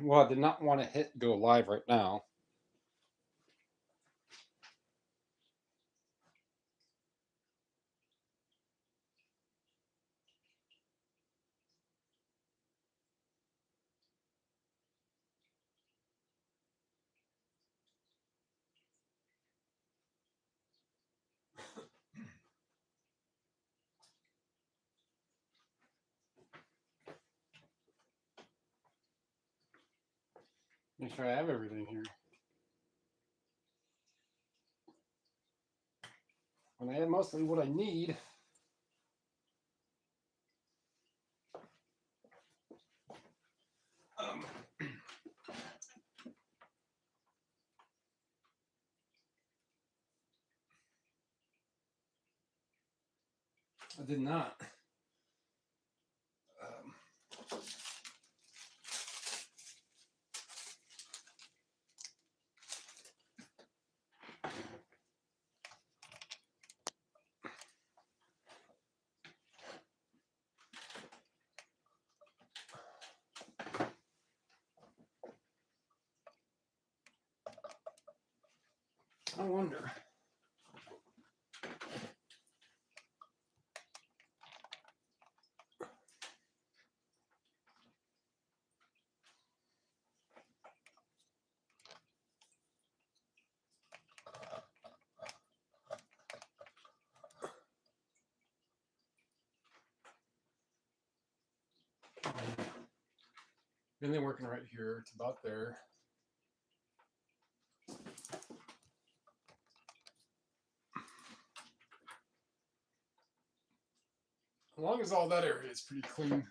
Well, I did not want to hit go live right now. Make sure I have everything here. And I have mostly what I need. I did not. I wonder. Then they're working right here. It's about there. As long as all that area is pretty clean.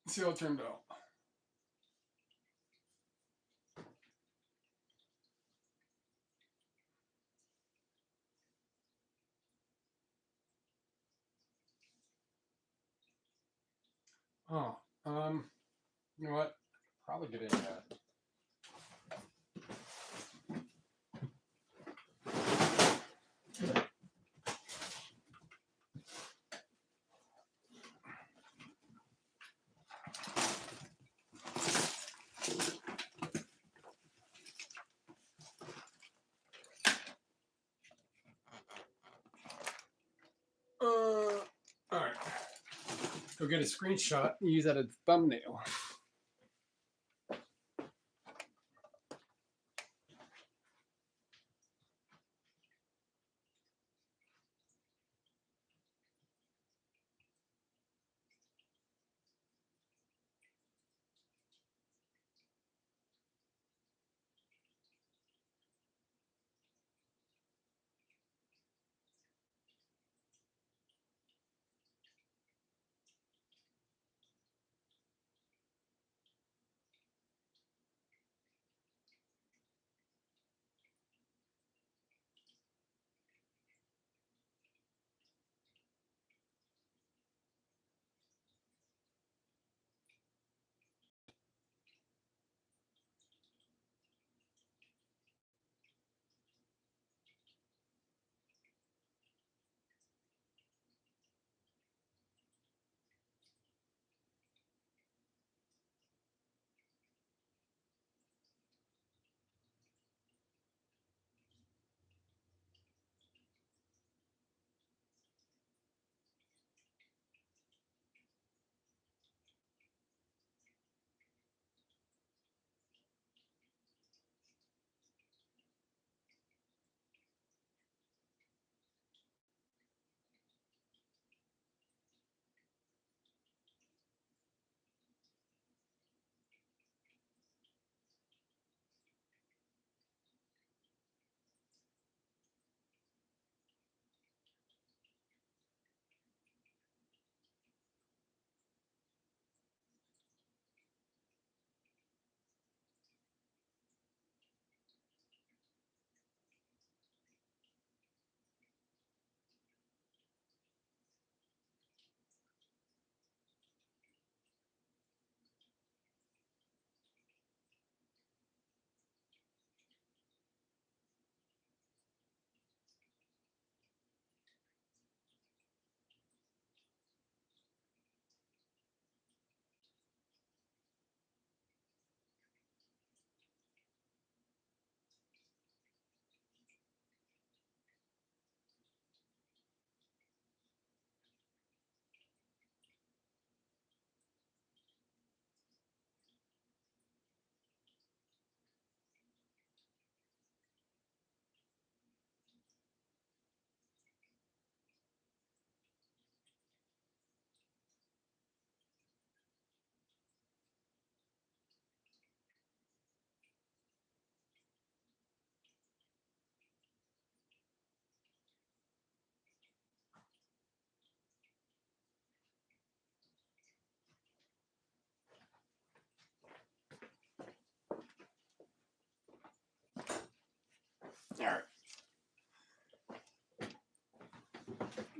See how it turned out. Oh, you know what? Probably get into that. All right. Go get a screenshot and use that as a thumbnail.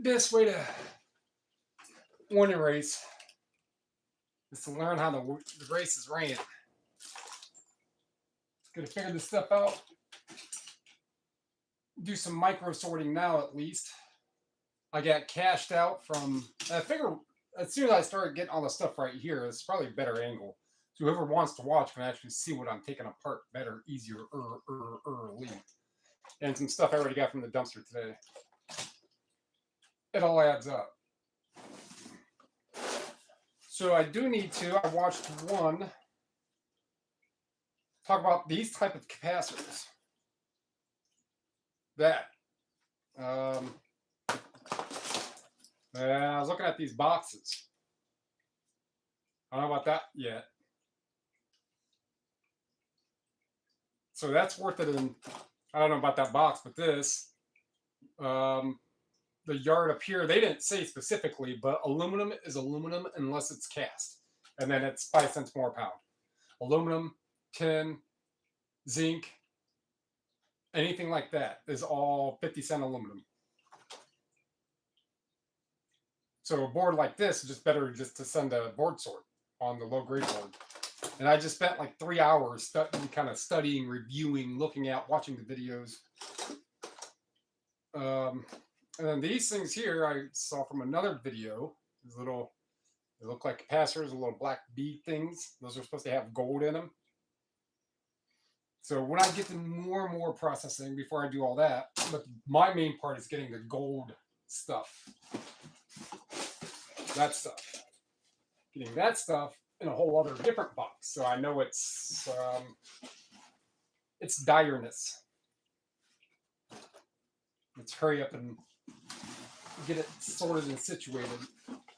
best way to win a race is to learn how the race is ran. Gonna figure this stuff out. Do some micro sorting now, at least. I got cashed out from. I figure as soon as I started getting all the stuff right here, it's probably a better angle. So whoever wants to watch can actually see what I'm taking apart better, easier, early. And some stuff I already got from the dumpster today. It all adds up. So I do need to. I watched one talk about these type of capacitors. That. I was looking at these boxes. I don't know about that yet. So that's worth it in, I don't know about that box, but this, the yard up here, they didn't say specifically, but aluminum is aluminum unless it's cast. And then it's 5 cents more a pound. Aluminum, tin, zinc, anything like that is all 50-cent aluminum. So a board like this is just better just to send a board sort on the low grade board. And I just spent like 3 hours kind of studying, reviewing, looking at, watching the videos. And then these things here I saw from another video. These little, they look like capacitors, little black bead things. Those are supposed to have gold in them. So when I get to more and more processing before I do all that, but my main part is getting the gold stuff. That stuff. Getting that stuff in a whole other different box. So I know it's direness. Let's hurry up and get it sorted and situated.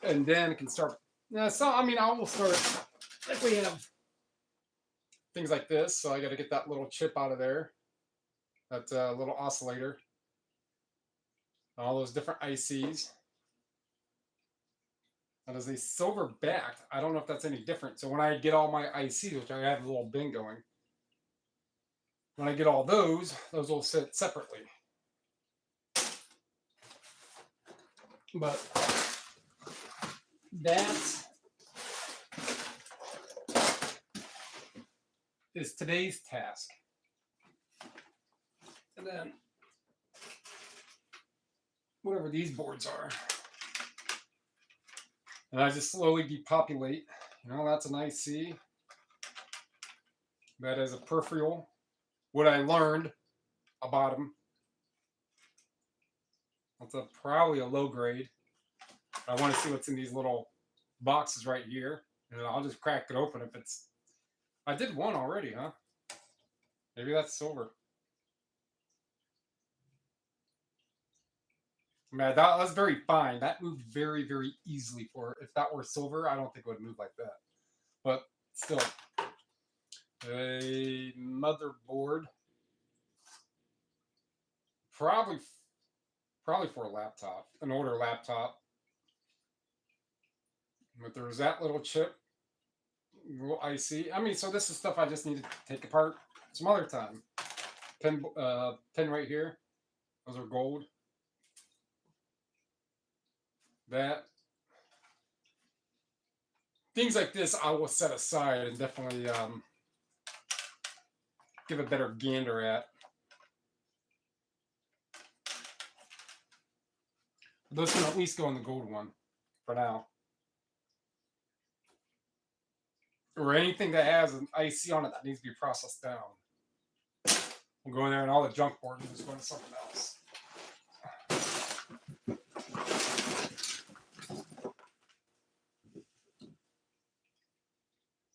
And then it can start. So I mean, I will start if we have things like this. So I got to get that little chip out of there. That little oscillator. All those different ICs. Now, as they silver backed, I don't know if that's any different. So when I get all my ICs, which I have a little bin going, when I get all those will sit separately. But that is today's task. And then whatever these boards are. And I just slowly depopulate. You know, that's an IC. That is a peripheral. What I learned about them. That's probably a low grade. I want to see what's in these little boxes right here. And I'll just crack it open if it's... I did one already, huh? Maybe that's silver. Man, that was very fine. That moved very, very easily for it. If that were silver, I don't think it would move like that. But still, a motherboard, probably for a laptop, an older laptop. But there's that little chip, little IC. I mean, so this is stuff I just need to take apart some other time. Pin right here. Those are gold. That. Things like this I will set aside and definitely give a better gander at. Those can at least go in the gold one for now. Or anything that has an IC on it that needs to be processed down. We'll go in there and all the junk board and just go into something else.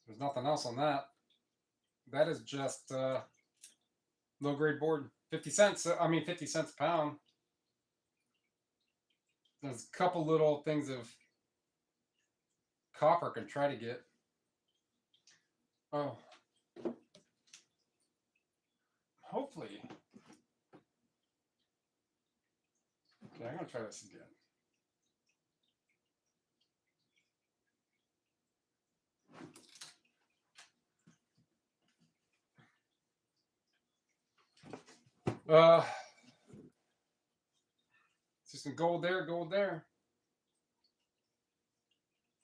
There's nothing else on that. That is just low grade board. 50 cents. I mean, 50 cents a pound. There's a couple little things of copper I can try to get. Oh. Hopefully. Okay, I'm going to try this again. Let's Some gold there, gold there.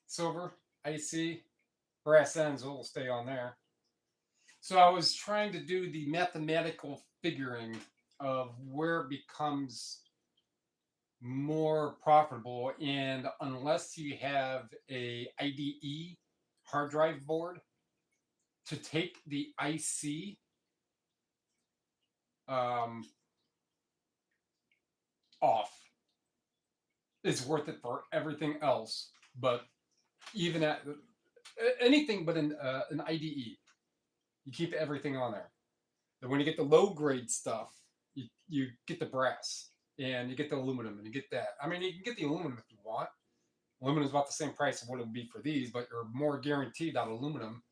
Silver, IC, brass ends will stay on there. So I was trying to do the mathematical figuring of where it becomes more profitable, and unless you have a IDE hard drive board, to take the IC off is worth it for everything else. But even at anything but an IDE, you keep everything on there. Then when you get the low grade stuff, you get the brass and you get the aluminum and you get that. I mean, you can get the aluminum if you want. Aluminum is about the same price of what it would be for these, but you're more guaranteed on aluminum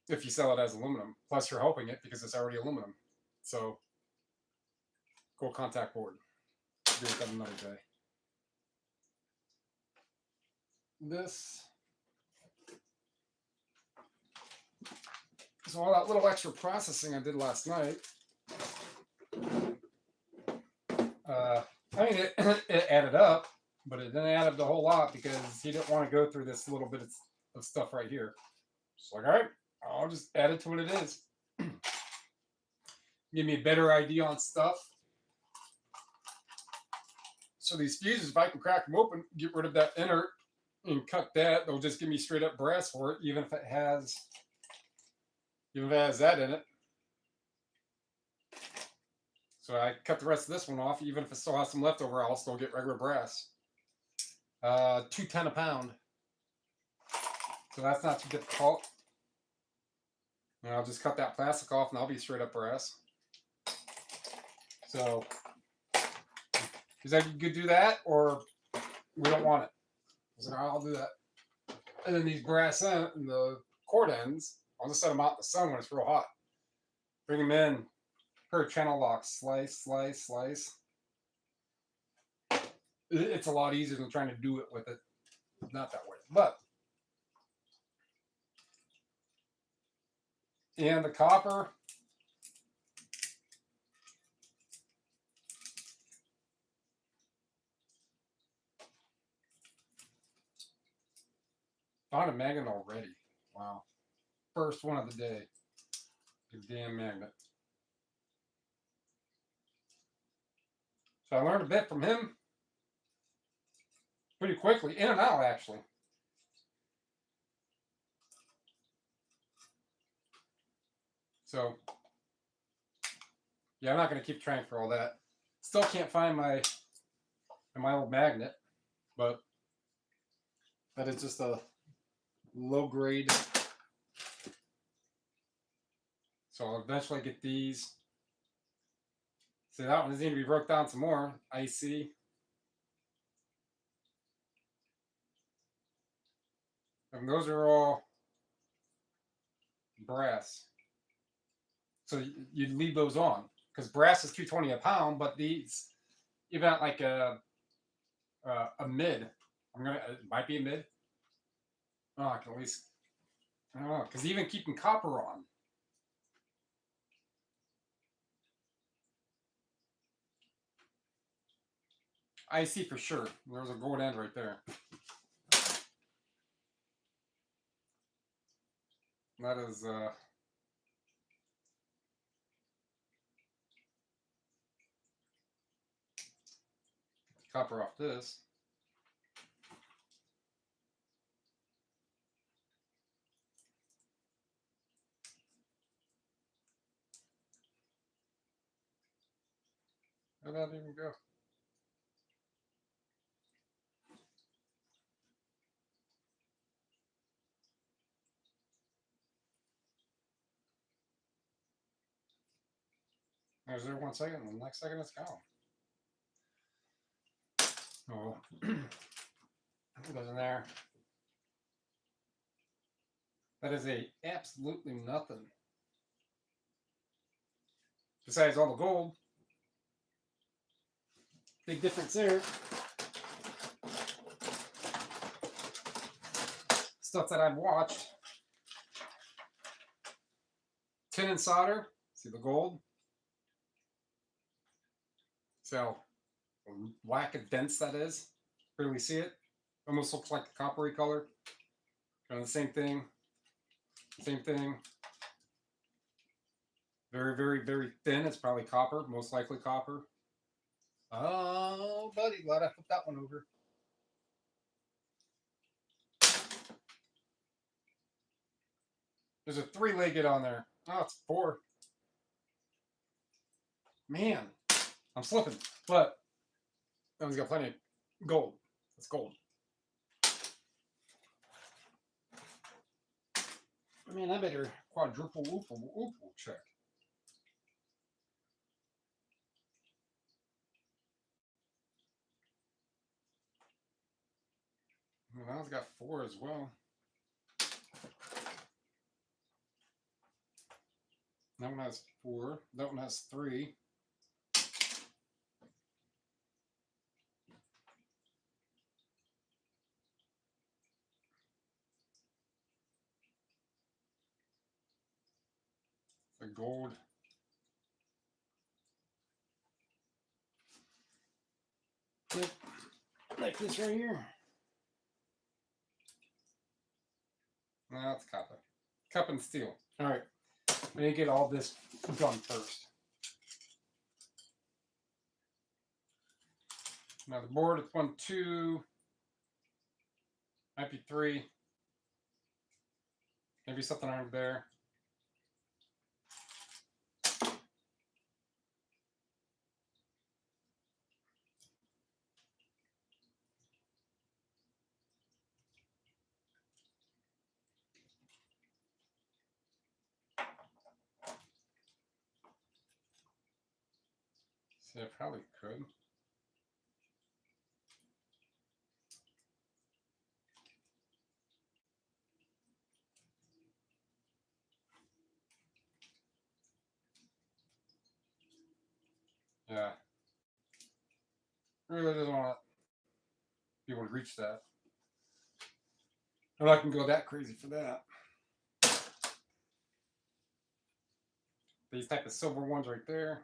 if you sell it as aluminum. Plus, you're helping it because it's already aluminum. So, gold contact board. Deal with that another day. This. So all that little extra processing I did last night. I mean, it added up, but it didn't add up a whole lot because he didn't want to go through this little bit of stuff right here. It's like, all right, I'll just add it to what it is. Give me a better idea on stuff. So these fuses, if I can crack them open, get rid of that inert and cut that, they'll just give me straight up brass for it, even if it has that in it. So I cut the rest of this one off. Even if it still has some leftover, I'll still get regular brass. $2.10 a pound. So that's not too difficult. And I'll just cut that plastic off and I'll be straight up brass. So is that you could do that, or we don't want it? I was like, I'll do that. And then these brass ends and the cord ends, I'll just set them out in the sun when it's real hot. Bring them in. Per channel lock, slice, slice, slice. It's a lot easier than trying to do it with it. Not that way, but. And the copper. Found a magnet already. Wow. First one of the day. Good damn magnet. So I learned a bit from him pretty quickly, in and out actually. So yeah, I'm not going to keep trying for all that. Still can't find my old magnet, but that is just a low grade. So I'll eventually get these. See, that one needs to be broke down some more. IC. And those are all brass. So you'd leave those on because brass is $2.20 a pound, but these, even at like a mid, it might be a mid. Oh, I can at least, I don't know, because even keeping copper on. I see for sure. There's a gold end right there. That is copper off this. Where'd that even go? There's there 1 second, and the next second it's gone. Oh, it goes in there. That is absolutely nothing. Besides all the gold. Big difference there. Stuff that I've watched. Tin and solder. See the gold? See how lack of dense that is? Barely see it. Almost looks like a coppery color. Kind of the same thing. Same thing. Very, very, very thin. It's probably copper. Most likely copper. Oh, buddy. Glad I put that one over. There's a 3-legged on there. Oh, it's 4. Man, I'm slipping. But that one's got plenty of gold. That's gold. Man, I better quadruple oople check. Well, that one's got 4 as well. That one has 4. That one has 3. The gold. Yep. Like this right here. No, that's copper. Cup and steel. All right. We need to get all this done first. Now the board is 1, 2. Might be 3. Maybe something under there. See, I probably could. Yeah. Really doesn't want to be able to reach that. I'm not going to go that crazy for that. These type of silver ones right there.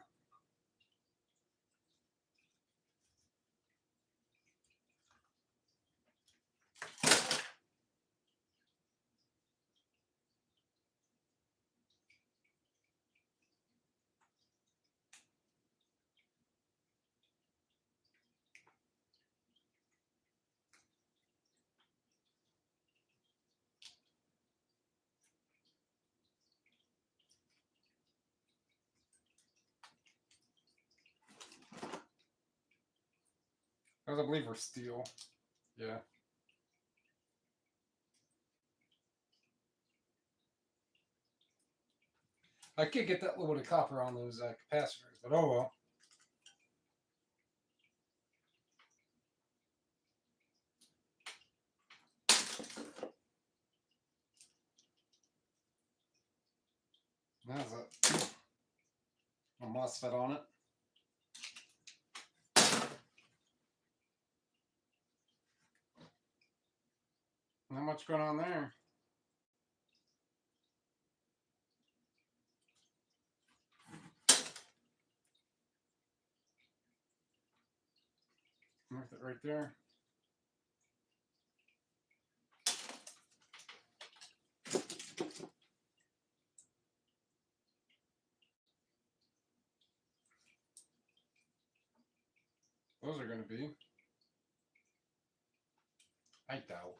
Those I believe are steel. Yeah. I could get that little bit of copper on those capacitors, but oh well. There's a MOSFET on it. Not much going on there. Mark it right there. Those are going to be. I doubt.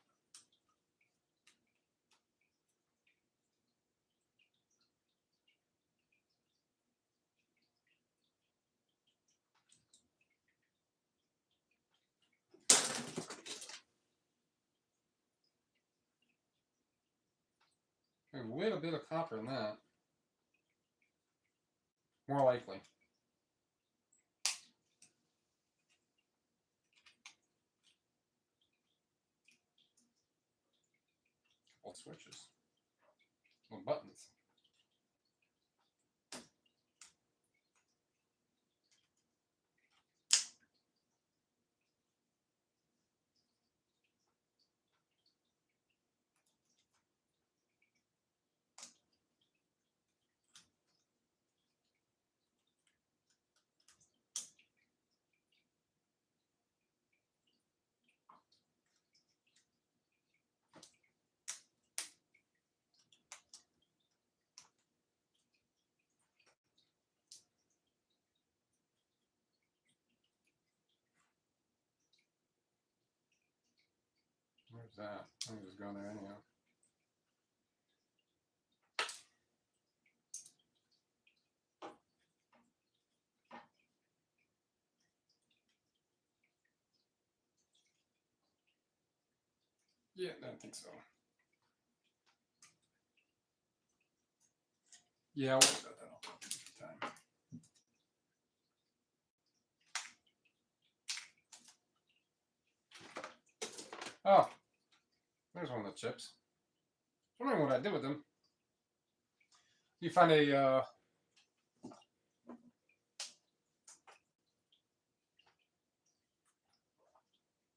A little bit of copper in that. More likely. Couple switches. Little buttons. Where's that? Let me just go there anyhow. Yeah, I don't think so. Yeah, I'll worry about that. I'll talk to you time. Oh, there's one of the chips. I was wondering what I did with them. You find a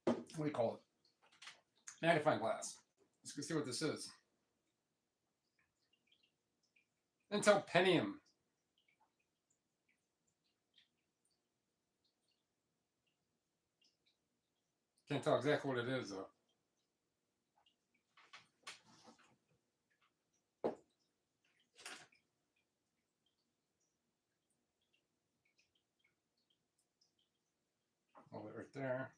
what do you call it? Magnifying glass. Let's go see what this is. Intel Pentium. Can't tell exactly what it is though. Hold it right there.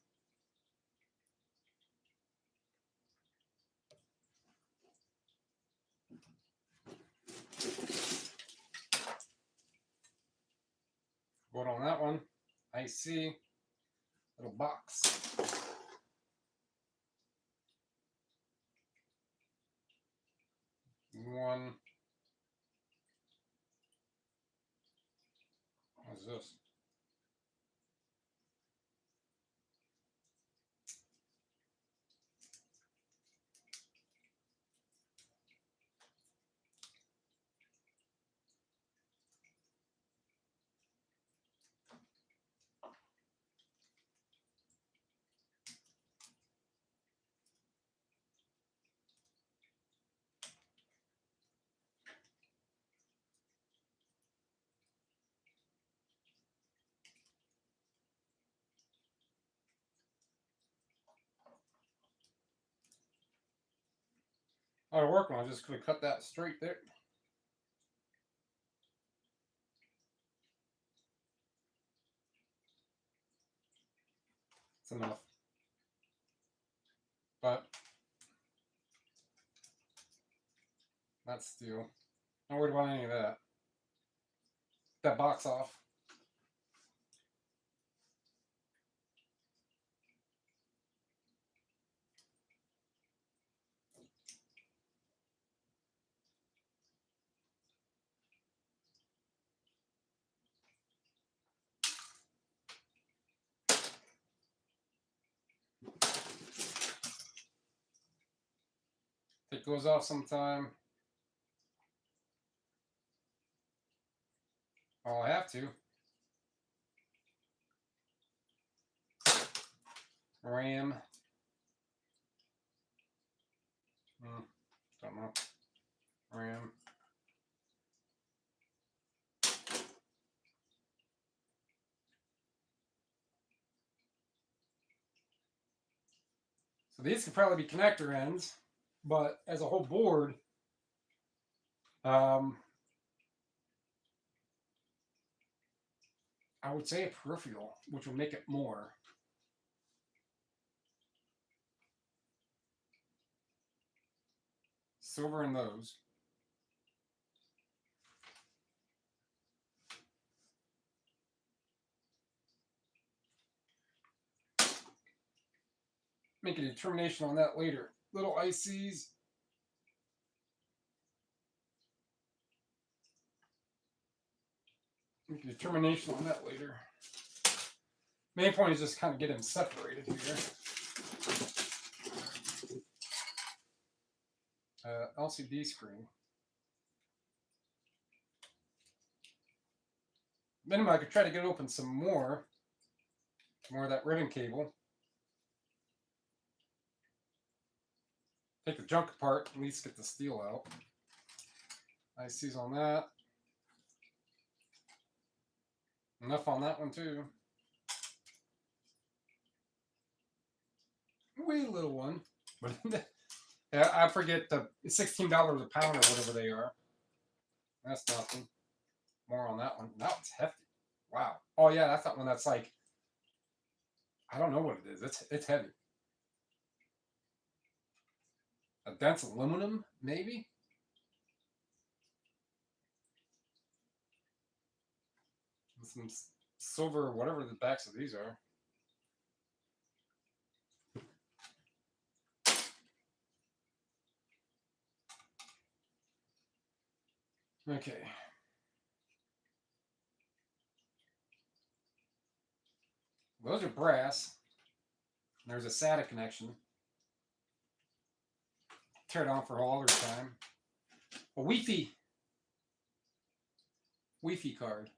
Vote on that one. IC. Little box. One. What is this? Oh, to work on. I'm just going to cut that straight there. It's enough. But that's steel. Not worried about any of that. That box off. It goes off sometime. I'll have to. RAM. Don't know. RAM. So these could probably be connector ends, but as a whole board, I would say a peripheral, which would make it more. Silver in those. Make a determination on that later. Little ICs. Make a determination on that later. Main point is just kind of get them separated here. LCD screen. Minimum, I could try to get open some more of that ribbon cable. Take the junk apart, at least get the steel out. ICs on that. Enough on that one too. Wee little one. But yeah, I forget the $16 a pound or whatever they are. That's nothing. More on that one. That one's hefty. Wow. Oh yeah, that's that one that's like, I don't know what it is. It's heavy. A dense aluminum, maybe? With some silver, whatever the backs of these are. Okay. Those are brass. There's a SATA connection. Tear it on for all their time. A Wi-Fi card.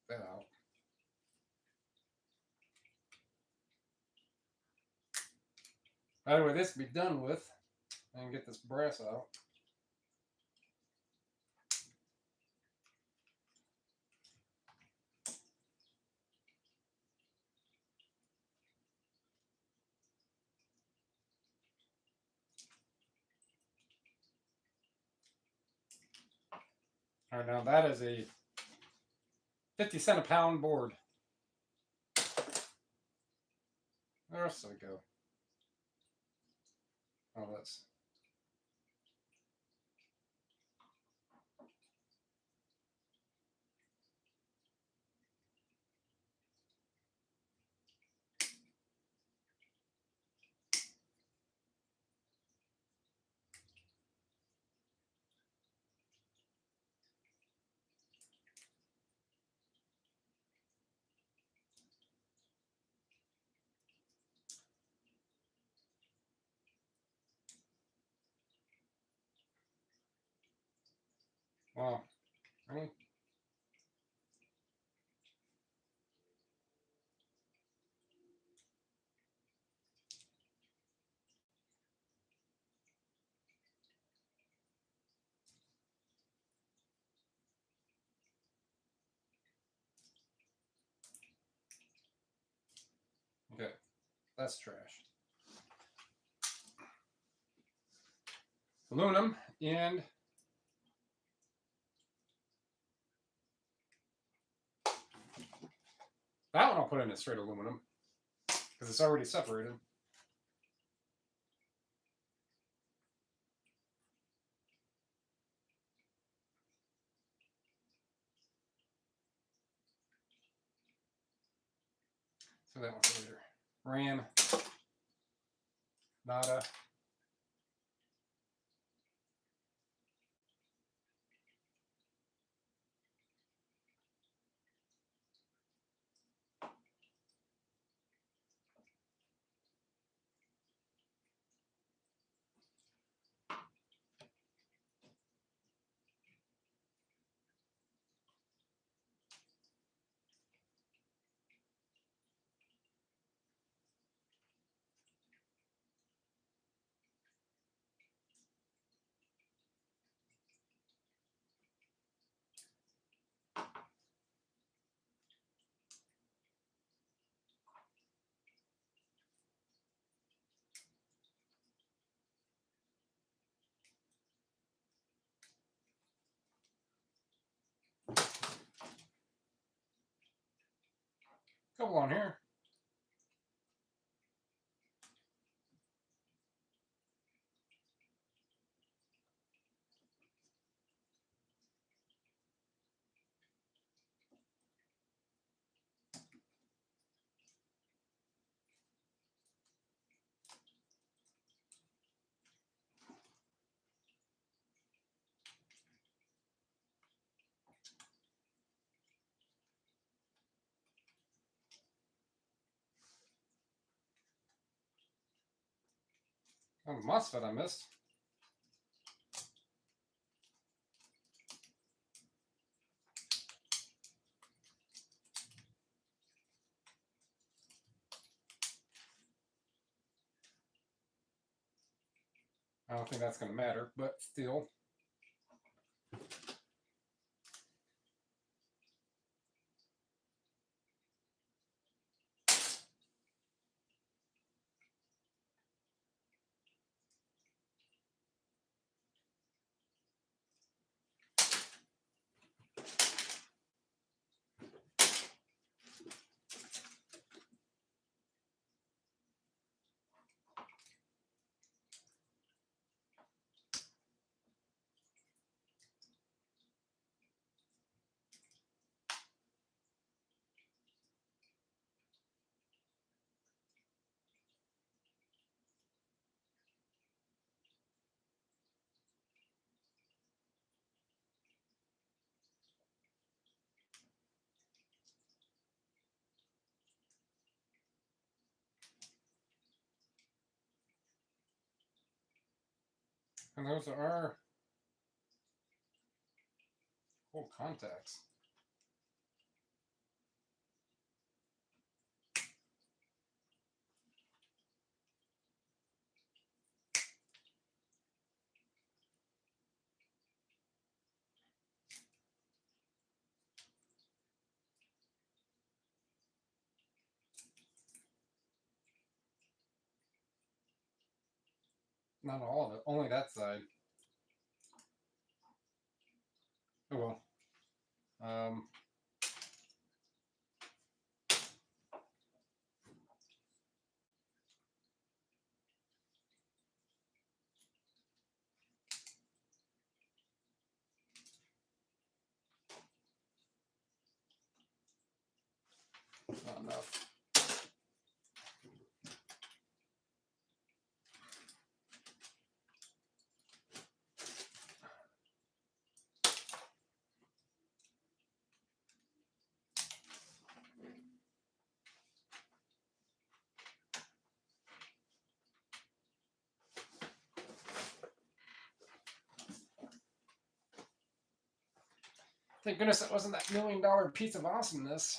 That out. Anyway, this can be done with. And get this brass out. All right, now that is a 50 cent a pound board. Where else did it go? Oh, this. Wow. Right? Okay, that's trash. Aluminum and that one I'll put in a straight aluminum because it's already separated. So that one for later. RAM. Nada. Couple on here. Oh, the MOSFET I missed. I don't think that's going to matter, but still. And those are cool contacts. Not all of it, only that side. Oh well. Not enough. Thank goodness it wasn't that $1 million piece of awesomeness.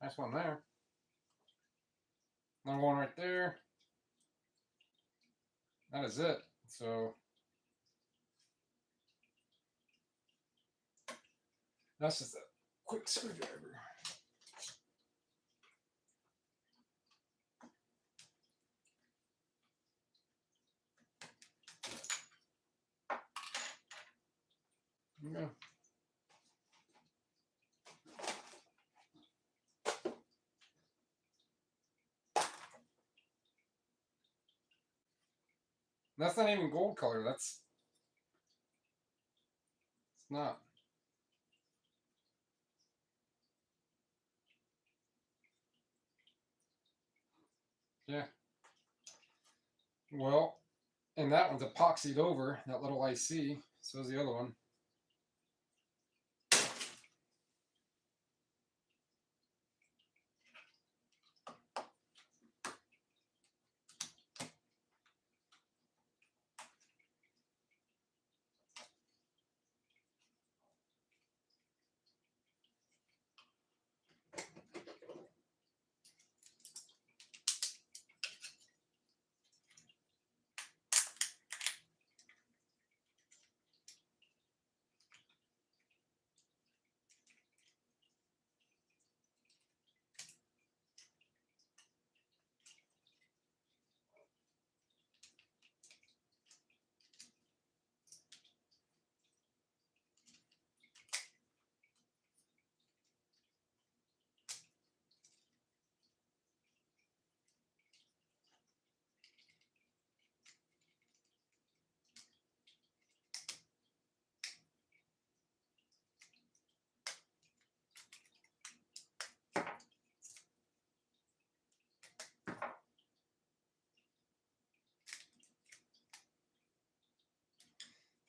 Nice one there. Another one right there. That is it. So that's just a quick screwdriver. Yeah. That's not even gold color. It's not. Yeah. Well, and that one's epoxied over, that little IC. So is the other one.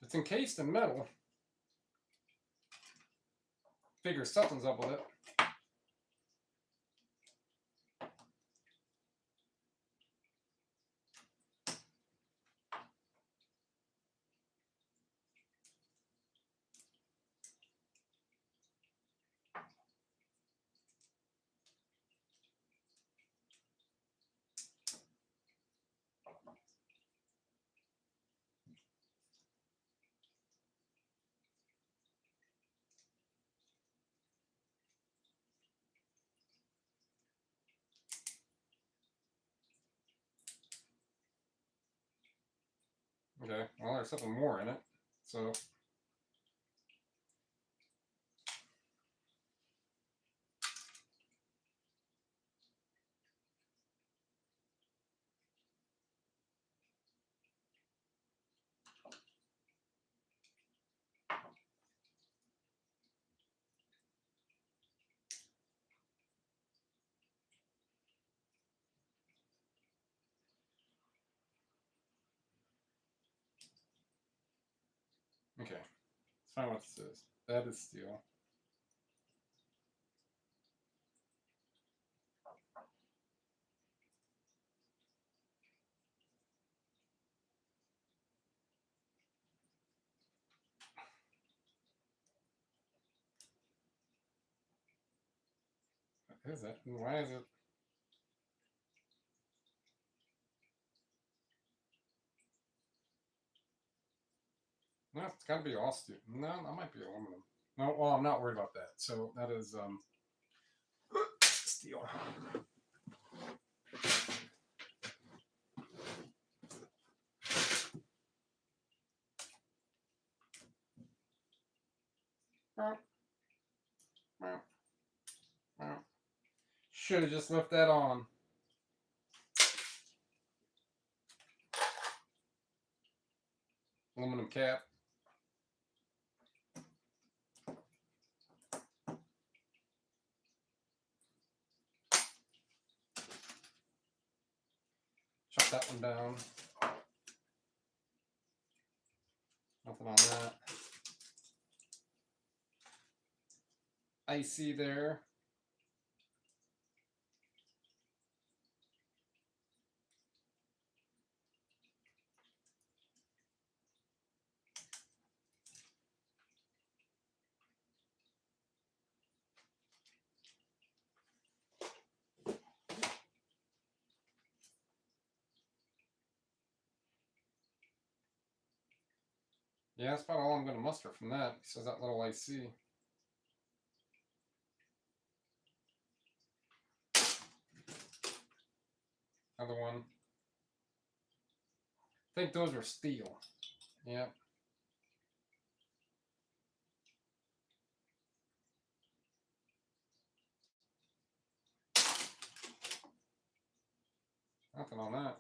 It's encased in metal. Figure something's up with it. Okay, well, there's something more in it. So, okay, let's find what this is. That is steel. What is it? Why is it? No, it's got to be all steel. No, that might be aluminum. No, well, I'm not worried about that. So that is steel. Should have just left that on. Aluminum cap. Shut that one down. Nothing on that. IC there. Yeah, that's about all I'm going to muster from that, besides that little IC. Another one. I think those were steel. Yep. Nothing on that.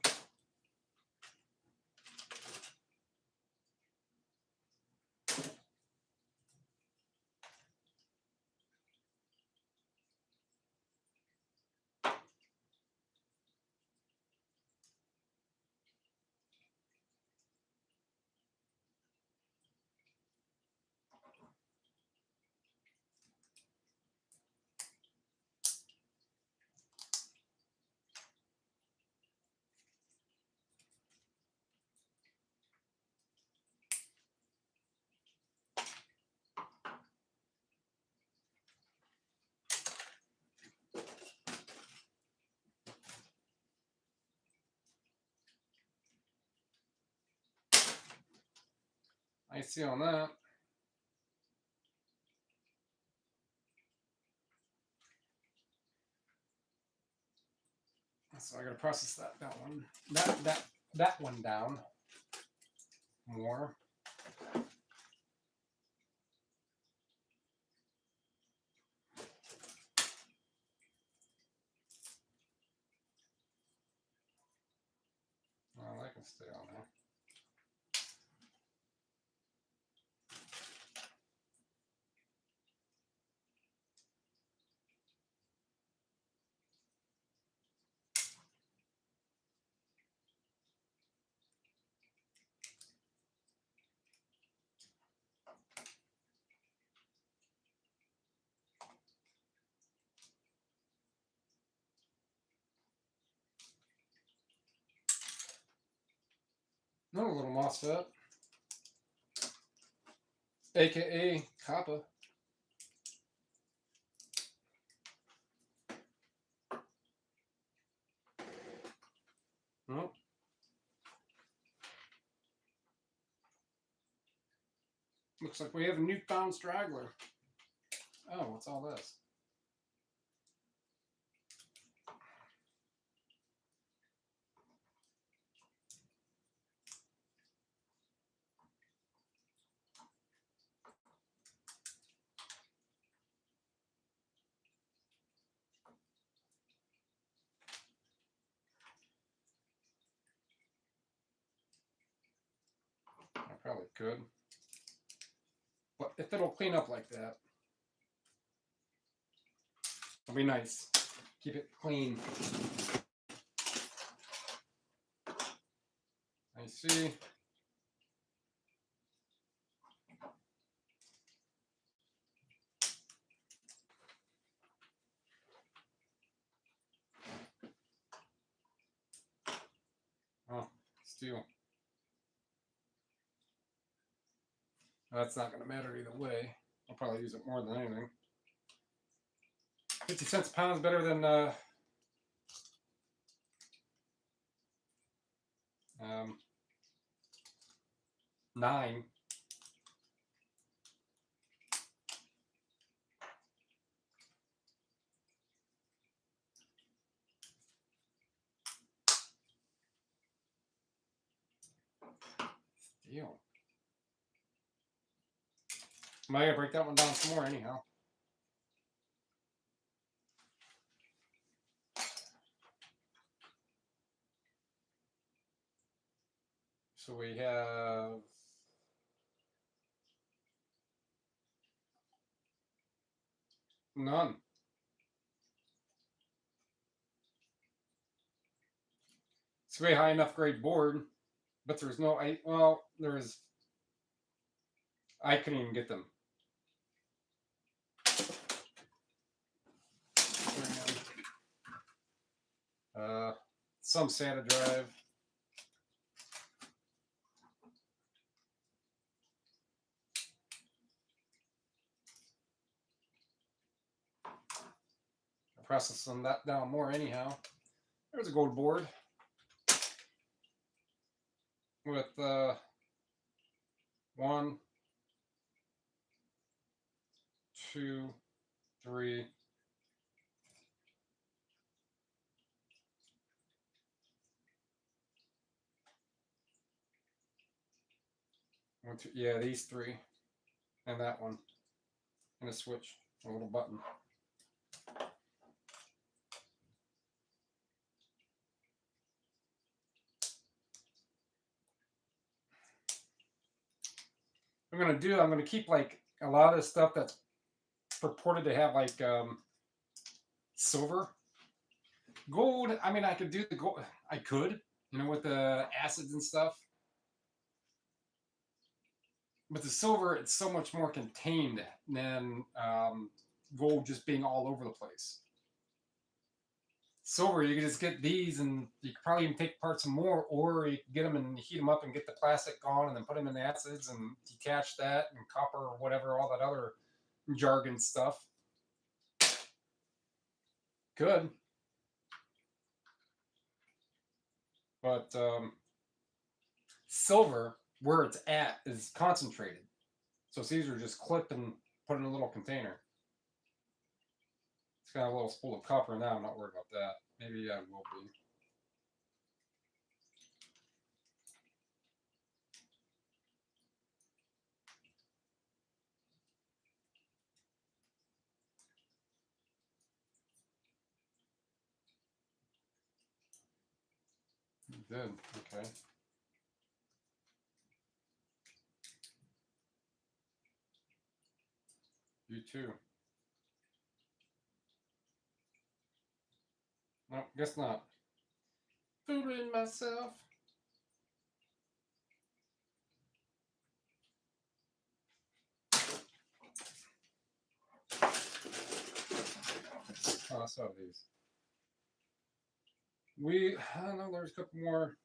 IC on that. So I gotta process that one. That one down more. Well, that can stay on there. Another little MOSFET, aka copper. Nope. Looks like we have a newfound straggler. Oh, what's all this? probably could. But if it'll clean up like that, it'll be nice. Keep it clean. I see. Oh, steel. That's not going to matter either way. I'll probably use it more than anything. 50 cents a pound is better than 9. Steel. I gotta break that one down some more anyhow. So we have none. It's a very high enough grade board, but there's no, well, there's, I couldn't even get them. Some SATA drive. I'll process that down more anyhow. There's a gold board with 1, 2, 3. Yeah, these 3, and that one, and a switch, a little button. I'm gonna keep like a lot of the stuff that's purported to have like silver. Gold, I mean, I could do the gold. I could, with the acids and stuff. But the silver, it's so much more contained than gold just being all over the place. Silver, you can just get these, and you could probably even take apart some more, or you can get them and heat them up and get the plastic gone, and then put them in the acids and detach that, and copper or whatever, all that other jargon stuff. Good. But silver, where it's at, is concentrated. So it's easier to just clip and put in a little container. It's got a little spool of copper now. I'm not worried about that. Maybe I will be. You did. Okay. You too. No, guess not. Fooling myself. Oh, I saw these. I don't know, there's a couple more.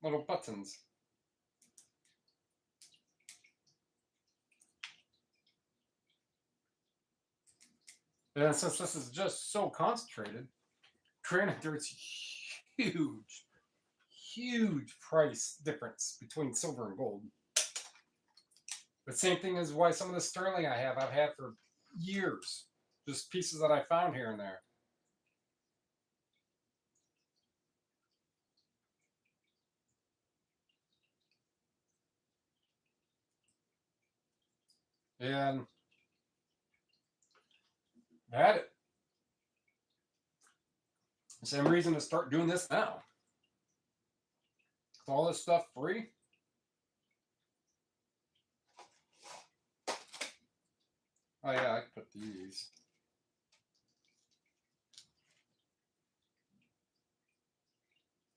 Little buttons. And since this is just so concentrated, granted, there's huge price difference between silver and gold. The same thing is why some of the sterling I've had for years. Just pieces that I found here and there. And I had it. Same reason to start doing this now. With all this stuff free. Oh yeah, I could put these.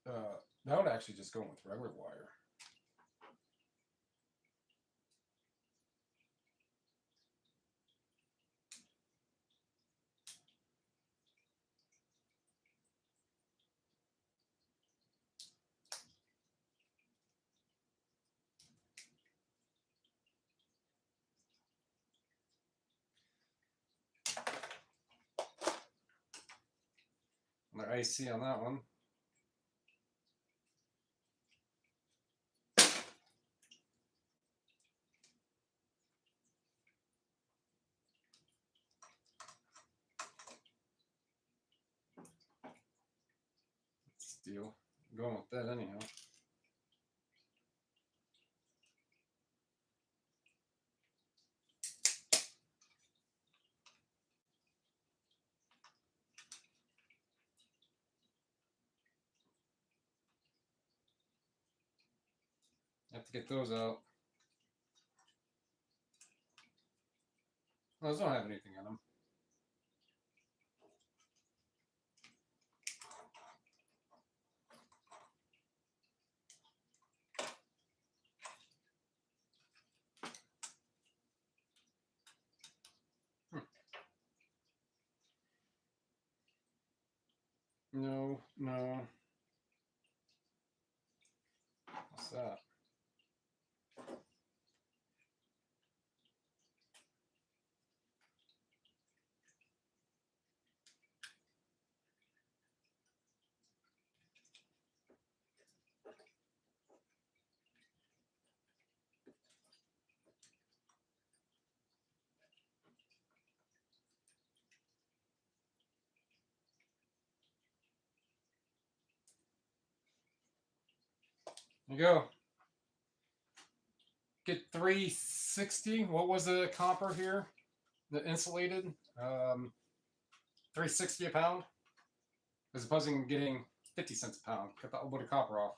That would actually just go with regular wire. Another IC on that one. Steel. I'm going with that anyhow. I have to get those out. Those don't have anything in them. No, no. What's that? There you go. Get 360. What was the copper here? The insulated? 360 a pound? As opposed to getting 50 cents a pound. Cut that little bit of copper off.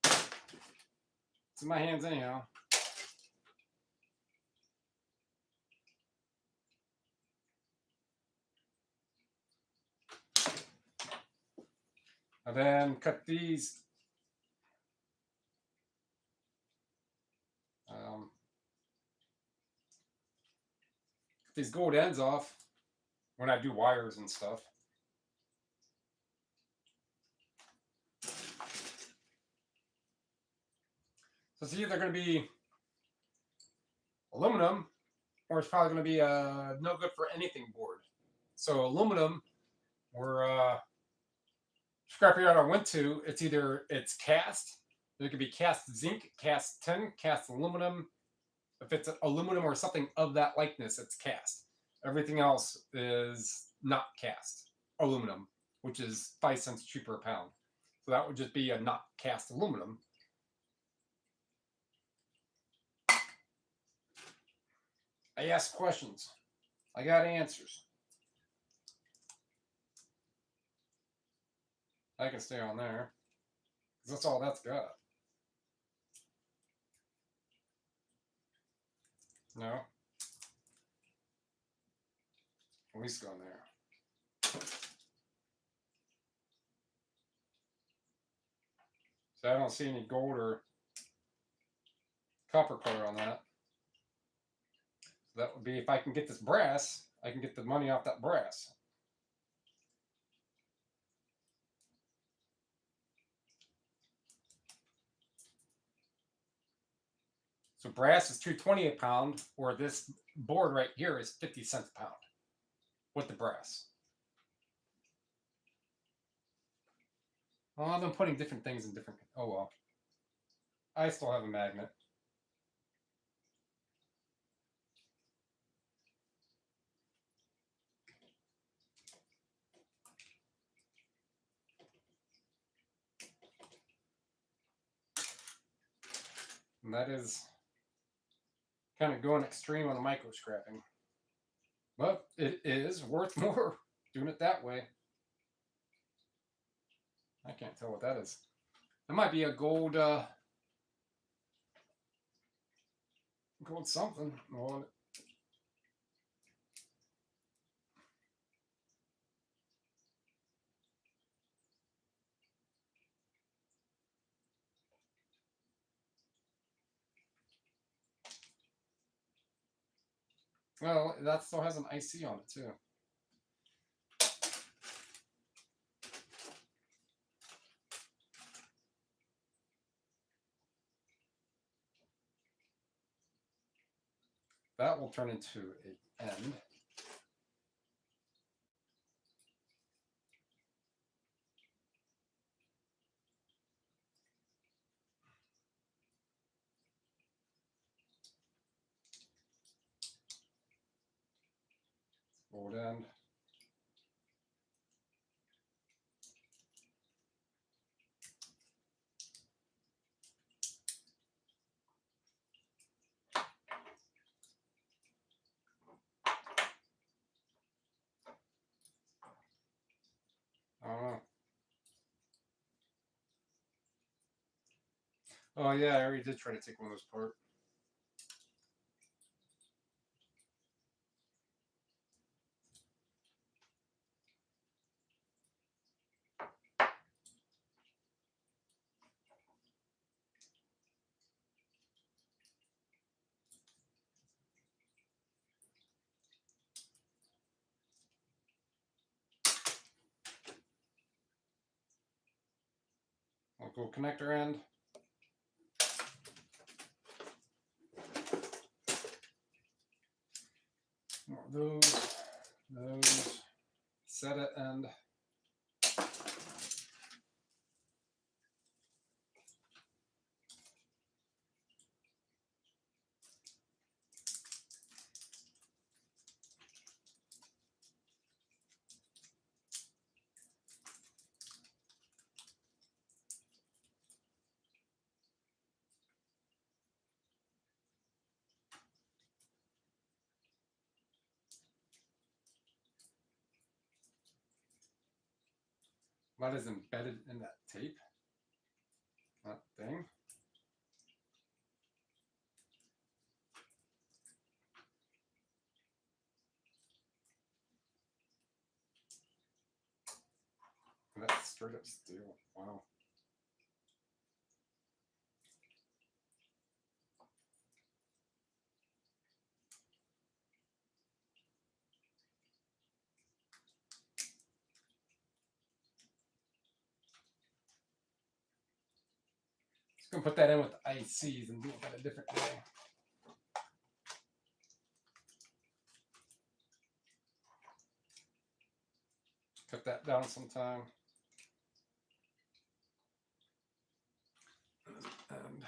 It's in my hands anyhow. And then cut these. Cut these gold ends off when I do wires and stuff. So it's either going to be aluminum, or it's probably going to be no good for anything board. So aluminum, we're scrapyard I went to, it's cast. There could be cast zinc, cast tin, cast aluminum. If it's aluminum or something of that likeness, it's cast. Everything else is not cast aluminum, which is 5 cents cheaper a pound. So that would just be a not cast aluminum. I asked questions. I got answers. I can stay on there. That's all that's got. No. At least go in there. So I don't see any gold or copper color on that. So that would be, if I can get this brass, I can get the money off that brass. So brass is $2.20 a pound, or this board right here is 50 cents a pound with the brass. Well, I've been putting different things in different. Oh well. I still have a magnet. And that is kind of going extreme on the microscrapping. But it is worth more doing it that way. I can't tell what that is. That might be a gold, gold something. Well, that still has an IC on it too. That will turn into an end. Gold end. I don't know. Oh yeah, I already did try to take one of those apart. I'll go connector end. More of those. Set it end. That is embedded in that tape. That thing. That's straight up steel. Wow. Just gonna put that in with the ICs and do it a different way. Cut that down sometime. And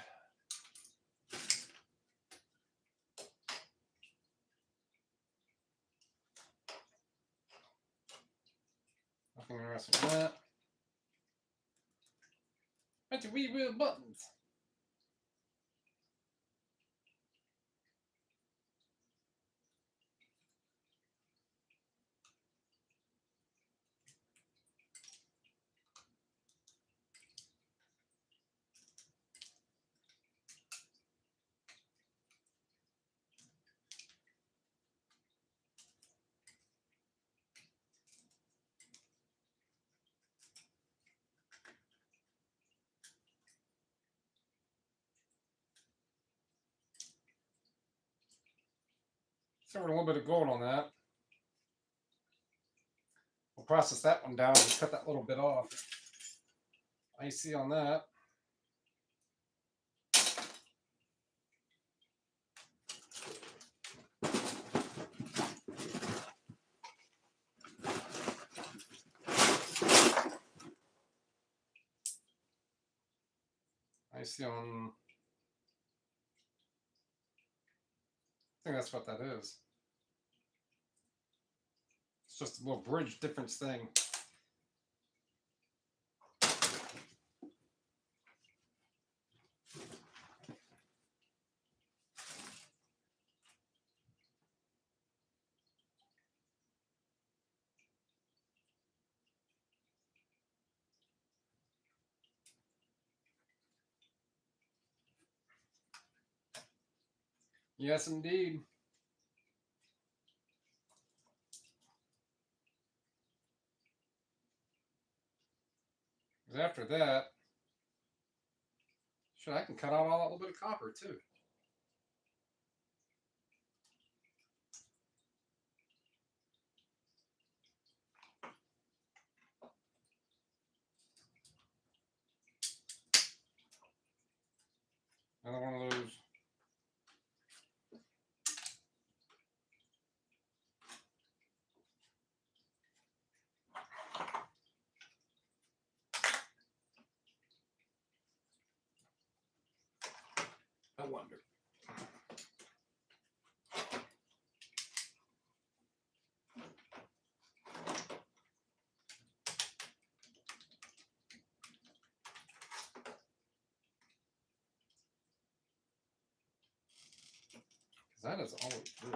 nothing interesting in that. Bunch of wee wheel buttons. So we're a little bit of gold on that. We'll process that one down and cut that little bit off. IC on that. IC on. I think that's what that is. It's just a little bridge difference thing. Yes, indeed. Because after that, shit, I can cut out all that little bit of copper too. Another one of those. I wonder. That is always true.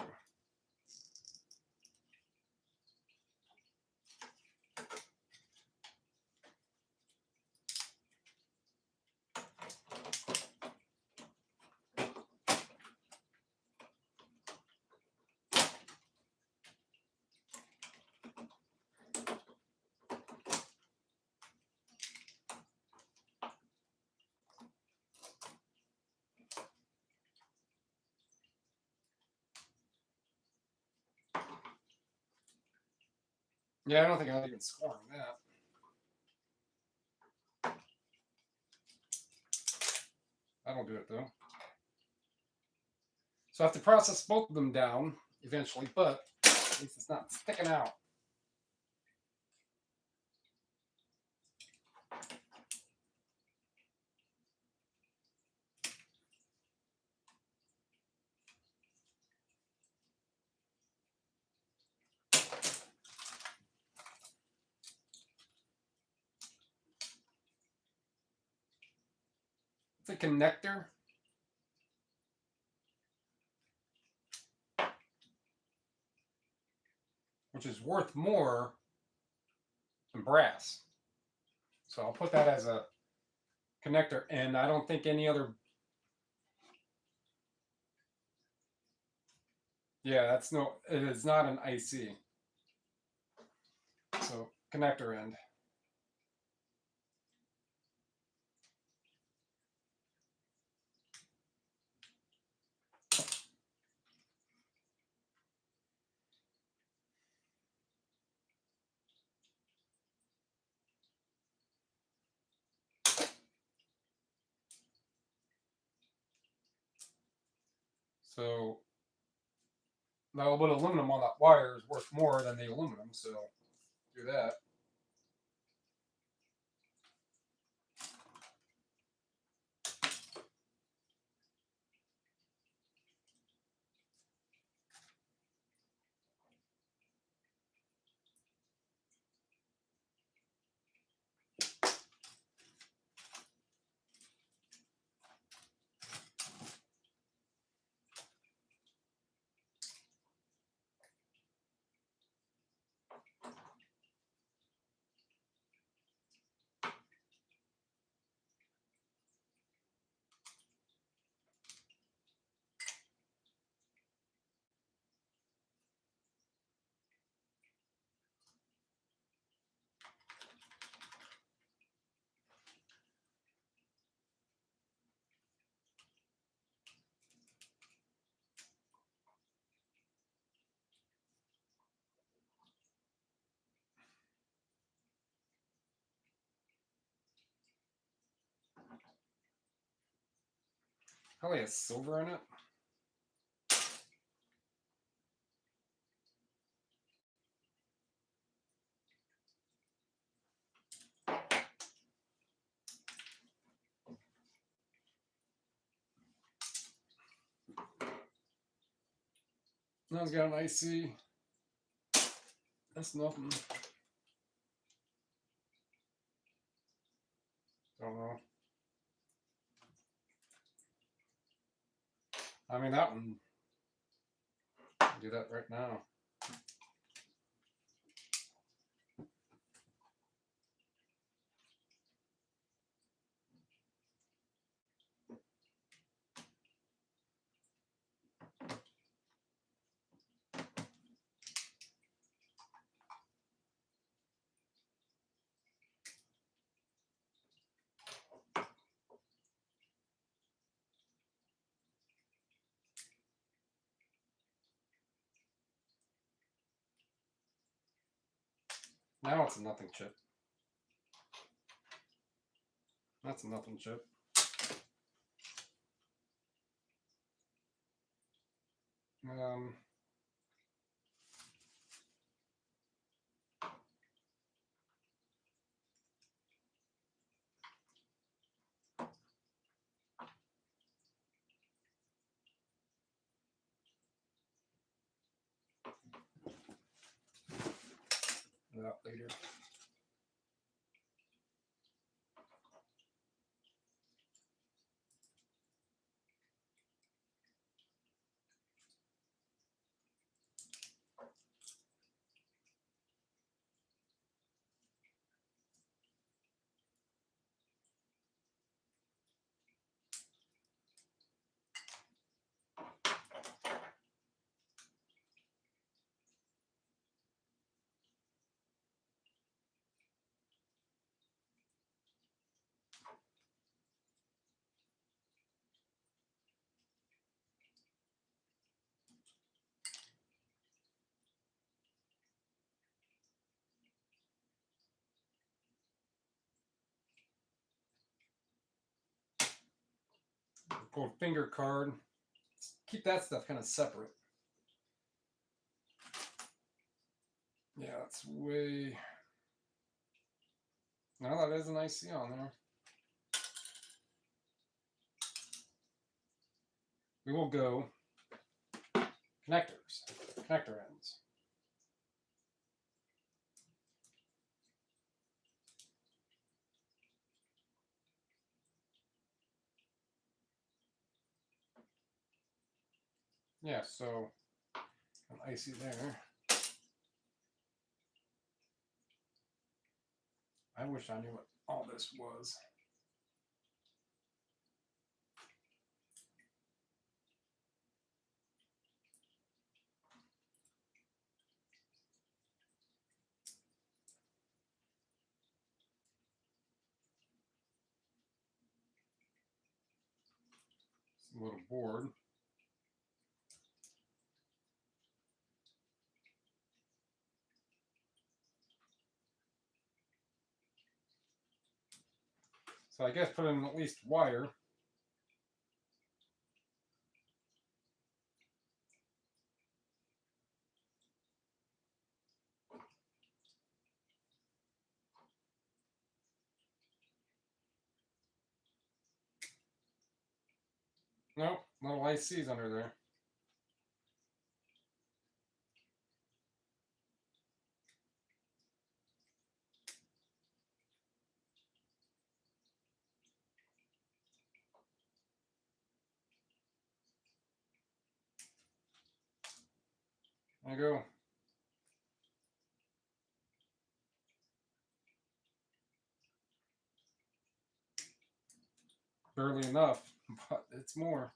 Yeah, I don't think I'll even score on that. That'll do it though. So I have to process both of them down eventually, but at least it's not sticking out. It's a connector. Which is worth more than brass. So I'll put that as a connector, and I don't think any other. Yeah, that's no. It is not an IC. So connector end. So that little bit of aluminum on that wire is worth more than the aluminum. So do that. Probably has silver in it. Now it's got an IC. That's nothing. Don't know. I mean, that one. I'll do that right now. Now it's a nothing chip. That's a nothing chip. That later. Pull finger card. Keep that stuff kind of separate. Yeah, that's way. No, that is an IC on there. We will go connectors, connector ends. Yeah, so an IC there. I wish I knew what all this was. It's a little board. So I guess put in at least wire. Nope, little ICs under there. There you go. Barely enough, but it's more.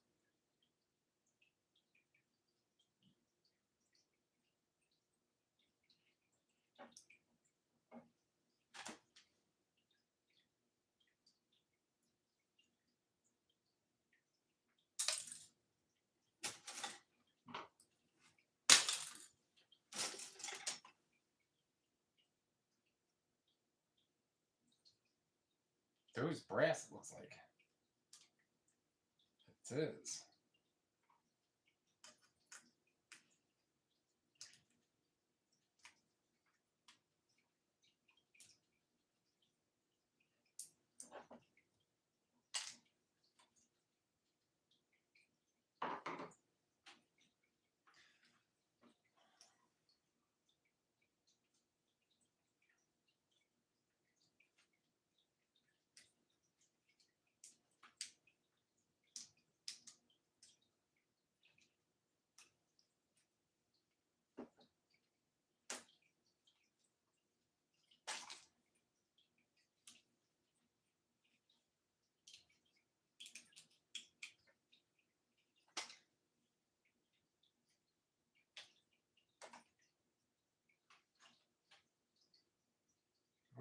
Those brass, it looks like. It is.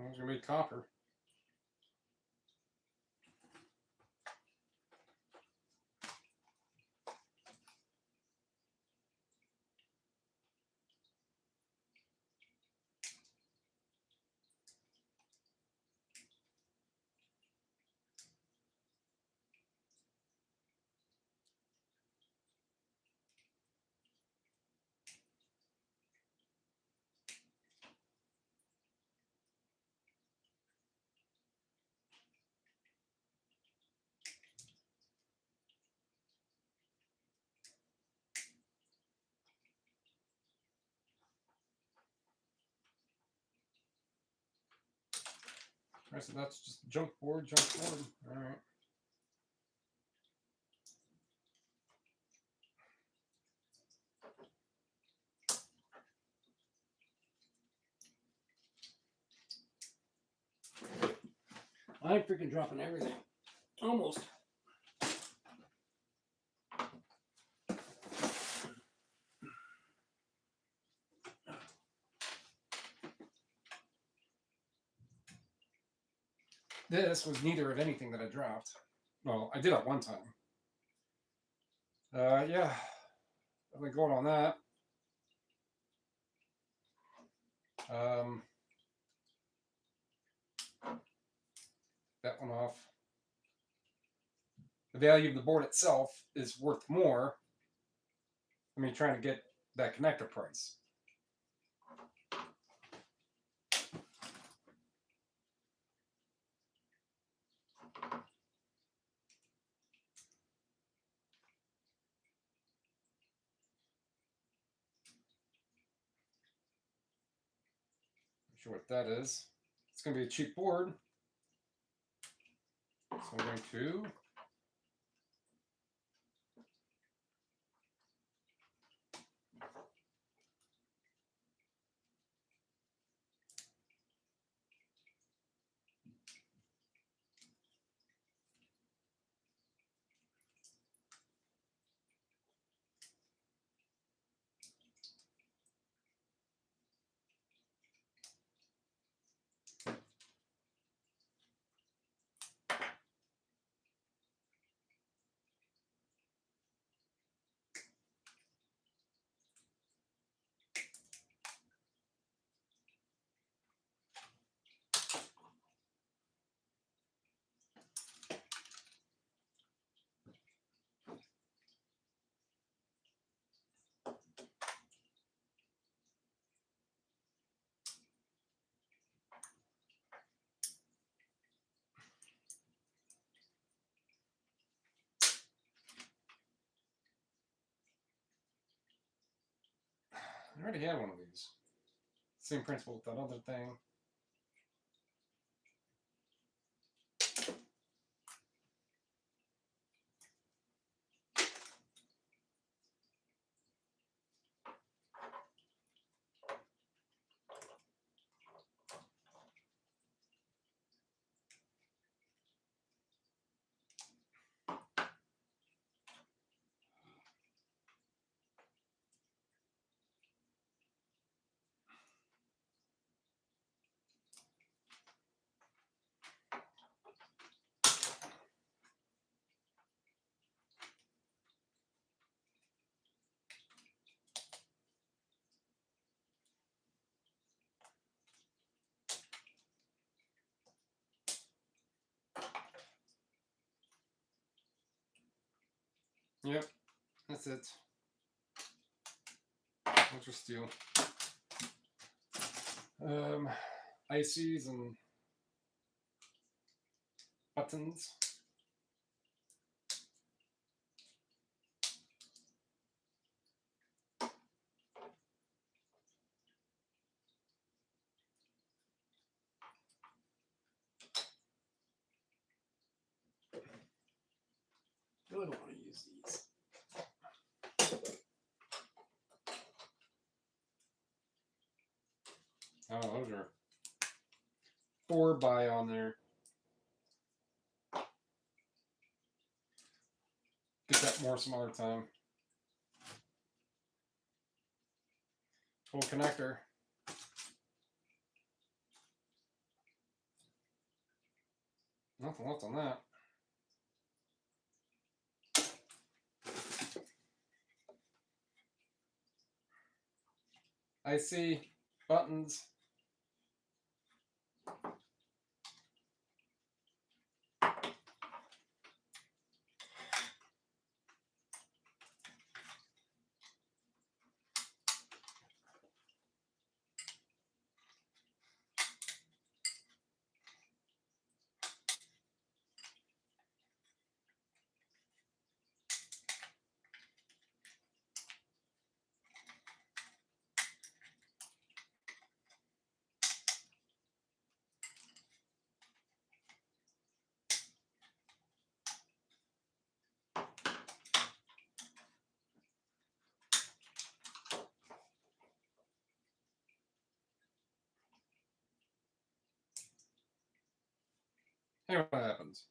Well, it's gonna be copper. Alright, so that's just junk board. Alright. I'm freaking dropping everything. Almost. This was neither of anything that I dropped. Well, I did at one time. Yeah. I've been going on that. That one off. The value of the board itself is worth more. I mean, trying to get that connector price. Not sure what that is. It's going to be a cheap board. So I'm going to I already had one of these. Same principle with that other thing. Yep, that's it. Ultra steel. ICs and buttons. Really don't want to use these. Oh, those are 4x on there. Get that more some other time. Full connector. Nothing left on that. IC, buttons. Hey, what happens?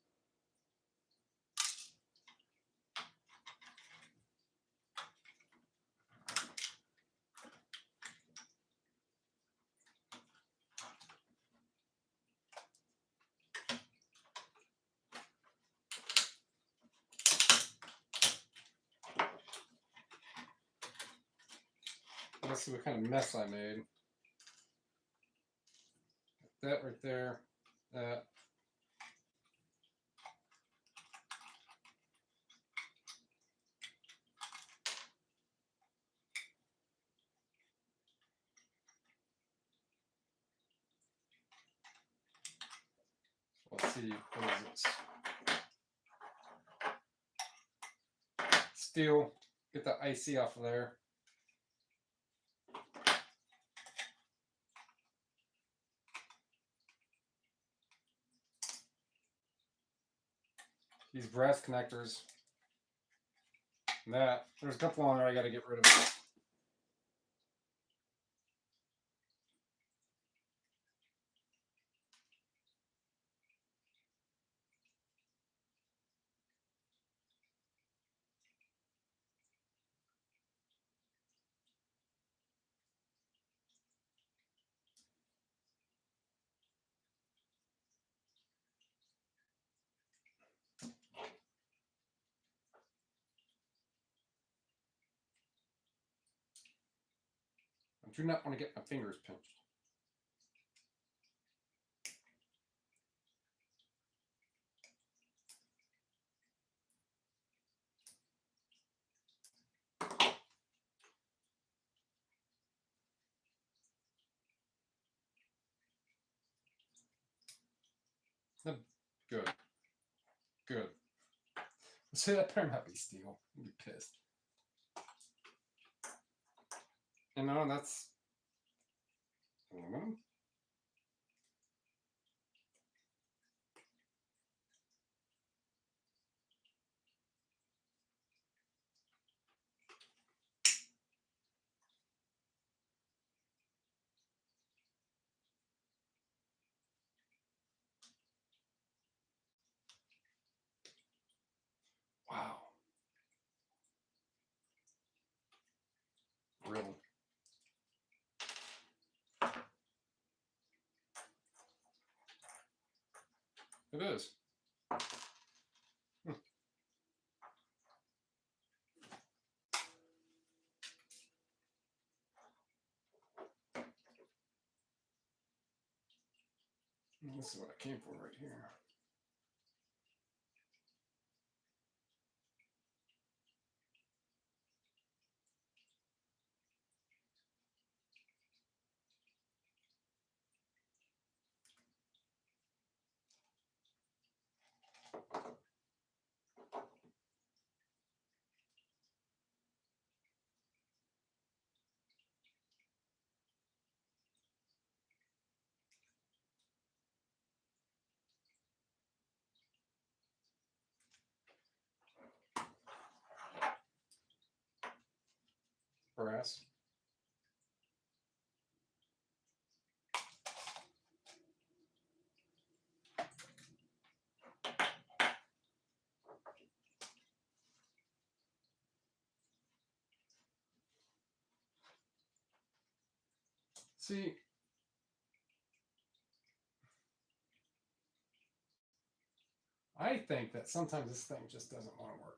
Let's see what kind of mess I made. That right there. That. Let's see. What is this? Steel. Get the IC off of there. These brass connectors. And that. There's a couple on there I got to get rid of. I do not want to get my fingers pinched. Good. Good. See, that better not be steel. I'll be pissed. You know, that's aluminum. Wow. Really? It is. This is what I came for right here. Brass. See, I think that sometimes this thing just doesn't want to work.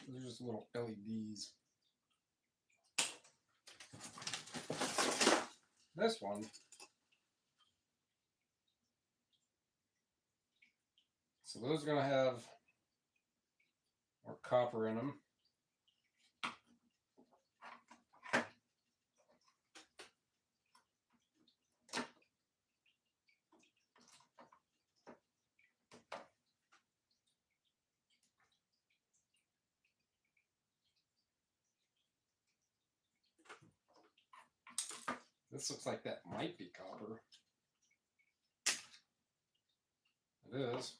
They're just little LEDs. This one So those are going to have more copper in them. This looks like that might be copper. It is.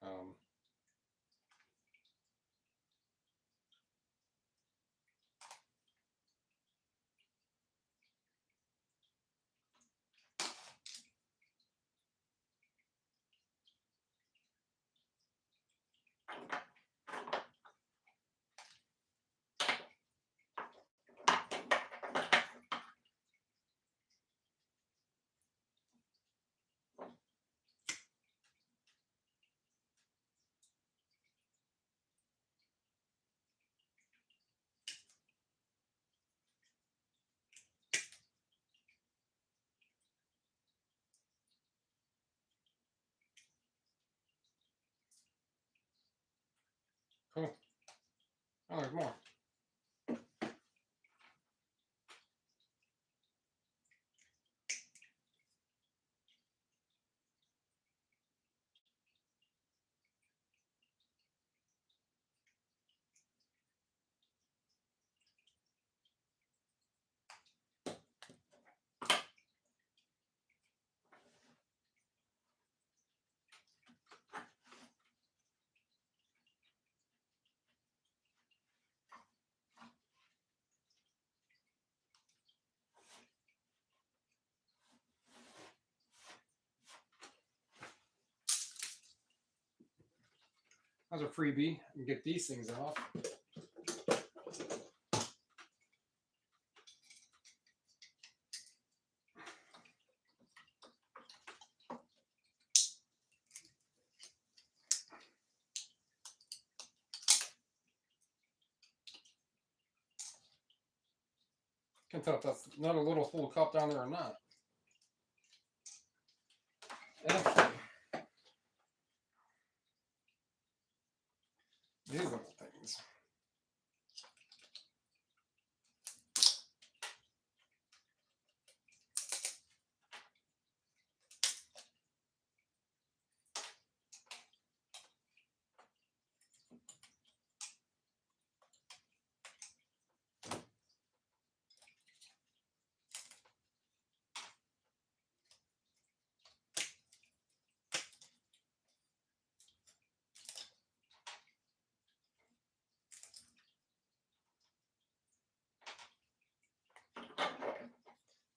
Um, cool. Oh, there's more. That's a freebie. You can get these things off. Can't tell if that's not a little full cup down there or not. Actually, these little things.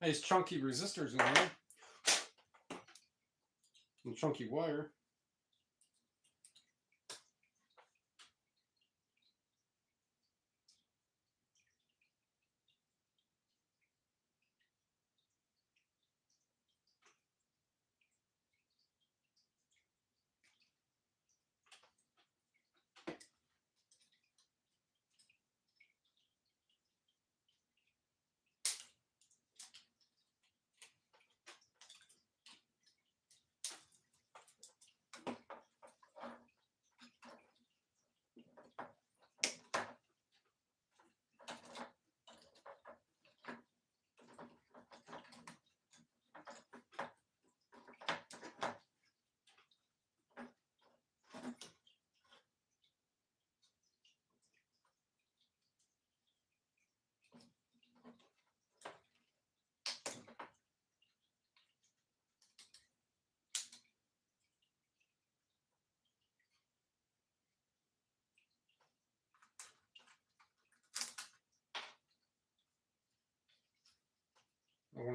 Nice chunky resistors in there. And chunky wire.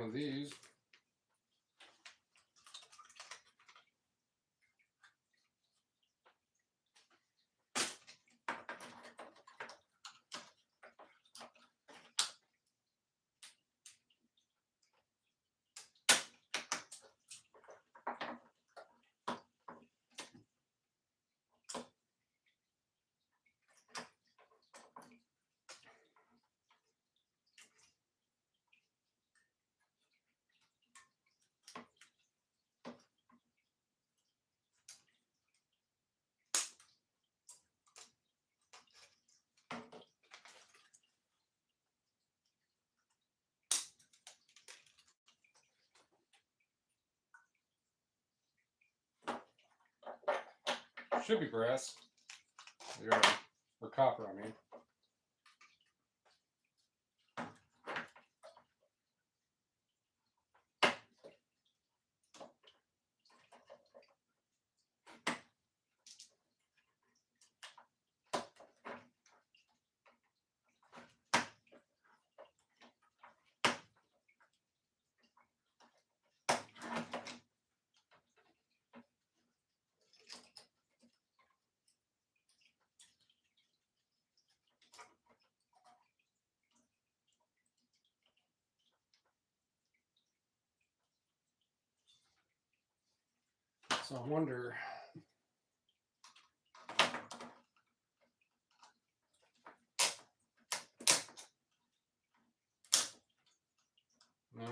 of these. Should be brass. Yeah, or copper, I mean. So I wonder. No.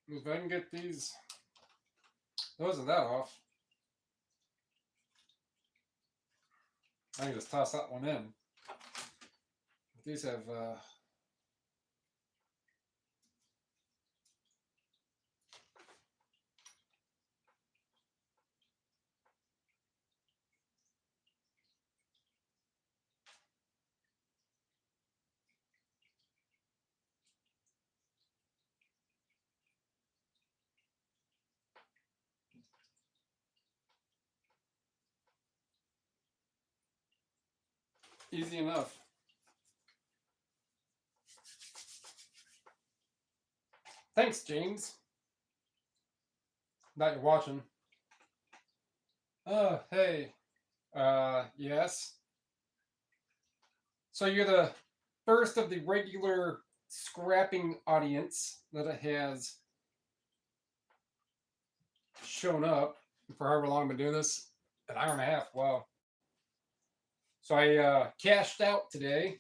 If I can get these, those and that off, I can just toss that one in. These have easy enough. Thanks, James. That you're watching. Hey. Yes. So you're the first of the regular scrapping audience that has shown up for however long I've been doing this. An hour and a half. Wow. So I cashed out today.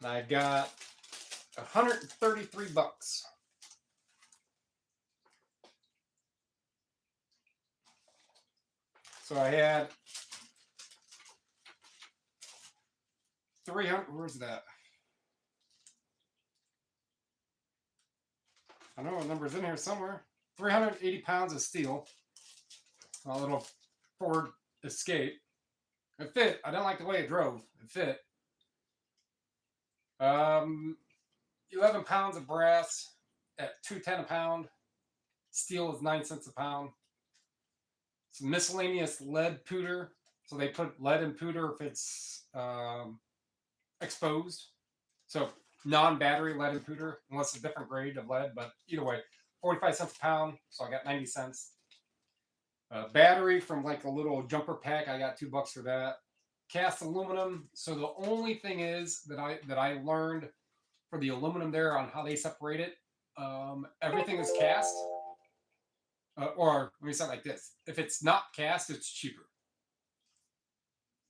And I got 133 bucks. So I had 300. Where's that? I know a number's in here somewhere. 380 pounds of steel. A little Ford Escape. It fit. I didn't like the way it drove. It fit. 11 pounds of brass at $2.10 a pound. Steel is 9 cents a pound. Some miscellaneous lead powder. So they put lead in powder if it's exposed. So non-battery lead in powder, unless it's a different grade of lead. But either way, 45 cents a pound. So I got 90 cents. Battery from like a little jumper pack. I got $2 for that. Cast aluminum. So the only thing is that I learned for the aluminum there on how they separate it. Everything is cast. Or let me say it like this: if it's not cast, it's cheaper.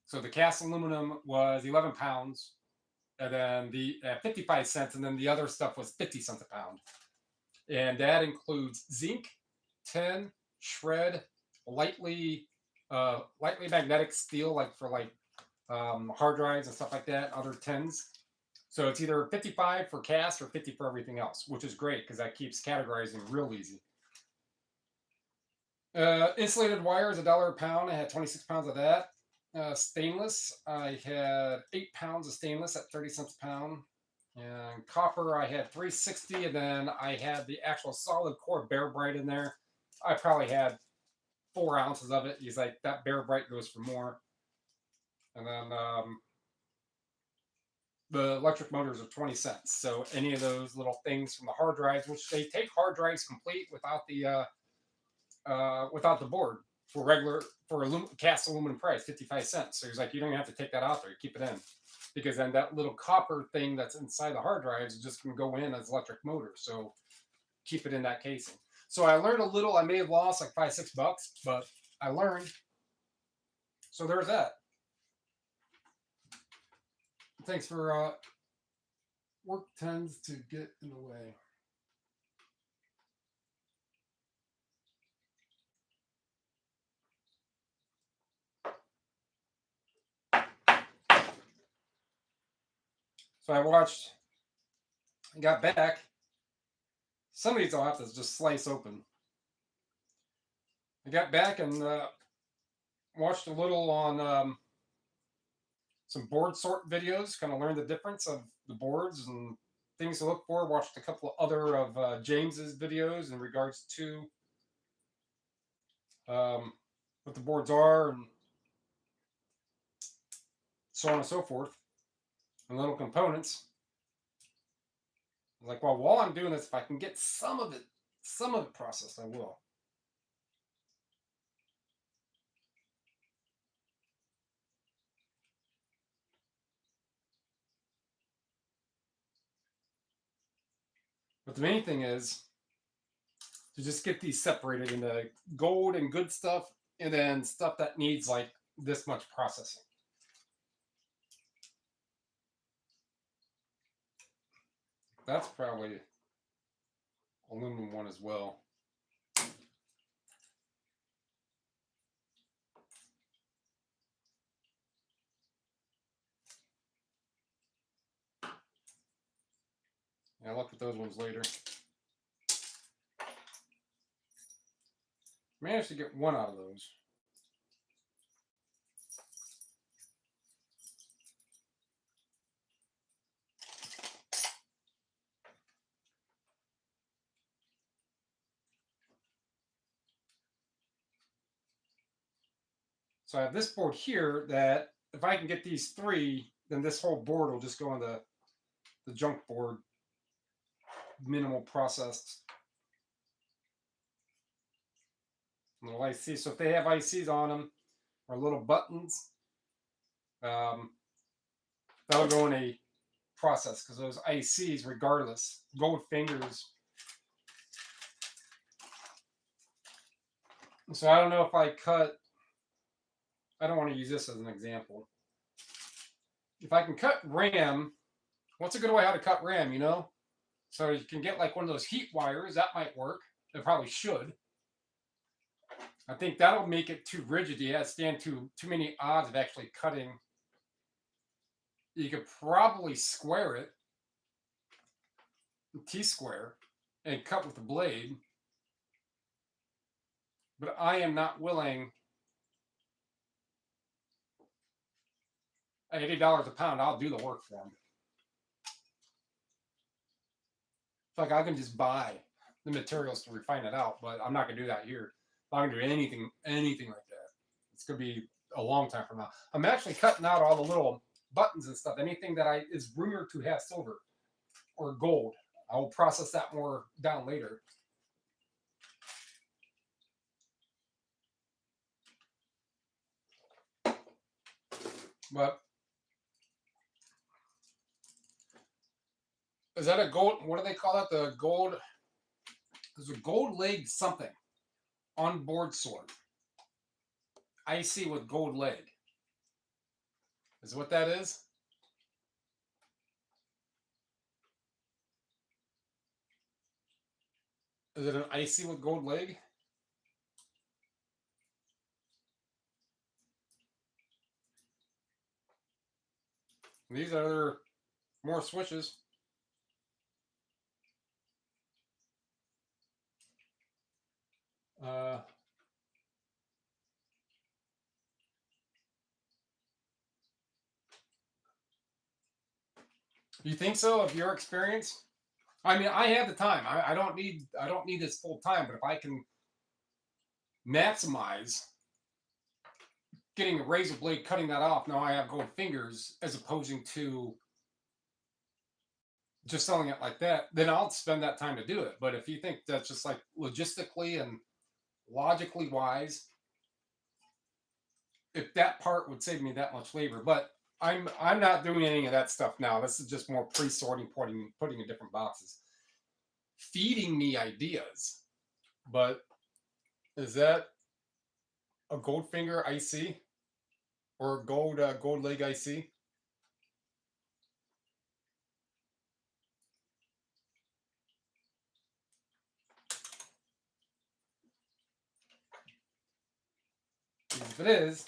So the cast aluminum was 11 pounds, and then the 55 cents, and then the other stuff was 50 cents a pound, and that includes zinc, tin, shred, lightly magnetic steel, like for hard drives and stuff like that, other tins. So it's either 55 for cast or 50 for everything else, which is great because that keeps categorizing real easy. Insulated wire is $1 a pound. I had 26 pounds of that. Stainless, I had 8 pounds of stainless at 30 cents a pound. And copper, I had 360, and then I had the actual solid core bare bright in there. I probably had 4 ounces of it. He's like, that Bear Bright goes for more. And then the electric motors are 20 cents. So any of those little things from the hard drives, which they take hard drives complete without the board for cast aluminum price, 55 cents. So he's like, you don't even have to take that out there, you keep it in. Because then that little copper thing that's inside the hard drives is just going to go in as electric motors. So keep it in that casing. So I learned a little. I may have lost like $5-6, but I learned. So there's that. Thanks for work tends to get in the way. So I got back. Some of these I'll have to just slice open. I got back and watched a little on some board sort videos, kind of learned the difference of the boards and things to look for. Watched a couple of other of James's videos in regards to what the boards are and so on and so forth, and little components. I was like, well, while I'm doing this, if I can get some of it processed, I will. But the main thing is to just get these separated into gold and good stuff, and then stuff that needs like this much processing. That's probably aluminum one as well. Yeah, I'll look at those ones later. Managed to get one out of those. So I have this board here that if I can get these 3, then this whole board will just go on the junk board, minimal processed. Little IC. So if they have ICs on them or little buttons, that'll go in a process because those ICs, regardless, gold fingers. So I don't know if I don't want to use this as an example. If I can cut RAM, what's a good way how to cut RAM, you know? So you can get like one of those heat wires, that might work. It probably should. I think that'll make it too rigid. You have to stand too many odds of actually cutting. You could probably square it, T-square, and cut with the blade. But I am not willing. At $80 a pound, I'll do the work for them. Like I can just buy the materials to refine it out, but I'm not gonna do that here. I'm not gonna do anything like that. It's gonna be a long time from now. I'm actually cutting out all the little buttons and stuff. Anything that is rumored to have silver or gold, I will process that more down later. But is that a gold? What do they call that? The gold. There's a gold leg something on board sword. IC with gold leg. Is what that is? Is it an IC with gold leg? These are more switches. You think so? Of your experience? I mean, I have the time. I don't need this full time. But if I can maximize getting a razor blade, cutting that off. Now I have gold fingers as opposing to just selling it like that, then I'll spend that time to do it. But if you think that's just like logistically and logically wise, if that part would save me that much labor, but I'm not doing any of that stuff now. This is just more pre-sorting, putting in different boxes, feeding me ideas. But is that a Goldfinger IC or a gold leg IC? If it is,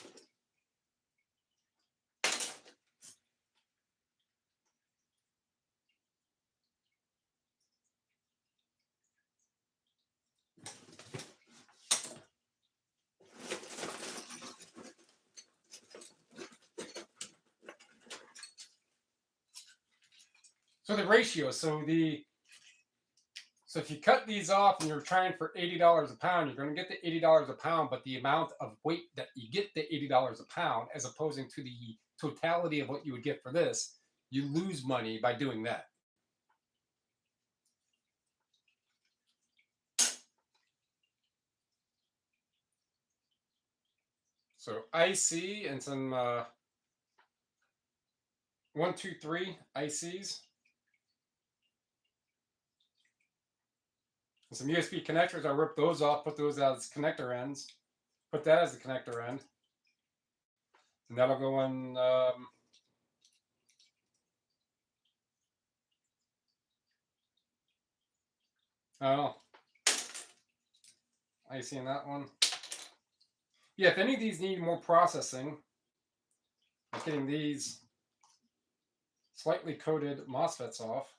so the ratio, so if you cut these off and you're trying for $80 a pound, you're going to get the $80 a pound, but the amount of weight that you get the $80 a pound, as opposing to the totality of what you would get for this, you lose money by doing that. So IC and some 1, 2, 3 ICs. And some USB connectors. I ripped those off, put those as connector ends. Put that as the connector end. And that'll go in oh, IC in that one. Yeah, if any of these need more processing, like getting these slightly coated MOSFETs off.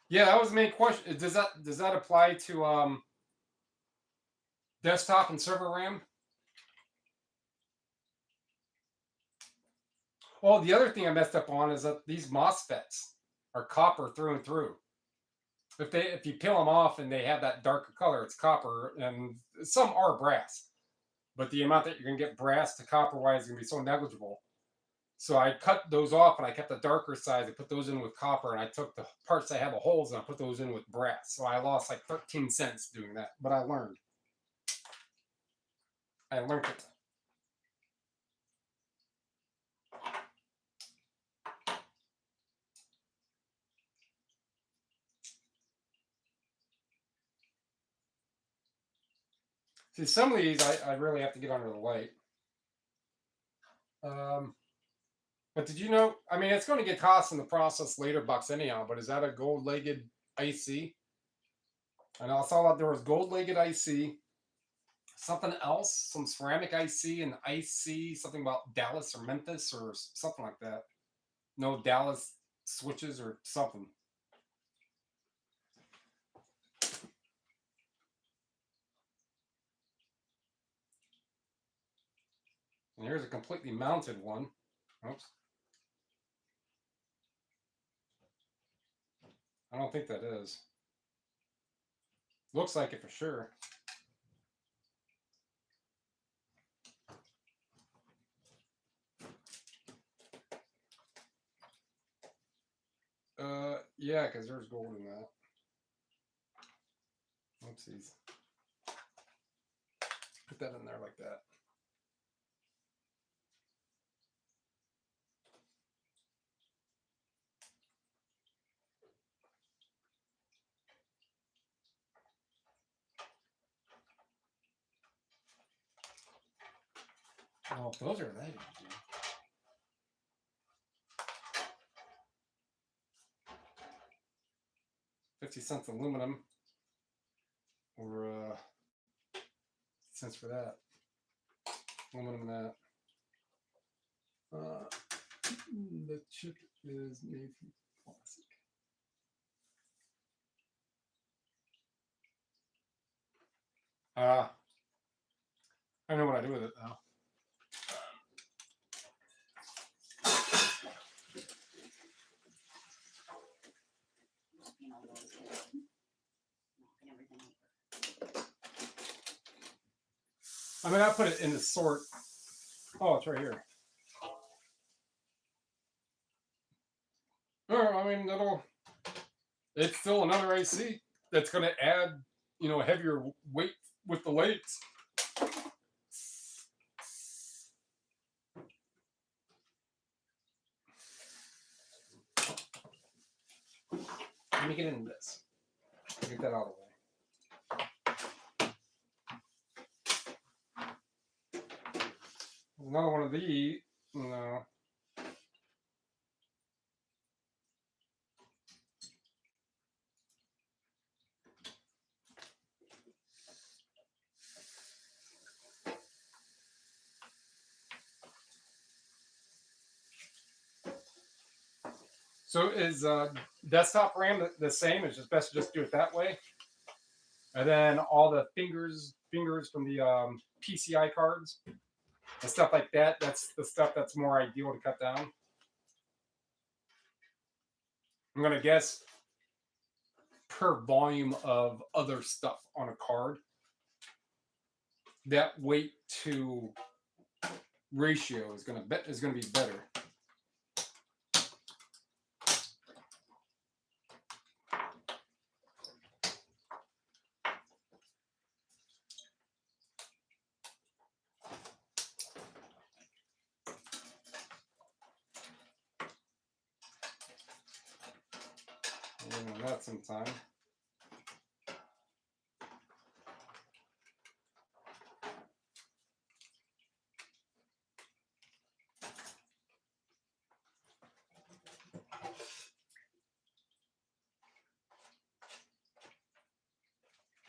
Yeah, that was the main question. Does that apply to desktop and server RAM? Well, the other thing I messed up on is that these MOSFETs are copper through and through. If you peel them off and they have that darker color, it's copper, and some are brass. But the amount that you're going to get brass to copper wise is going to be so negligible. So I cut those off and I kept the darker sides. I put those in with copper, and I took the parts that had the holes and I put those in with brass. So I lost like 13 cents doing that, but I learned. I learned it. See, some of these I really have to get under the light. But did you know? I mean, it's going to get cost in the process later bucks anyhow. But is that a gold-legged IC? And I saw that there was gold-legged IC, something else, some ceramic IC, and IC, something about Dallas or Memphis or something like that. No Dallas switches or something. And here's a completely mounted one. Oops. I don't think that is. Looks like it for sure. Yeah, because there's gold in that. Oopsies. Put that in there like that. Oh, those are that easy. $0.50 aluminum, or cents for that. Aluminum and that. The chip is made from plastic. I know what I do with it now. I mean, I put it in the sort. Oh, it's right here. I mean, it's still another IC that's going to add, heavier weight with the legs. Let me get into this. Get that out of the way. Another one of these. No. So is desktop RAM the same? It's just best to just do it that way. And then all the fingers from the PCI cards and stuff like that. That's the stuff that's more ideal to cut down. I'm gonna guess per volume of other stuff on a card, that weight to ratio is gonna be better. That's some time.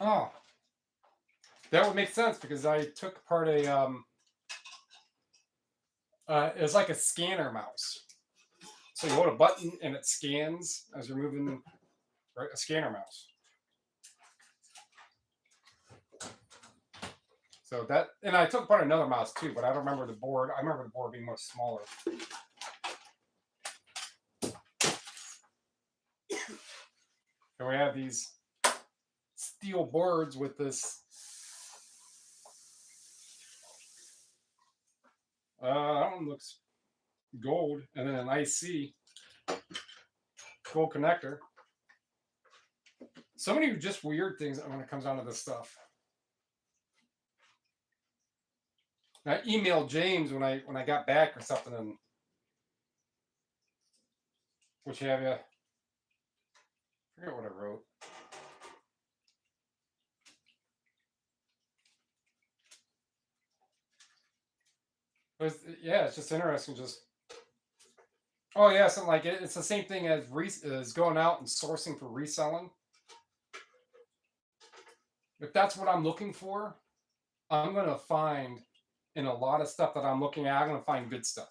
Oh, that would make sense because I took apart a it was like a scanner mouse. So you hold a button and it scans as you're moving, right? A scanner mouse. So that, and I took apart another mouse too, but I don't remember the board. I remember the board being much smaller. And we have these steel boards with this. That one looks gold, and then an IC gold connector. So many just weird things when it comes down to this stuff. I emailed James when I got back or something, and which have you? I forget what I wrote. But it's just interesting. Just oh yeah, something like it. It's the same thing as going out and sourcing for reselling. If that's what I'm looking for, I'm gonna find in a lot of stuff that I'm looking at, I'm gonna find good stuff.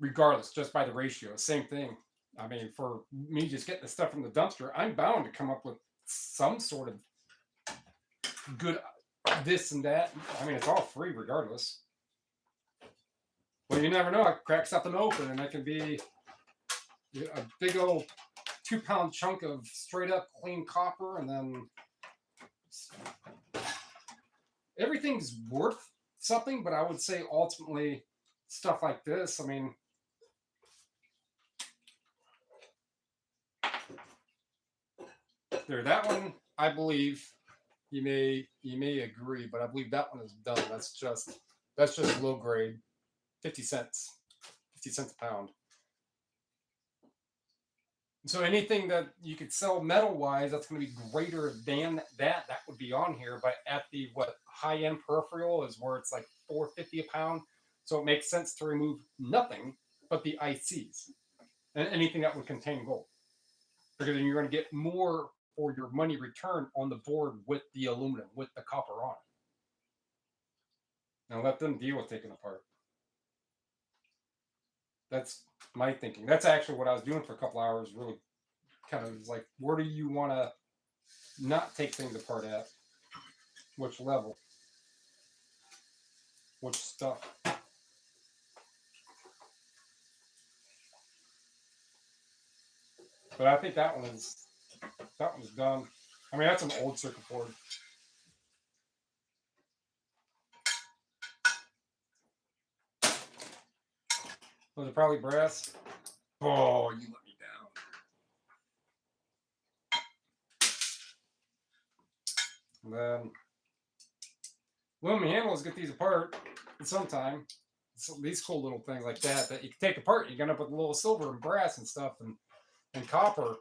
Regardless, just by the ratio. Same thing. I mean, for me just getting the stuff from the dumpster, I'm bound to come up with some sort of good this and that. I mean, it's all free regardless. Well, you never know. I crack something open and it can be a big old 2-pound chunk of straight up clean copper, and then everything's worth something, but I would say ultimately stuff like this, I mean, there, that one, I believe you may agree, but I believe that one is done. That's just low grade, 50 cents a pound. So anything that you could sell metal wise, that's going to be greater than that would be on here. But at the high end peripheral is where it's like $4.50 a pound. So it makes sense to remove nothing but the ICs and anything that would contain gold, because then you're going to get more for your money return on the board with the aluminum, with the copper on it. Now let them deal with taking apart. That's my thinking. That's actually what I was doing for a couple hours. Really, kind of like, where do you want to not take things apart at? Which level? Which stuff? But I think that one's done. I mean, that's an old circuit board. Was it probably brass? Oh, you let me down. And then aluminum handles, get these apart sometime. So these cool little things like that you can take apart. You can end up with a little silver and brass and stuff and copper.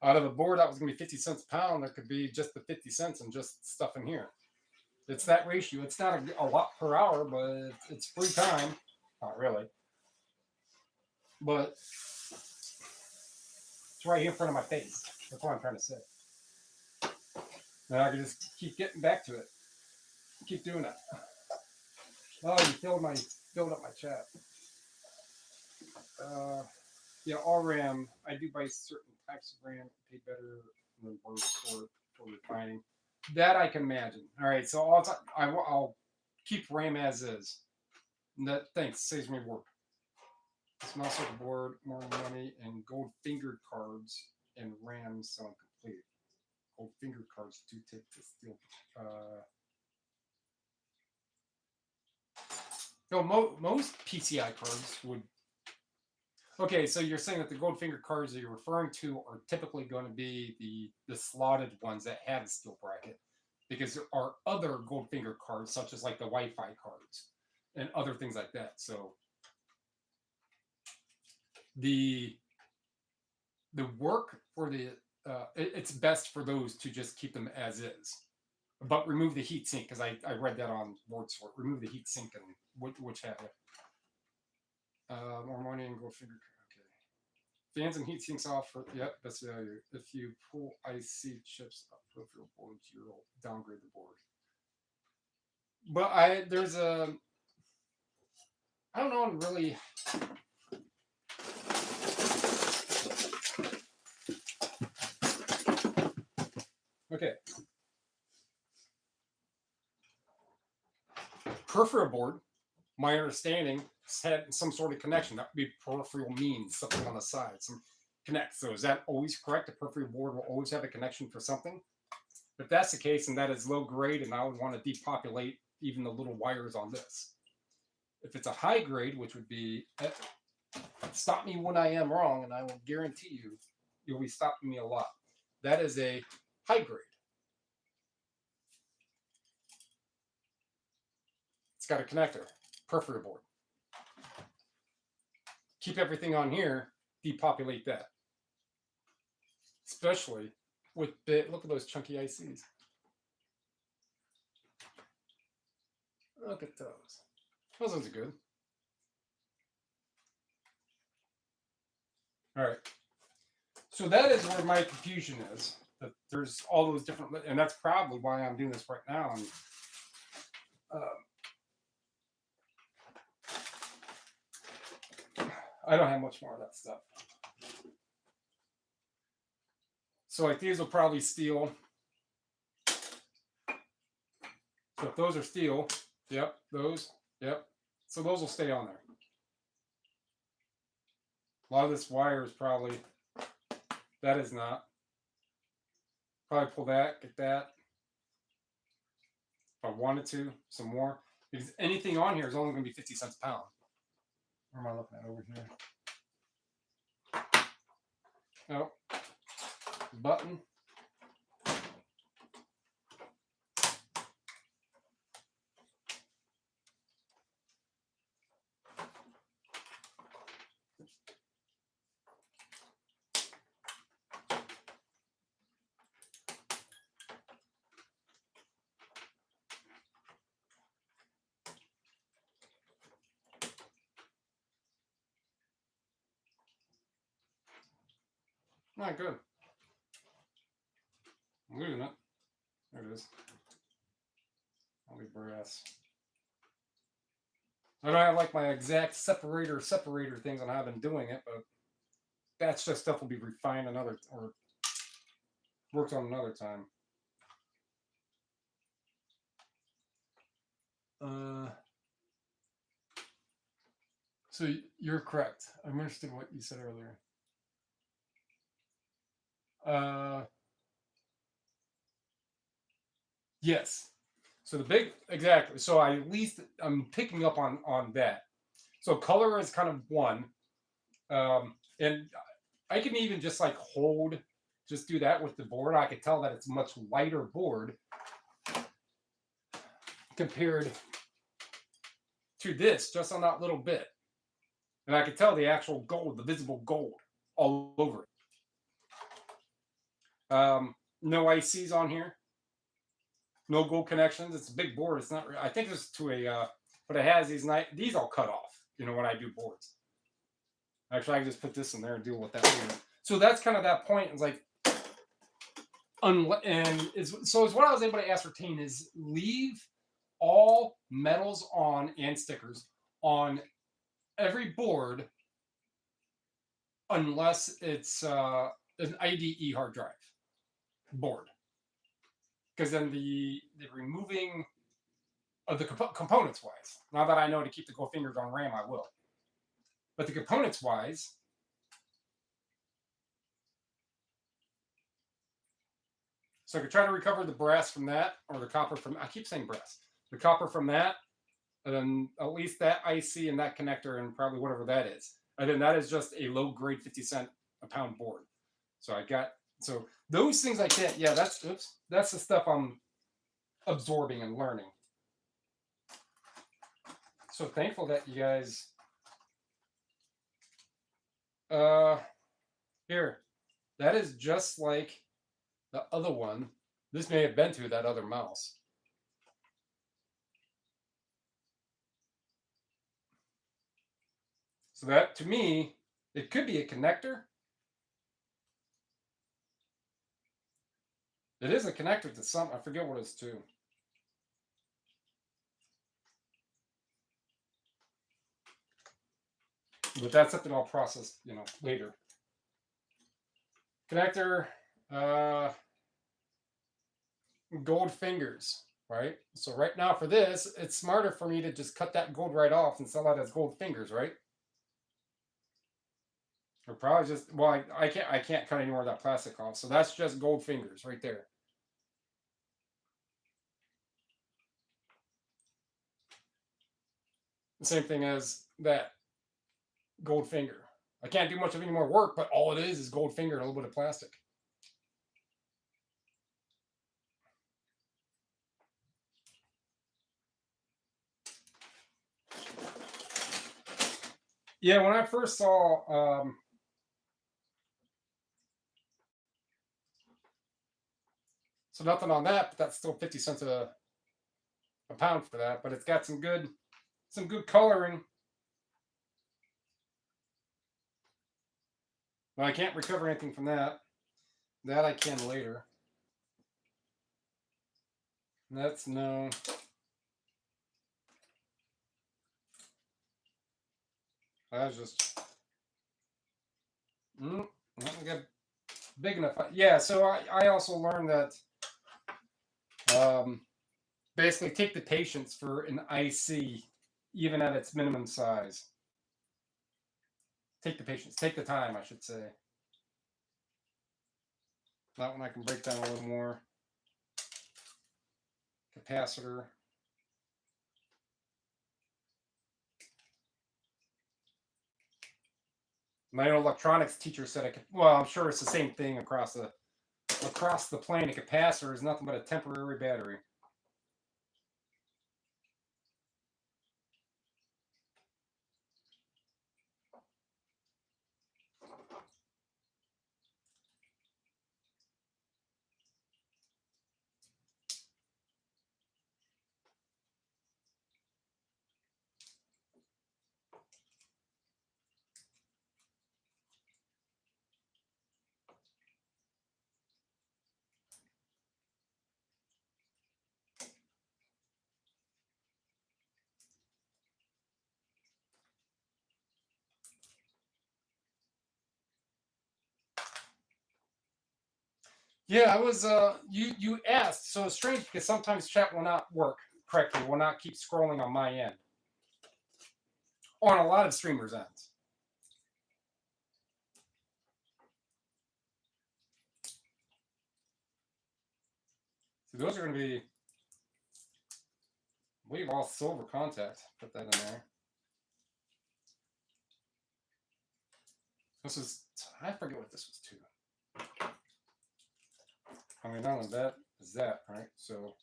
Out of a board that was going to be 50 cents a pound, there could be just the 50 cents and just stuff in here. It's that ratio. It's not a lot per hour, but it's free time. Not really. But it's right here in front of my face. That's what I'm trying to say. And I can just keep getting back to it. Keep doing it. Oh, you filled up my chat. Yeah, all RAM. I do buy certain types of RAM. Pay better than boards for refining. That I can imagine. All right, so I'll keep RAM as is. That thanks saves me work. Small circuit board, more money, and gold fingered cards and RAM selling complete. Gold fingered cards do take the steel. No, most PCI cards would. Okay, so you're saying that the gold finger cards that you're referring to are typically going to be the slotted ones that have a steel bracket, because there are other gold finger cards such as like the Wi-Fi cards and other things like that. So the work for the it's best for those to just keep them as is, but remove the heat sink, because I read that on board sort. Remove the heat sink and which have it. More money and gold finger. Okay. Fans and heat sinks off. Yep, best value. If you pull IC chips up peripheral boards, you'll downgrade the board. But I don't know really. Okay. Peripheral board, my understanding, had some sort of connection. That would be peripheral means something on the side, some connect. So is that always correct? A peripheral board will always have a connection for something? If that's the case, and that is low grade, and I would want to depopulate even the little wires on this. If it's a high grade, which would be, stop me when I am wrong, and I will guarantee you'll be stopping me a lot. That is a high grade. It's got a connector, peripheral board. Keep everything on here, depopulate that. Especially with look at those chunky ICs. Look at those. Those ones are good. All right. So that is where my confusion is. That there's all those different, and that's probably why I'm doing this right now. And I don't have much more of that stuff. So like these will probably steel. So if those are steel, yep, those, yep. So those will stay on there. A lot of this wire is probably, that is not. Probably pull that, get that. If I wanted to, some more. Because anything on here is only going to be 50 cents a pound. Where am I looking at over here? Oh, button. Not good. I'm losing it. There it is. Only brass. I don't have like my exact separator things on how I've been doing it, but that's just stuff will be refined another or worked on another time. So you're correct. I understood what you said earlier. Yes. So the big, exactly. So I at least I'm picking up on that. So color is kind of one. And I can even just like just do that with the board. I could tell that it's a much lighter board compared to this, just on that little bit. And I could tell the actual gold, the visible gold all over it. No ICs on here. No gold connections. It's a big board. It's not. I think it's to a. But it has these all cut off. You know, when I do boards. Actually, I can just put this in there and deal with that later. So that's kind of that point. It's like, so it's what I was able to ascertain is leave all metals on and stickers on every board unless it's an IDE hard drive board. Because then the removing of the components wise, now that I know to keep the gold fingers on RAM, I will. But the components wise, so I could try to recover the brass from that, or the copper from, I keep saying brass, the copper from that, and then at least that IC and that connector and probably whatever that is. And then that is just a low grade 50-cent a pound board. So I got, so those things like that, yeah, that's the stuff I'm absorbing and learning. So thankful that you guys, here, that is just like the other one. This may have been to that other mouse. So that, to me, it could be a connector. It is a connector to some, I forget what it's to. But that's something I'll process, you know, later. Connector, gold fingers, right? So right now for this, it's smarter for me to just cut that gold right off and sell that as gold fingers, right? Or probably just, well, I can't cut any more of that plastic off. So that's just gold fingers right there. The same thing as that gold finger. I can't do much of any more work, but all it is gold finger and a little bit of plastic. Yeah, when I first saw so nothing on that, but that's still 50 cents a pound for that. But it's got some good coloring. Well, I can't recover anything from that. That I can later. That's no. That's just. Not get big enough. Yeah, so I also learned that basically take the patience for an IC, even at its minimum size. Take the patience. Take the time, I should say. That one I can break down a little more. Capacitor. My electronics teacher said I could. Well, I'm sure it's the same thing across the plane. A capacitor is nothing but a temporary battery. Yeah, I was. You asked, so it's strange because sometimes chat will not work correctly. Will not keep scrolling on my end. On a lot of streamers' ends. So those are going to be. I believe all silver contact. Put that in there. This is, I forget what this was too. I mean, not only that is that, right? So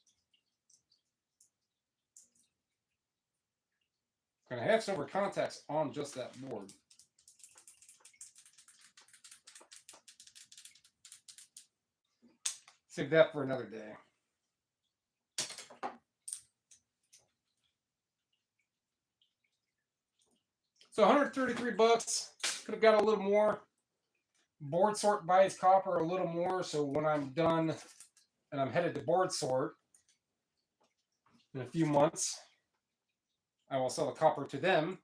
I'm going to have silver contacts on just that board. Save that for another day. So 133 bucks. Could have got a little more. Board sort buys copper a little more. So when I'm done and I'm headed to board sort in a few months, I will sell the copper to them.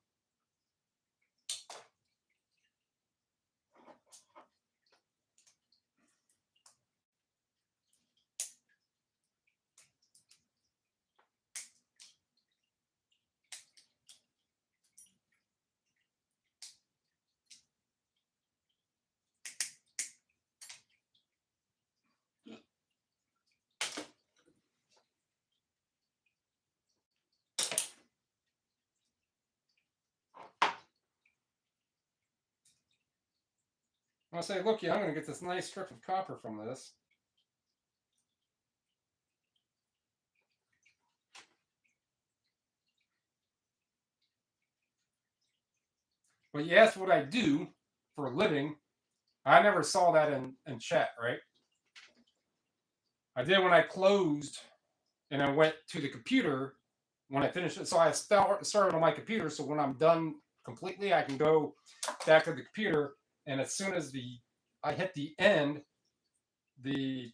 I'll say, look, yeah, I'm going to get this nice strip of copper from this. But you asked what I do for a living. I never saw that in chat, right? I did when I closed and I went to the computer when I finished it. So I started on my computer. So when I'm done completely, I can go back to the computer. And as soon as I hit the end, the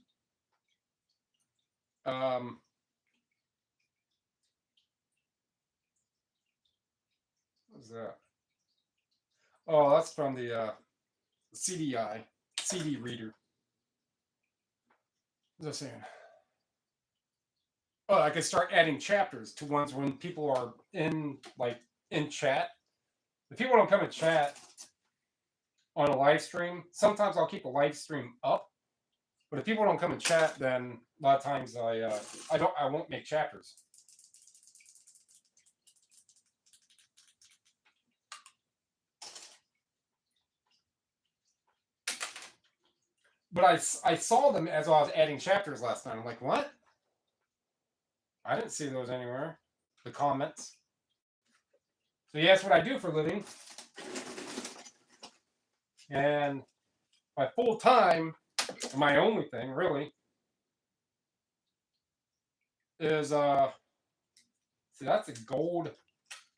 what's that? Oh, that's from the CD reader. What was I saying? Oh, I can start adding chapters to ones when people are in chat. If people don't come in chat on a live stream, sometimes I'll keep a live stream up. But if people don't come in chat, then a lot of times I won't make chapters. But I saw them as I was adding chapters last night. I'm like, what? I didn't see those anywhere. The comments. So yes, what I do for a living. And my full time, my only thing really, is see, that's a gold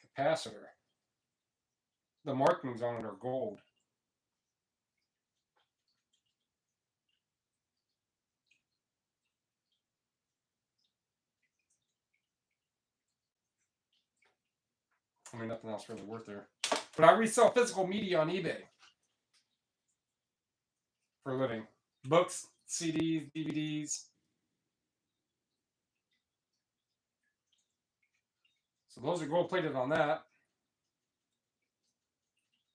capacitor. The markings on it are gold. I mean, nothing else really worth there. But I resell physical media on eBay for a living. Books, CDs, DVDs. So those are gold plated on that.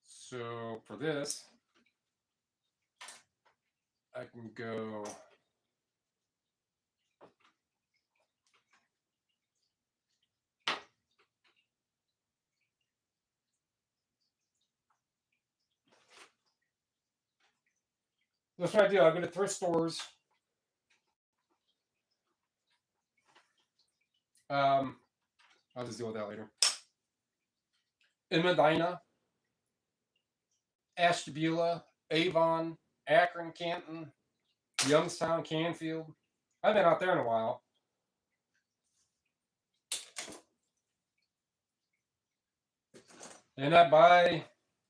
So for this, I can go that's what I do. I go to thrift stores. I'll just deal with that later. In Medina, Ashtabula, Avon, Akron, Canton, Youngstown, Canfield. I've been out there in a while. And I buy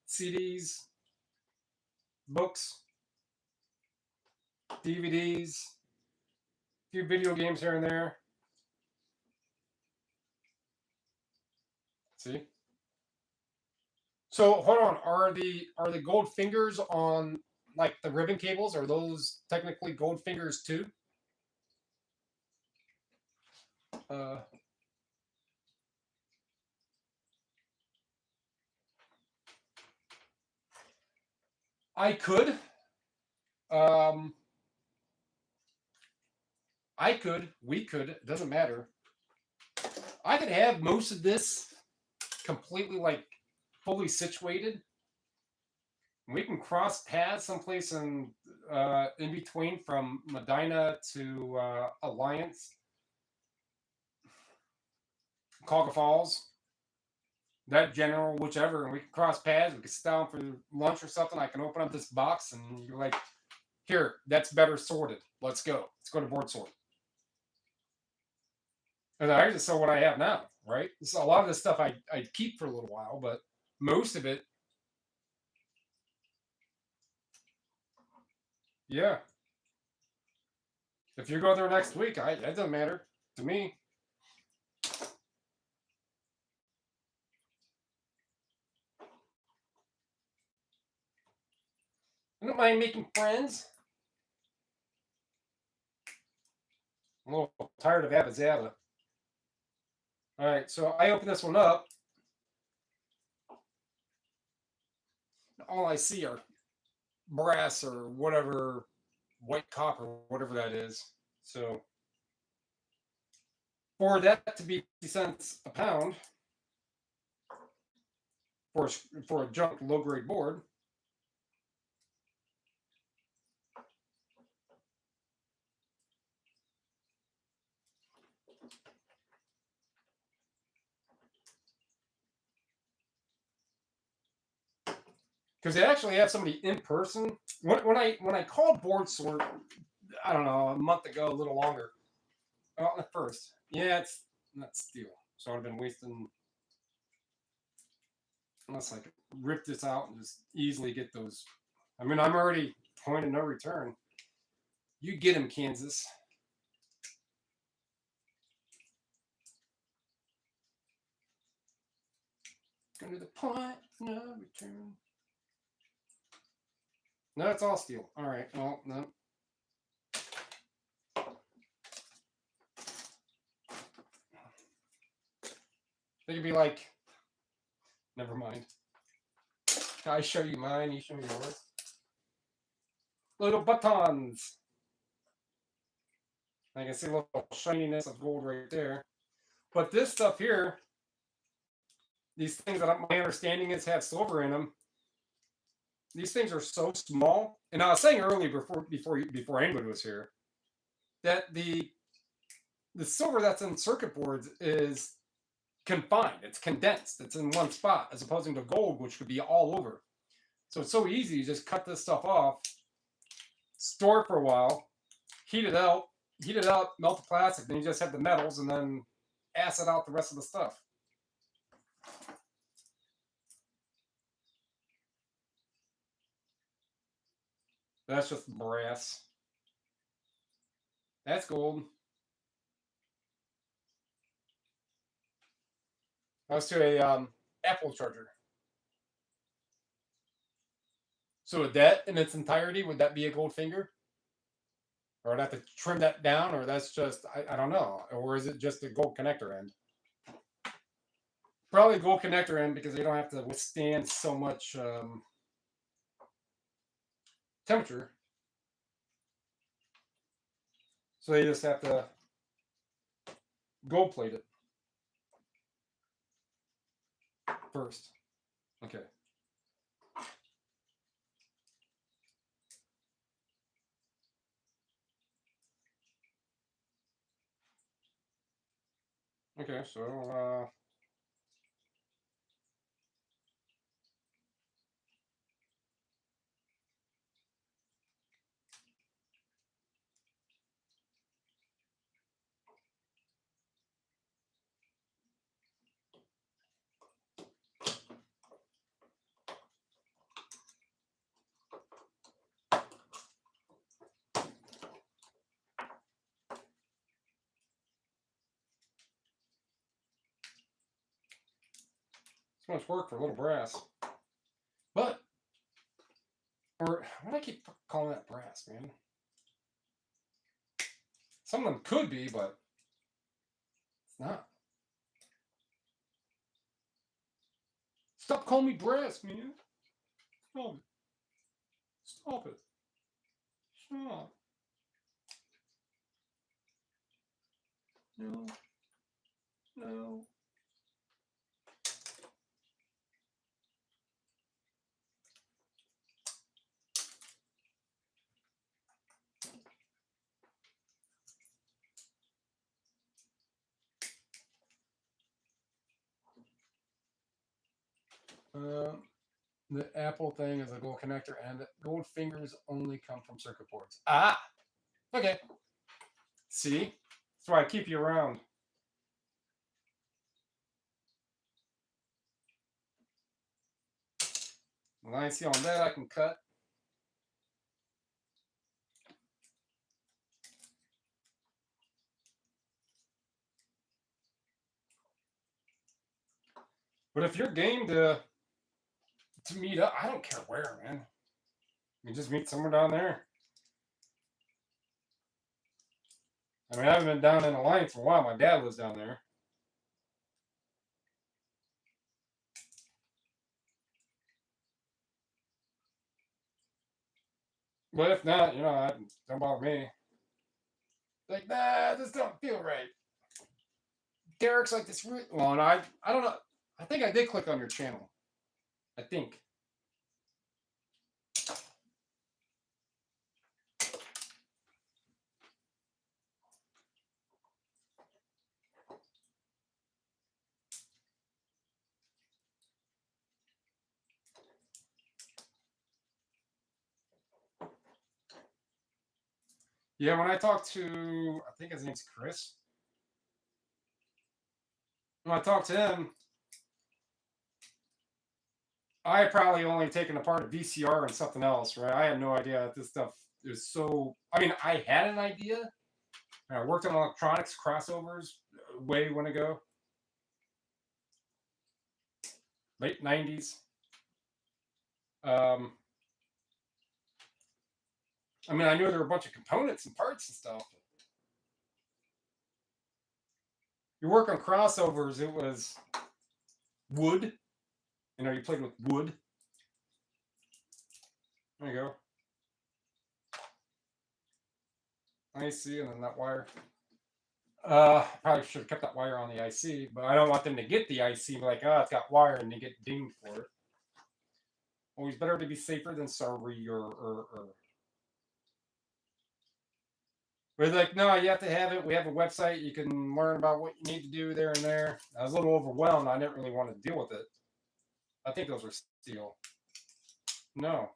CDs, books, DVDs, a few video games here and there. See? So hold on, are the gold fingers on like the ribbon cables? Are those technically gold fingers too? I could. We could, it doesn't matter. I could have most of this completely like fully situated We can cross paths someplace in between from Medina to Alliance, Cauca Falls, that general, whichever, and we can cross paths. We can sit down for lunch or something. I can open up this box, and you're like, "Here, that's better sorted. Let's go. Let's go to board sort." And I just sell what I have now, right? So a lot of this stuff I keep for a little while, but most of it, yeah. If you go there next week, that doesn't matter to me. I don't mind making friends. I'm a little tired of Abba Zaba. All right, so I open this one up. All I see are brass or whatever, white copper, whatever that is. So for that to be 50 cents a pound for a junk low grade board, because they actually have somebody in person. When I called board sort, I don't know, a month ago, a little longer. Well, at first, yeah, it's not steel, so I've been wasting. Unless I could rip this out and just easily get those. I mean, I'm already point of no return. You get him, Kansas. Go to the point of no return. No, it's all steel. All right. Well, no. They could be like, never mind. I show you mine, you show me yours. Little buttons. I can see a little shininess of gold right there. But this stuff here, these things that my understanding is have silver in them. These things are so small. And I was saying earlier before anybody was here that the silver that's in circuit boards is confined. It's condensed. It's in one spot, as opposed to gold, which could be all over. So it's so easy. You just cut this stuff off, store it for a while, heat it up, melt the plastic, then you just have the metals, and then acid out the rest of the stuff. That's just brass. That's gold. Let's do a Apple charger. So would that in its entirety, would that be a gold finger? Or I'd have to trim that down, or that's just, I don't know. Or is it just a gold connector end? Probably gold connector end because they don't have to withstand so much temperature. So they just have to gold plate it first. Okay. Okay, so so much work for a little brass. But, or why do I keep calling that brass, man? Some of them could be, but it's not. Stop calling me brass, man. Stop it. Stop it. Stop. No. No. The Apple thing is a gold connector, and the gold fingers only come from circuit boards. Ah, okay. See, that's why I keep you around. When I see on that, I can cut. But if you're game to meet up, I don't care where, man. You just meet somewhere down there. I mean, I haven't been down in Alliance for a while. My dad lives down there. But if not, don't bother me. Like, nah, this don't feel right. Derek's like this. Well, and I don't know. I think I did click on your channel. I think. Yeah, when I talked to, I think his name's Chris. When I talked to him, I had probably only taken apart a VCR and something else, right? I had no idea that this stuff is so. I mean, I had an idea. I worked on electronics crossovers way when ago, late '90s. I mean, I knew there were a bunch of components and parts and stuff. You work on crossovers, it was wood. You played with wood. There you go. IC and then that wire. Probably should have kept that wire on the IC, but I don't want them to get the IC like, it's got wire and they get dinged for it. Always better to be safer than sorry or. We're like, no, you have to have it. We have a website. You can learn about what you need to do there and there. I was a little overwhelmed. I didn't really want to deal with it. I think those were steel. No.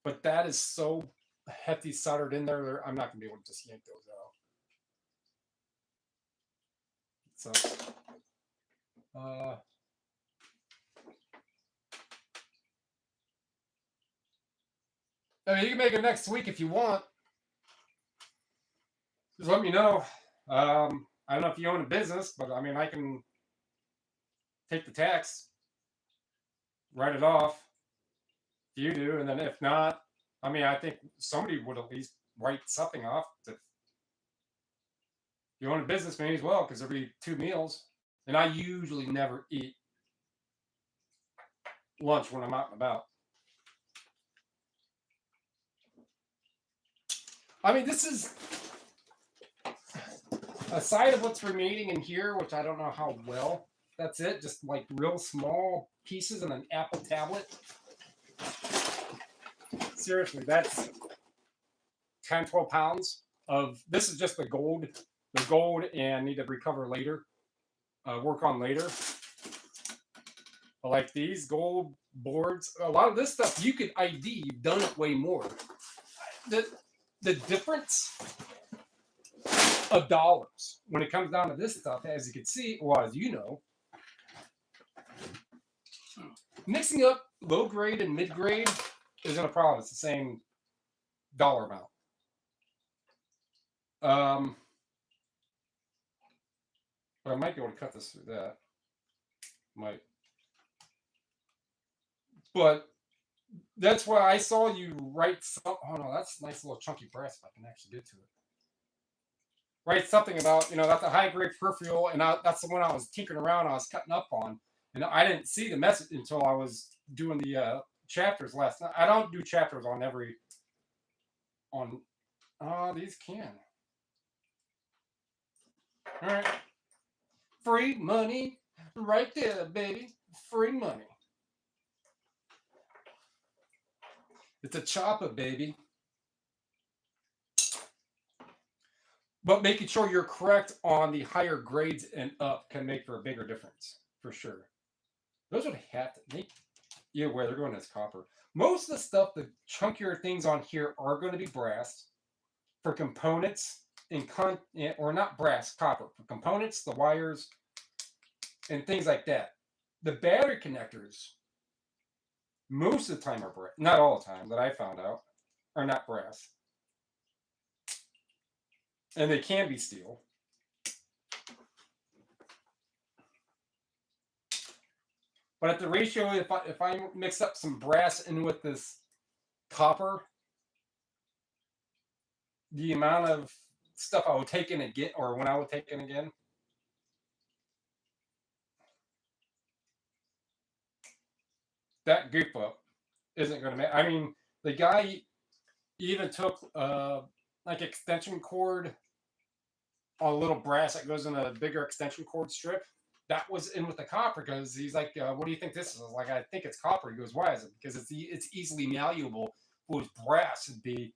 But that is so hefty soldered in there. I'm not going to be able to just yank those out. So, I mean, you can make it next week if you want. Just let me know. I don't know if you own a business, but I mean, I can take the tax, write it off. If you do, and then if not, I mean, I think somebody would at least write something off. If you own a business, may as well, because there'll be 2 meals. And I usually never eat lunch when I'm out and about. I mean, this is aside of what's remaining in here, which I don't know how well. That's it. Just like real small pieces and an Apple tablet. Seriously, that's 10, 12 pounds of. This is just the gold and need to recover later, work on later. But like these gold boards, a lot of this stuff you could ID. You've done it way more. The difference of dollars when it comes down to this stuff, as you can see, well, as you know, mixing up low grade and mid grade isn't a problem. It's the same dollar amount. But I might be able to cut this through that. Might. But that's why I saw you write some. Oh no, that's a nice little chunky brass. If I can actually get to it. Write something about that's a high grade peripheral, and that's the one I was tinkering around. I was cutting up on, and I didn't see the message until I was doing the chapters last night. I don't do chapters on every. These can. All right. Free money right there, baby. Free money. It's a chopper, baby. But making sure you're correct on the higher grades and up can make for a bigger difference, for sure. Those would have to make you aware they're going as copper. Most of the stuff, the chunkier things on here are going to be brass for components and or not brass, copper for components, the wires, and things like that. The battery connectors, most of the time are brass. Not all the time that I found out are not brass, and they can be steel. But at the ratio, if I mix up some brass in with this copper, the amount of stuff I would take in again, or when I would take in again, that goof up isn't going to make. I mean, the guy even took like extension cord on a little brass that goes in a bigger extension cord strip. That was in with the copper because he's like, "What do you think this is?" I was like, "I think it's copper." He goes, "Why is it?" Because it's easily malleable. If it was brass, it'd be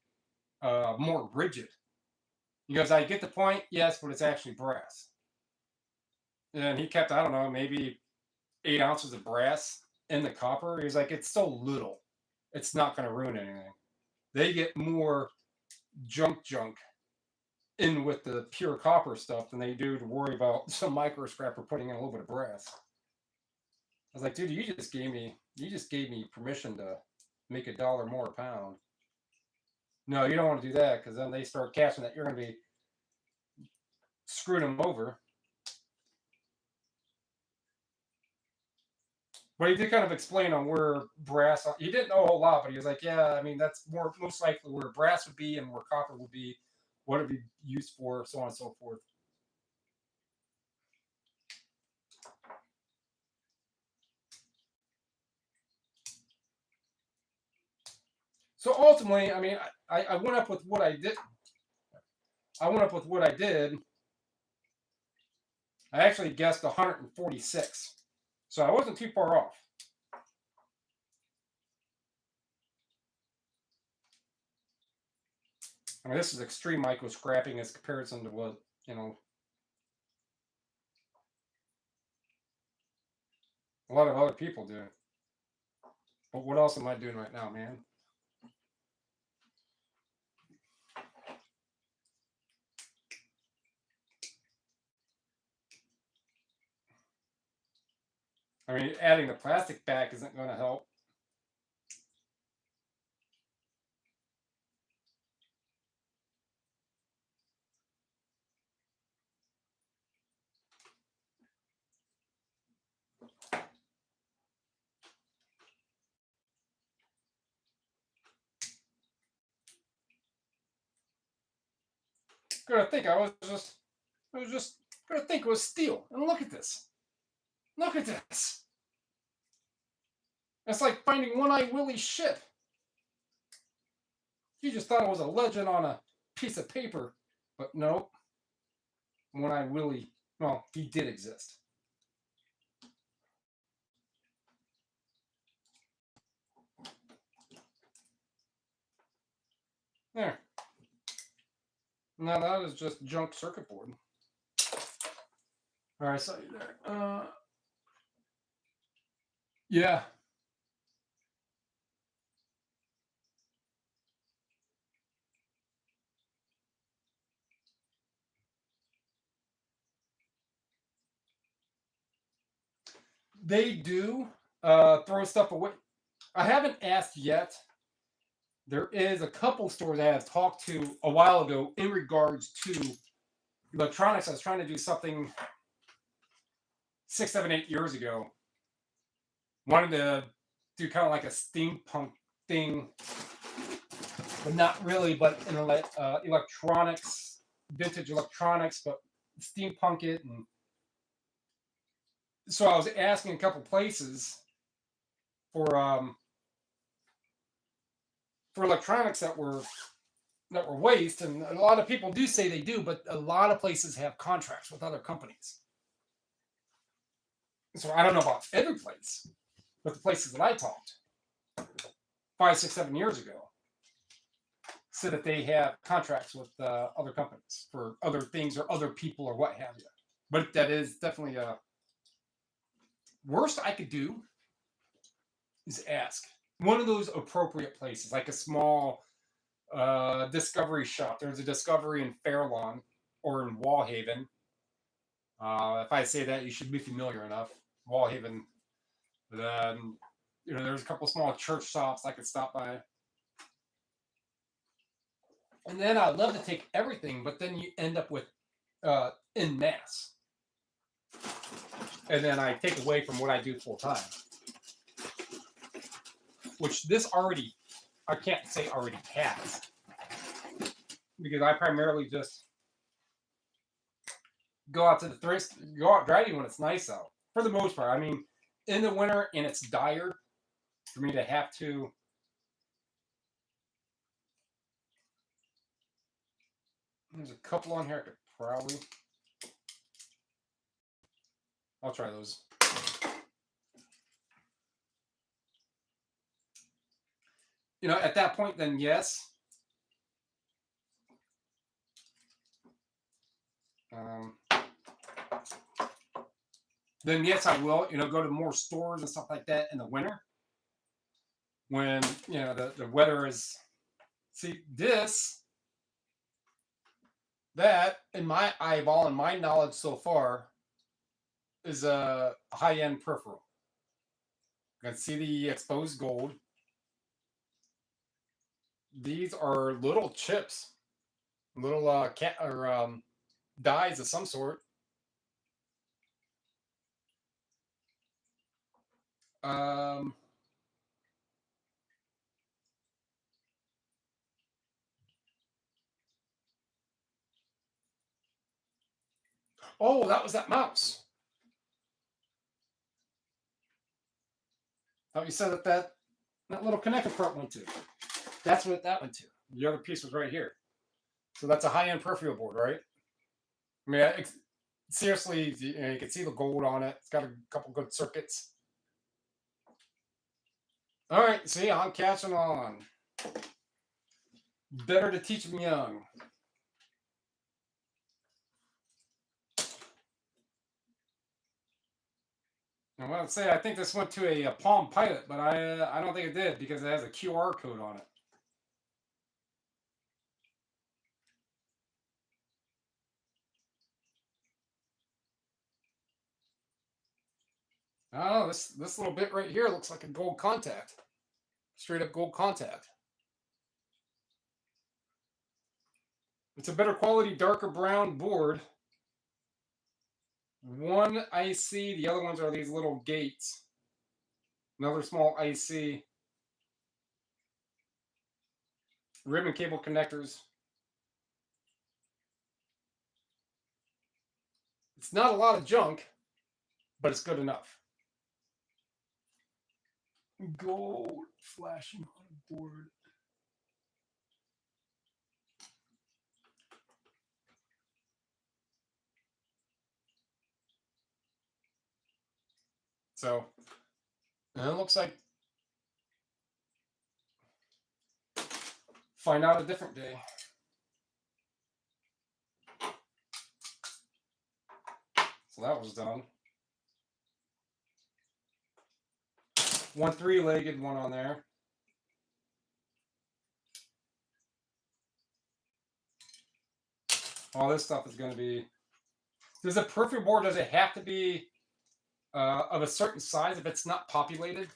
more rigid. He goes, "I get the point, yes, but it's actually brass." And he kept, I don't know, maybe 8 ounces of brass in the copper. He's like, "It's so little, it's not going to ruin anything." They get more junk in with the pure copper stuff than they do to worry about some microscrapper putting in a little bit of brass. I was like, "Dude, you just gave me permission to make $1 more a pound." No, you don't want to do that because then they start catching that you're going to be screwing them over. But he did kind of explain on where brass. He didn't know a whole lot, but he was like, "Yeah, I mean that's most likely where brass would be and where copper would be, what it'd be used for, so on and so forth." So ultimately, I mean, I went up with what I did. I went up with what I did. I actually guessed 146, so I wasn't too far off. I mean, this is extreme microscrapping as comparison to what a lot of other people do. But what else am I doing right now, man? I mean, adding the plastic back isn't going to help. Gonna think I was just gonna think it was steel. And look at this. Look at this. It's like finding One-Eye Willie's ship. You just thought it was a legend on a piece of paper, but no. One-Eye Willie, well, he did exist. There. Now that is just junk circuit board. All right, so there. Yeah. They do throw stuff away. I haven't asked yet. There is a couple stores I have talked to a while ago in regards to electronics. I was trying to do something 6, 7, 8 years ago. Wanted to do kind of like a steampunk thing, but not really. But in electronics, vintage electronics, but steampunk it. And so I was asking a couple places for electronics that were waste, and a lot of people do say they do, but a lot of places have contracts with other companies. So I don't know about every place, but the places that I talked 5, 6, 7 years ago said that they have contracts with other companies for other things or other people or what have you. But that is definitely Worst I could do is ask one of those appropriate places, like a small discovery shop. There's a Discovery in Fairlawn or in Wallhaven. If I say that, you should be familiar enough. Wallhaven. Then, there's a couple small church shops I could stop by. And then I'd love to take everything, but then you end up with in mass. And then I take away from what I do full time. Which this already, I can't say already has. Because I primarily just go out to the thrift, go out driving when it's nice out. For the most part. I mean, in the winter and it's dire for me to have to. There's a couple on here I could probably. I'll try those. At that point, then yes. Then yes, I will. Go to more stores and stuff like that in the winter when the weather is. See that in my eyeball and my knowledge so far is a high-end peripheral. You can see the exposed gold. These are little chips, little dies of some sort. Oh, that was that mouse. How you said that little connector part went to. That's what that went to. The other piece was right here. So that's a high-end peripheral board, right? I mean, seriously, you can see the gold on it. It's got a couple good circuits. All right, see, I'm catching on. Better to teach them young. I want to say I think this went to a Palm Pilot, but I don't think it did because it has a QR code on it. Oh, this little bit right here looks like a gold contact. Straight up gold contact. It's a better quality, darker brown board. One IC, the other ones are these little gates. Another small IC. Ribbon cable connectors. It's not a lot of junk, but it's good enough. Gold flashing on a board. So, and it looks like find out a different day. So that was done. One three-legged one on there. All this stuff is going to be. Does a peripheral board, does it have to be of a certain size if it's not populated?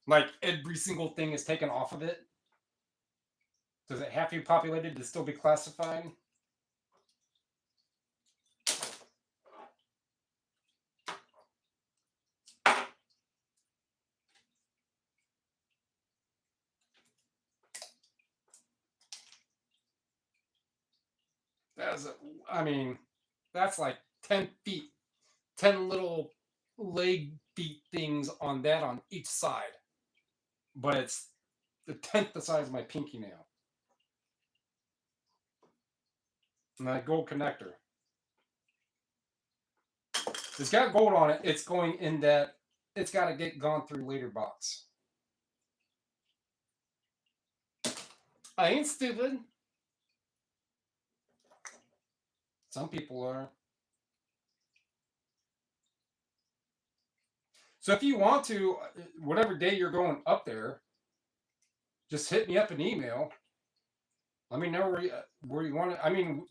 Like every single thing is taken off of it? Does it have to be populated to still be classified? That's like 10 feet. 10 little leg feet things on that on each side. But it's the 10th the size of my pinky nail. And that gold connector. It's got gold on it. It's going in that. It's got to get gone through later box. I ain't stupid. Some people are. So if you want to, whatever day you're going up there, just hit me up an email. Let me know where you want to. I mean,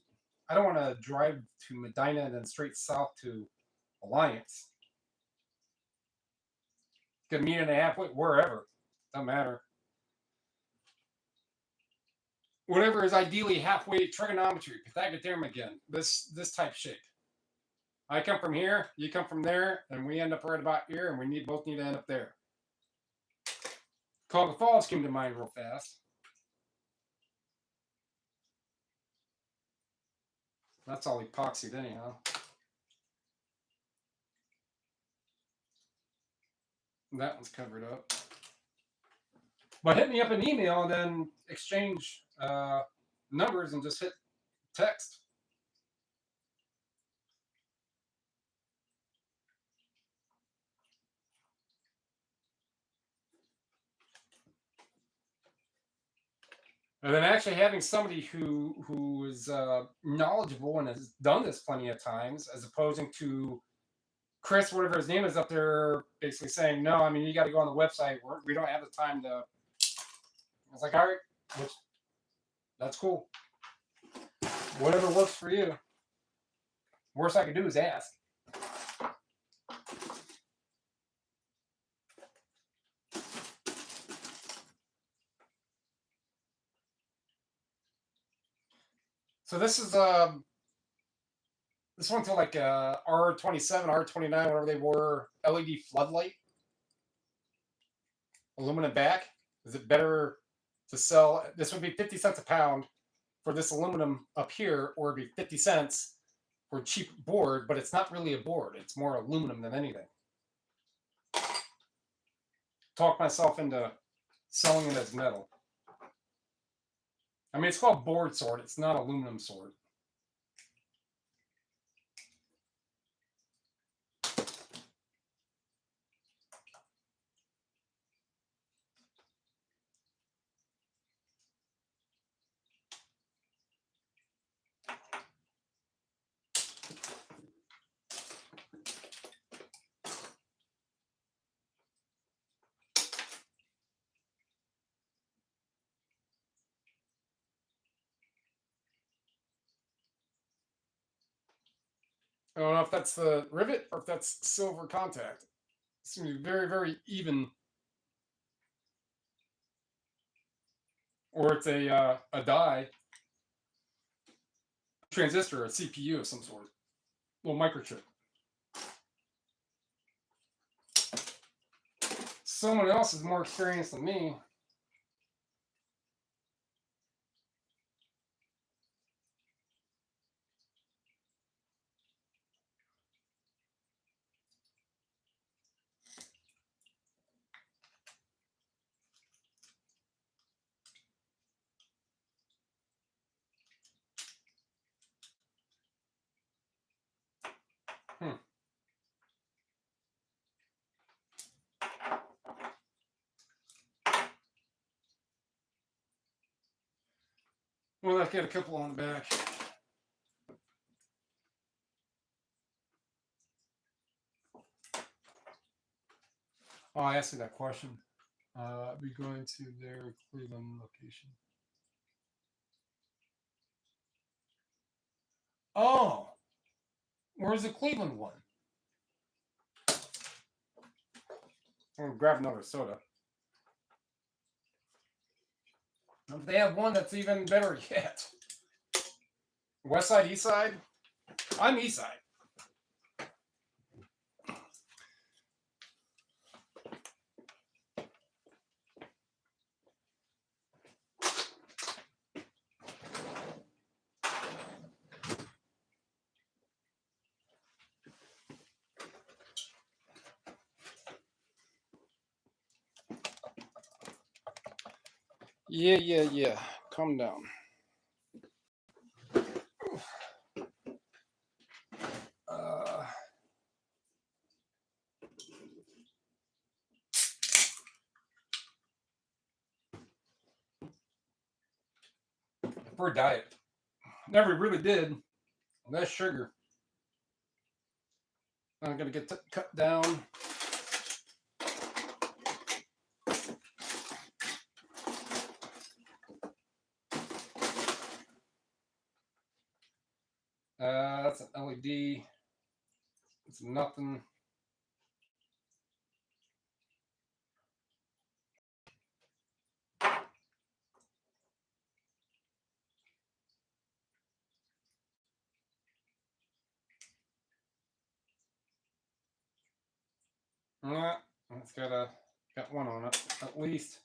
I don't want to drive to Medina and then straight south to Alliance. Could meet in a halfway, wherever. Doesn't matter. Whatever is ideally halfway trigonometry, Pythagorean again. This type shape. I come from here, you come from there, and we end up right about here, and we both need to end up there. Cuyahoga Falls came to mind real fast. That's all epoxied anyhow. That one's covered up. But hit me up an email and then exchange numbers and just hit text. And then actually having somebody who is knowledgeable and has done this plenty of times, as opposing to Chris, whatever his name is, up there basically saying, no, I mean, you got to go on the website. We don't have the time to. I was like, all right, that's cool. Whatever works for you. Worst I could do is ask. So this is this one's like R27, R29, whatever they were, LED floodlight, aluminum back. Is it better to sell? This would be 50 cents a pound for this aluminum up here, or it'd be 50 cents for cheap board, but it's not really a board. It's more aluminum than anything. Talk myself into selling it as metal. I mean, it's called board sword. It's not aluminum sword. I don't know if that's the rivet or if that's silver contact. It seems to be very, very even. Or it's a die, transistor, a CPU of some sort, a little microchip. Someone else is more experienced than me. Well, let's get a couple on the back. Oh, I asked you that question. I'll be going to their Cleveland location. Oh, where's the Cleveland one? I'm gonna grab another soda. If they have one that's even better yet. West side, east side? I'm east side. Yeah. Calm down. For a diet. Never really did. Less sugar. I'm going to get cut down. nothing. Yeah, it's got one on it at least.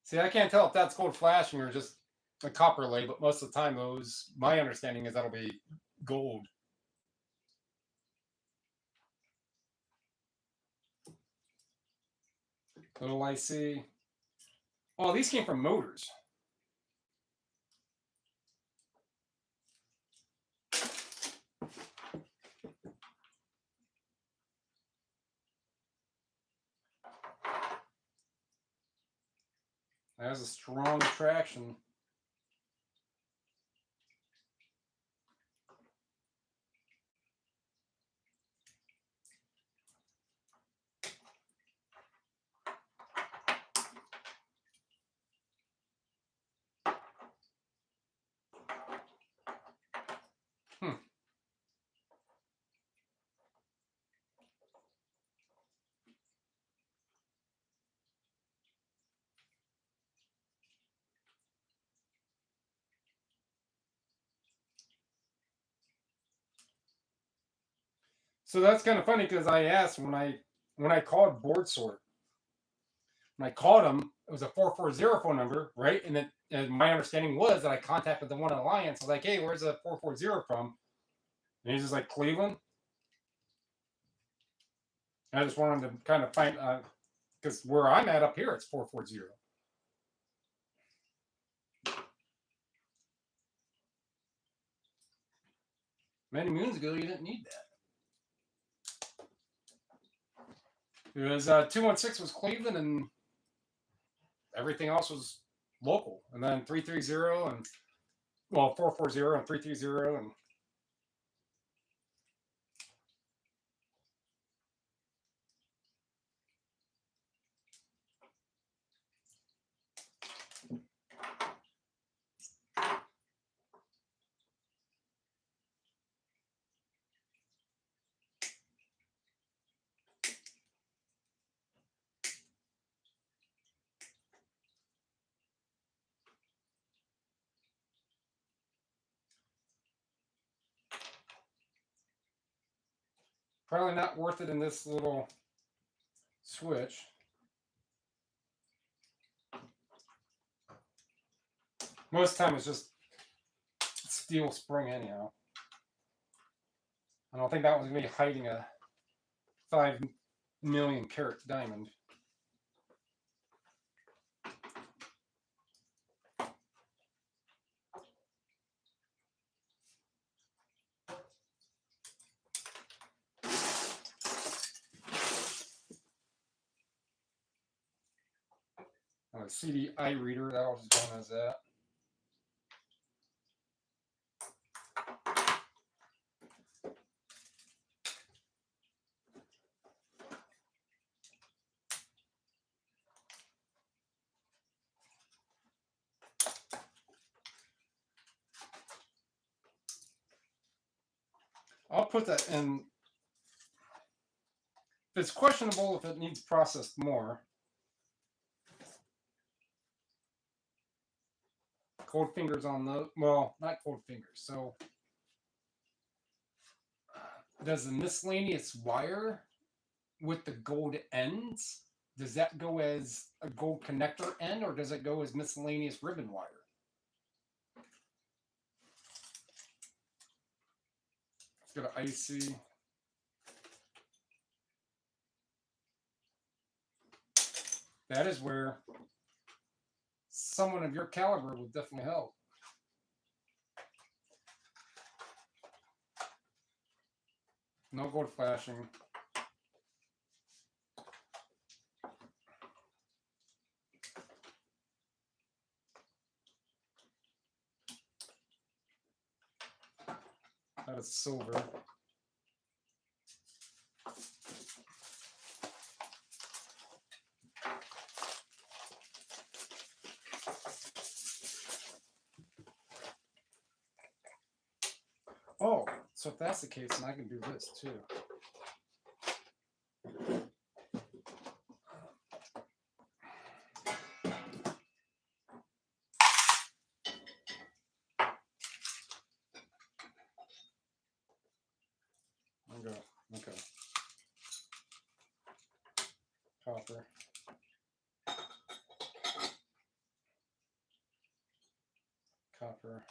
See, I can't tell if that's gold flashing or just a copper lay, but most of the time, my understanding is that'll be gold. Little IC. Oh, these came from motors. That has a strong traction. So that's kind of funny because I asked when I called board sort. When I called them, it was a 440 phone number, right? And my understanding was that I contacted the one in Alliance. I was like, hey, where's the 440 from? And he's just like, Cleveland. And I just wanted to kind of find, because where I'm at up here, it's 440. Many moons ago, you didn't need that. It was 216 was Cleveland, and everything else was local. And then 330 and 440 and 330 and probably not worth it in this little switch. Most of the time it's just steel spring anyhow. I don't think that was going to be hiding a 5 million carat diamond. A CDI reader, that was known as that. I'll put that in. It's questionable if it needs processed more. Cold fingers on the, well, not cold fingers. So does the miscellaneous wire with the gold ends, does that go as a gold connector end or does it go as miscellaneous ribbon wire? Let's go to IC. That is where someone of your caliber would definitely help. No gold flashing. That is silver. So if that's the case, then I can do this too. Okay. Copper. Copper.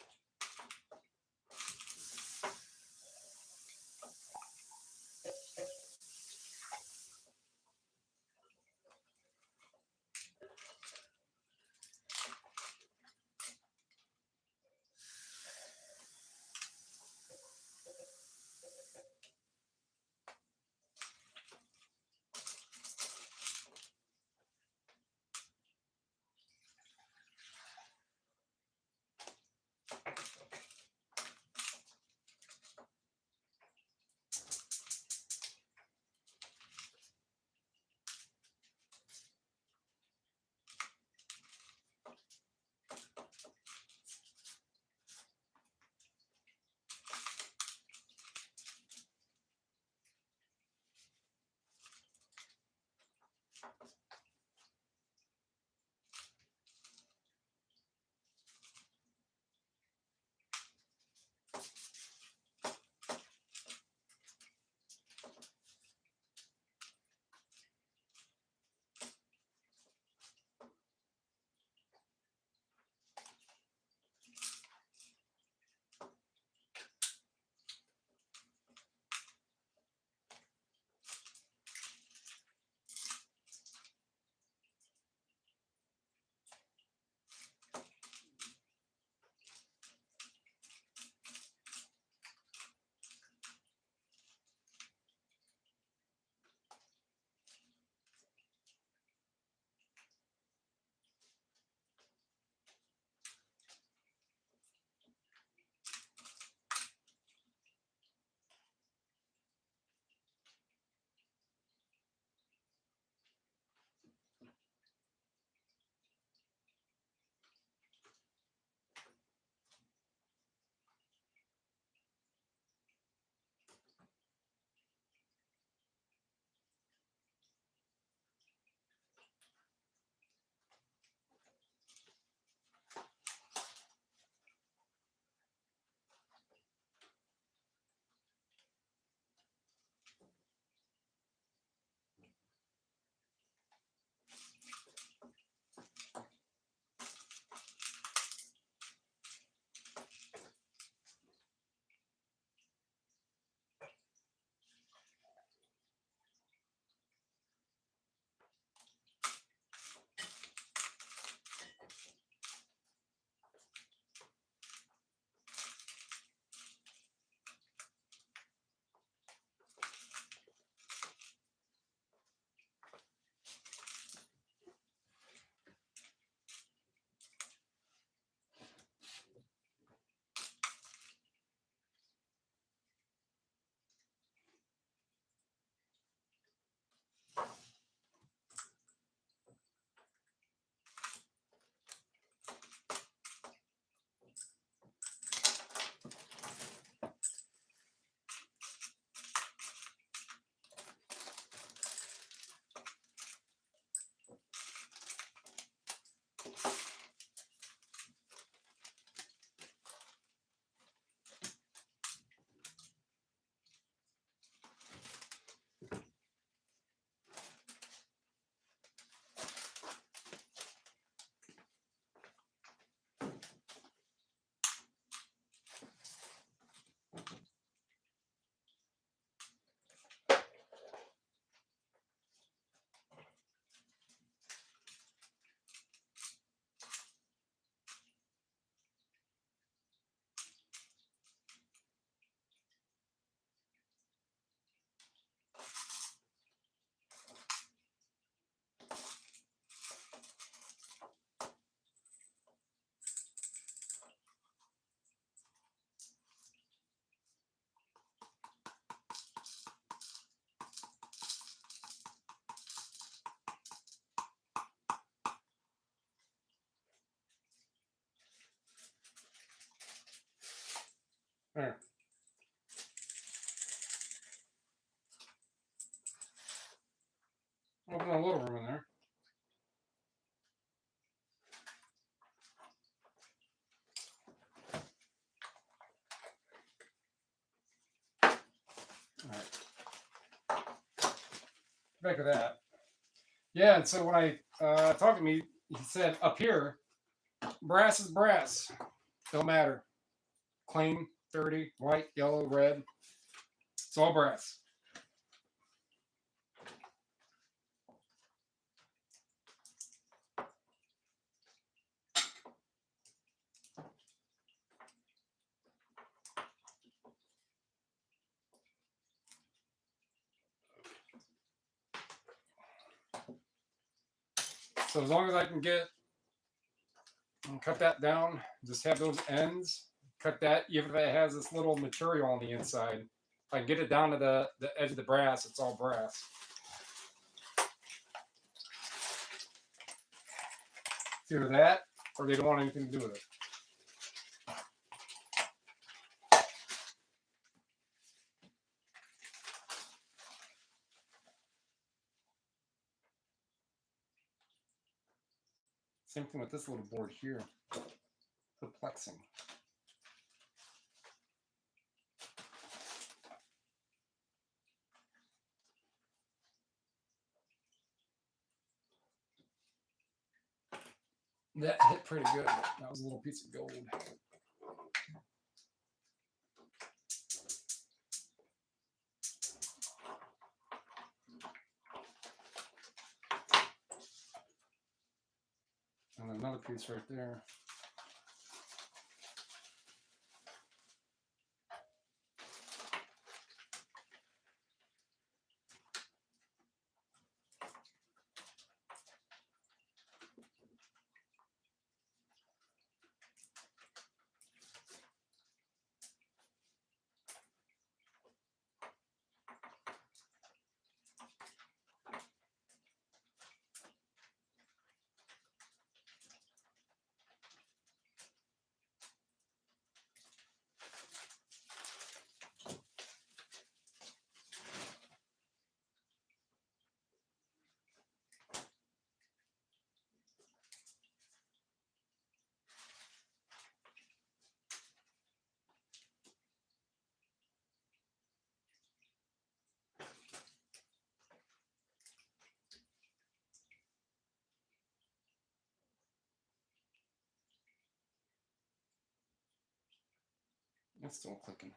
back to that. Yeah, and so when I talked to me, he said up here, brass is brass. Don't matter. Clean, dirty, white, yellow, red. It's all brass. So as long as I can get and cut that down, just have those ends, cut that, even if it has this little material on the inside. If I can get it down to the edge of the brass, it's all brass. It's either that or they don't want anything to do with it. Same thing with this little board here, perplexing. That hit pretty good. That was a little piece of gold. And another piece right there. It's still clicking.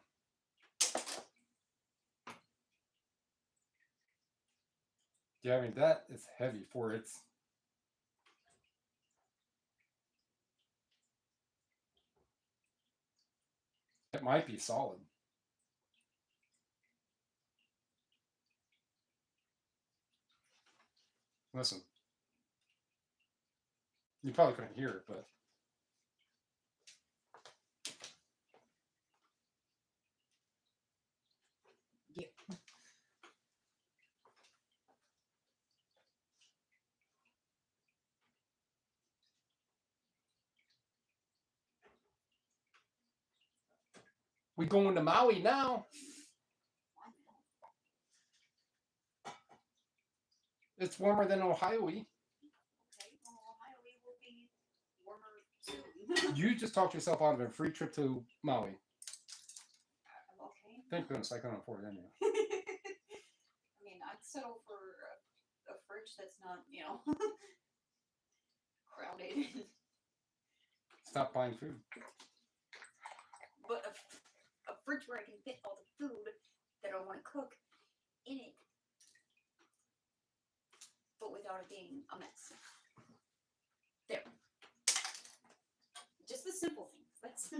Yeah, I mean, that is heavy for its. It might be solid. Listen. You probably couldn't hear it, but. Yeah. We going to Maui now. It's warmer than Ohio. Okay, well, Ohio will be warmer soon. You just talked yourself out of a free trip to Maui. Okay. Thank goodness I couldn't afford it anyway. I mean, I'd settle for a fridge that's not, crowded. Stop buying food. But a fridge where I can fit all the food that I want to cook in it, but without it being a mess. There. Just the simple things. That's.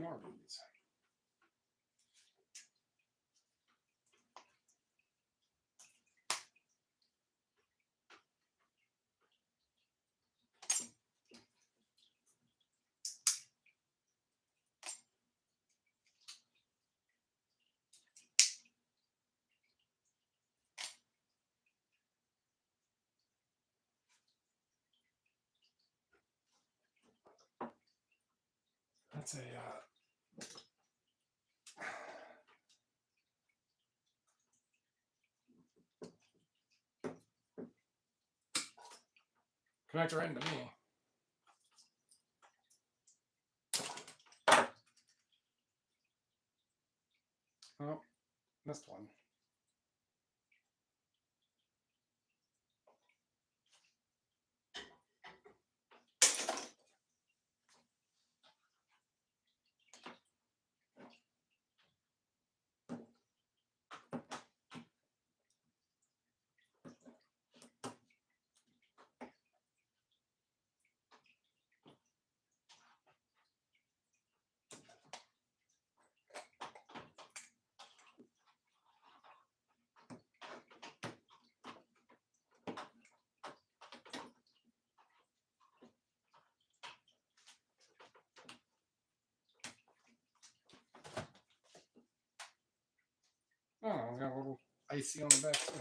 More of these. That's a connector right into me. Oh, missed one. Oh, we got a little icy on the back too.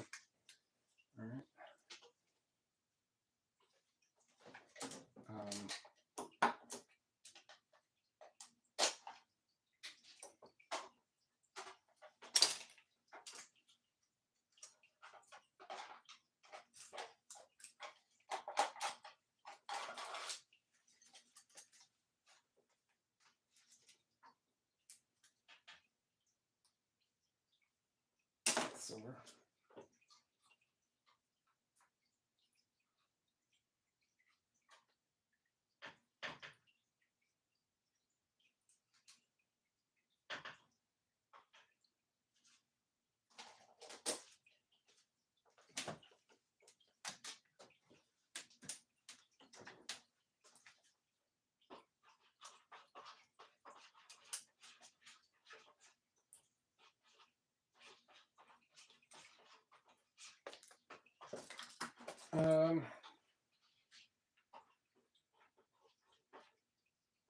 All right. Silver.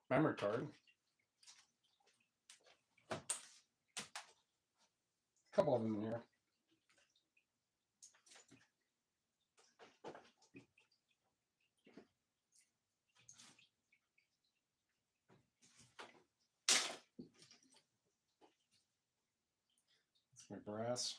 Memory card. A couple of them in here. That's my brass.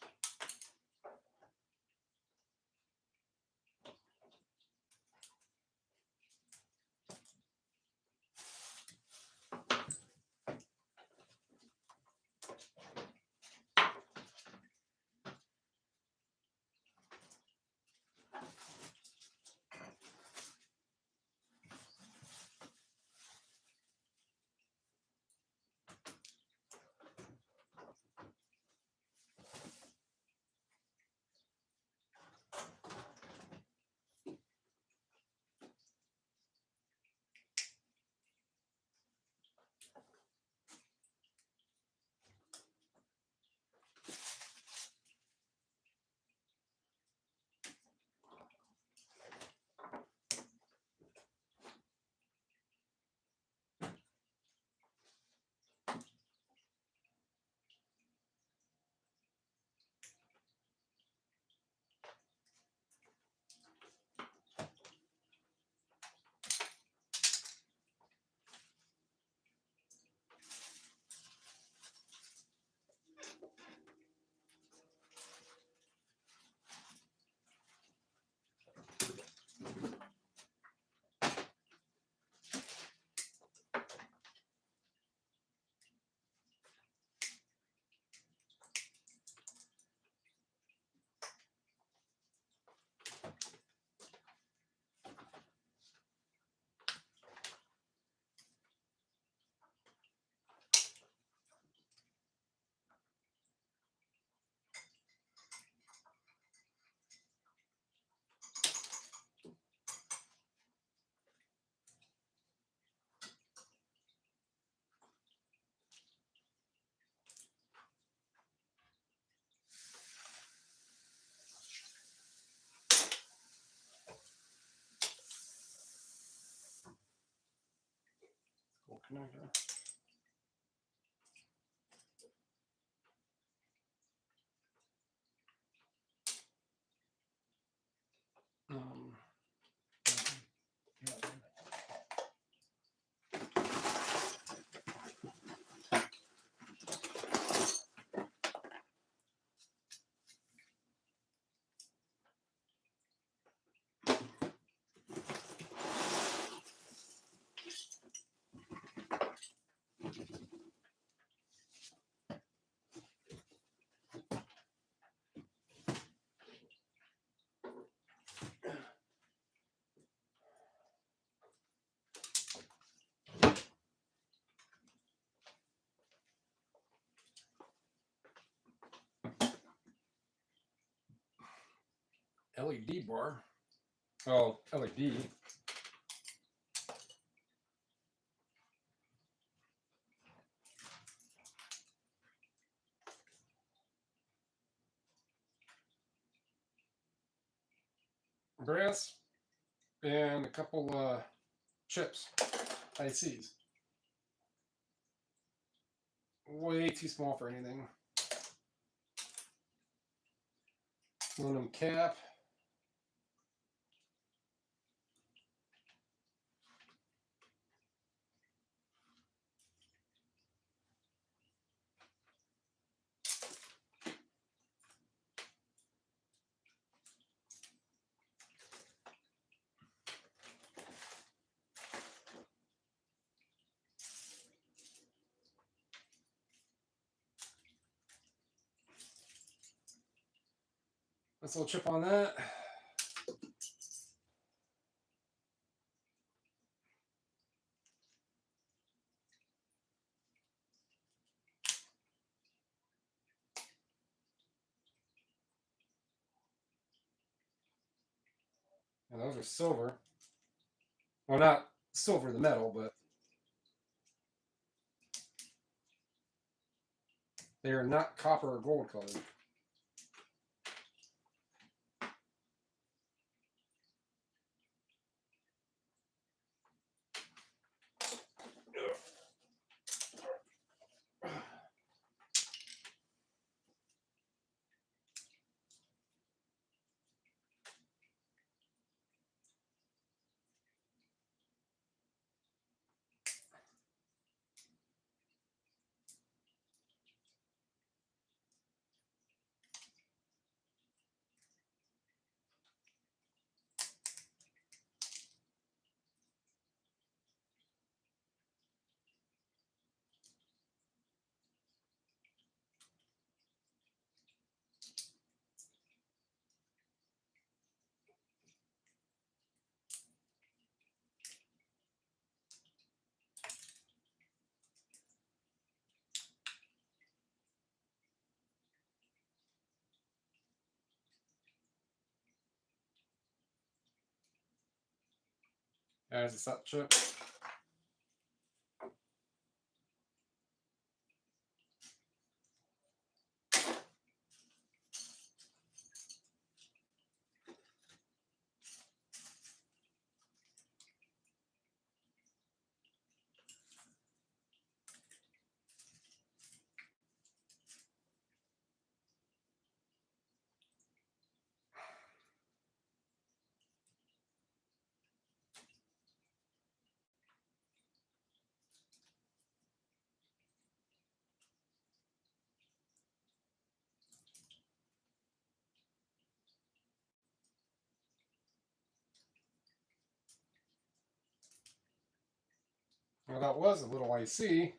connector. LED bar. Oh, LED. Brass and a couple chips, ICs. Way too small for anything. Aluminum cap. This little chip on that. And those are silver. Well, not silver, the metal, but they are not copper or gold colored. There's the set chip. Well, that was a little IC.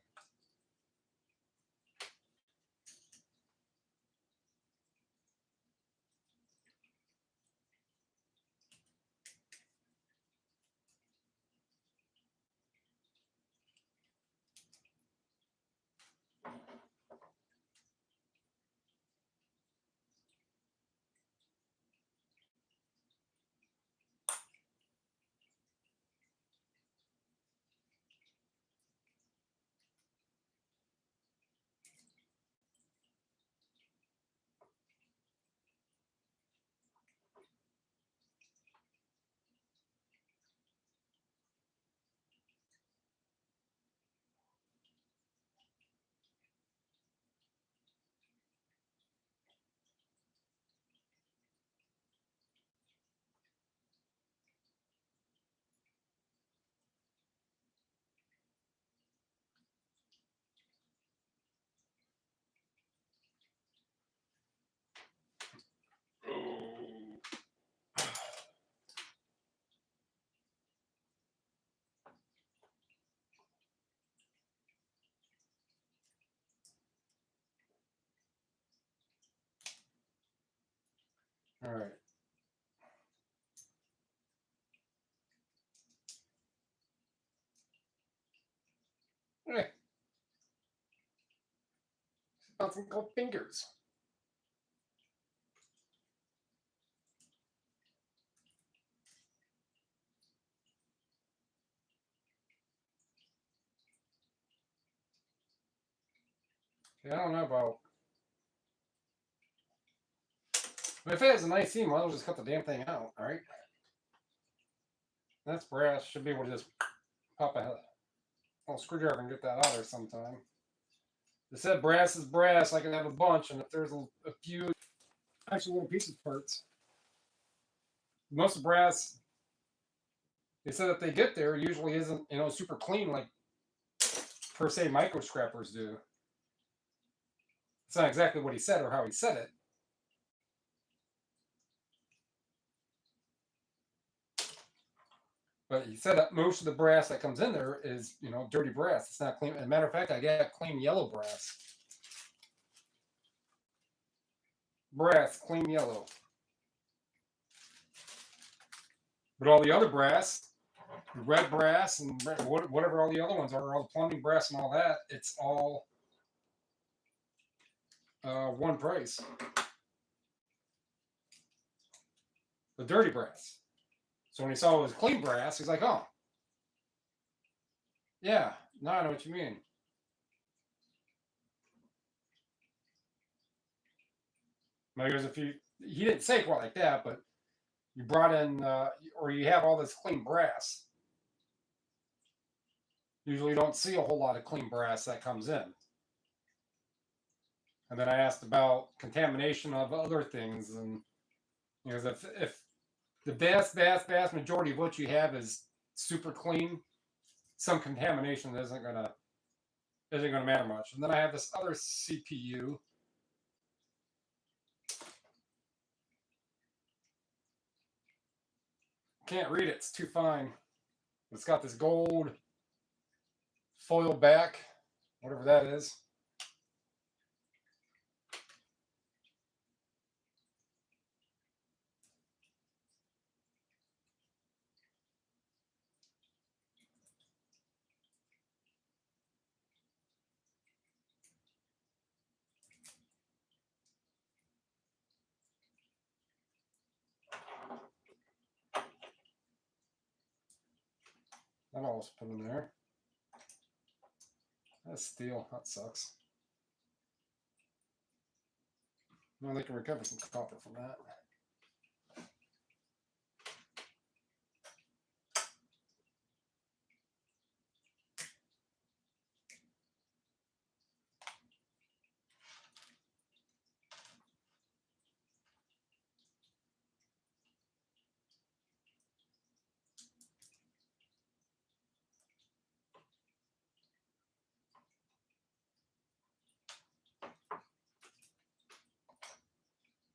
All right. Hey, something called fingers. Yeah, I don't know about. But if it has a nice seam, I'll just cut the damn thing out. All right. That's brass. Should be able to just pop a little screwdriver and get that out of there sometime. They said brass is brass. I can have a bunch, and if there's a few actual little pieces parts, most of brass, they said that they get there usually isn't super clean like per se microscrappers do. It's not exactly what he said or how he said it. But he said that most of the brass that comes in there is, dirty brass. It's not clean. As a matter of fact, I got clean yellow brass. Brass, clean yellow. But all the other brass, red brass and whatever all the other ones are, all the plumbing brass and all that, it's all one price. The dirty brass. So when he saw it was clean brass, he's like, oh, yeah, now I know what you mean. Because if he didn't say it quite like that, but you brought in, or you have all this clean brass. Usually you don't see a whole lot of clean brass that comes in. And then I asked about contamination of other things, and because if the vast majority of what you have is super clean, some contamination isn't gonna matter much. And then I have this other CPU. Can't read it, it's too fine. It's got this gold foil back, whatever that is. That all was put in there. That's steel. That sucks. Well, they can recover some copper from that.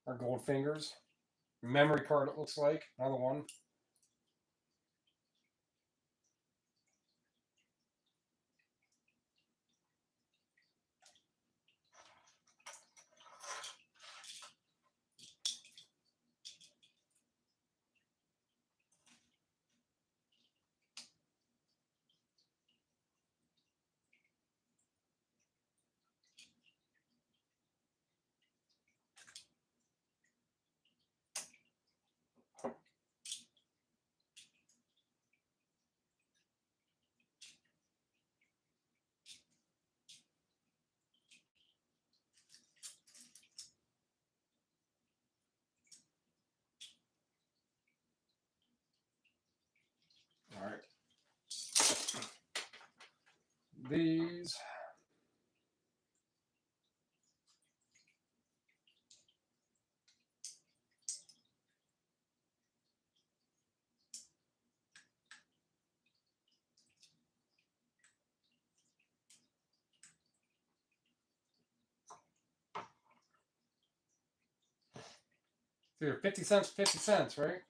Our gold fingers. Memory card, it looks like. Another one. All right. These. They're 50 cents, 50 cents, right?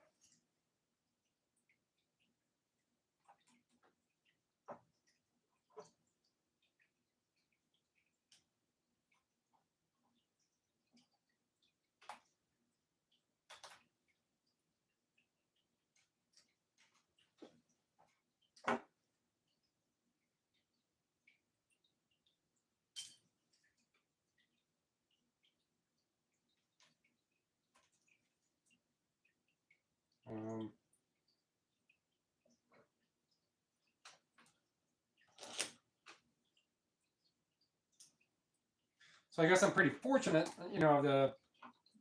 So I guess I'm pretty fortunate, you know, the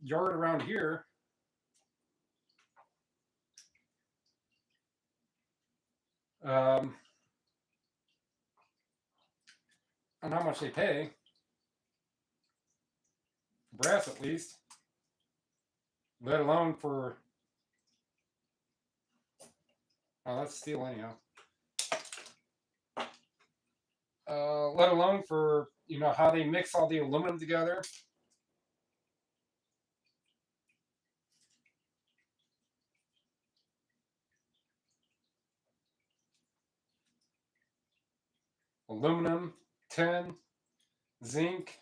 yard around here. And how much they pay, brass at least, let alone for, oh, that's steel anyhow. Let alone for, you know, how they mix all the aluminum together. Aluminum, tin, zinc.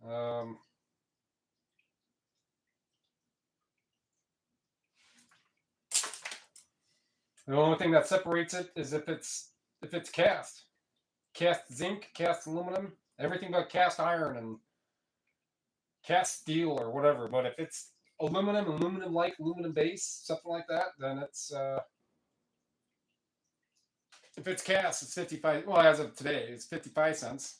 Um, the only thing that separates it is if it's cast zinc, cast aluminum, everything but cast iron and cast steel or whatever. But if it's aluminum like, aluminum base, something like that, then it's if it's cast, it's 55. Well, as of today, it's 55 cents.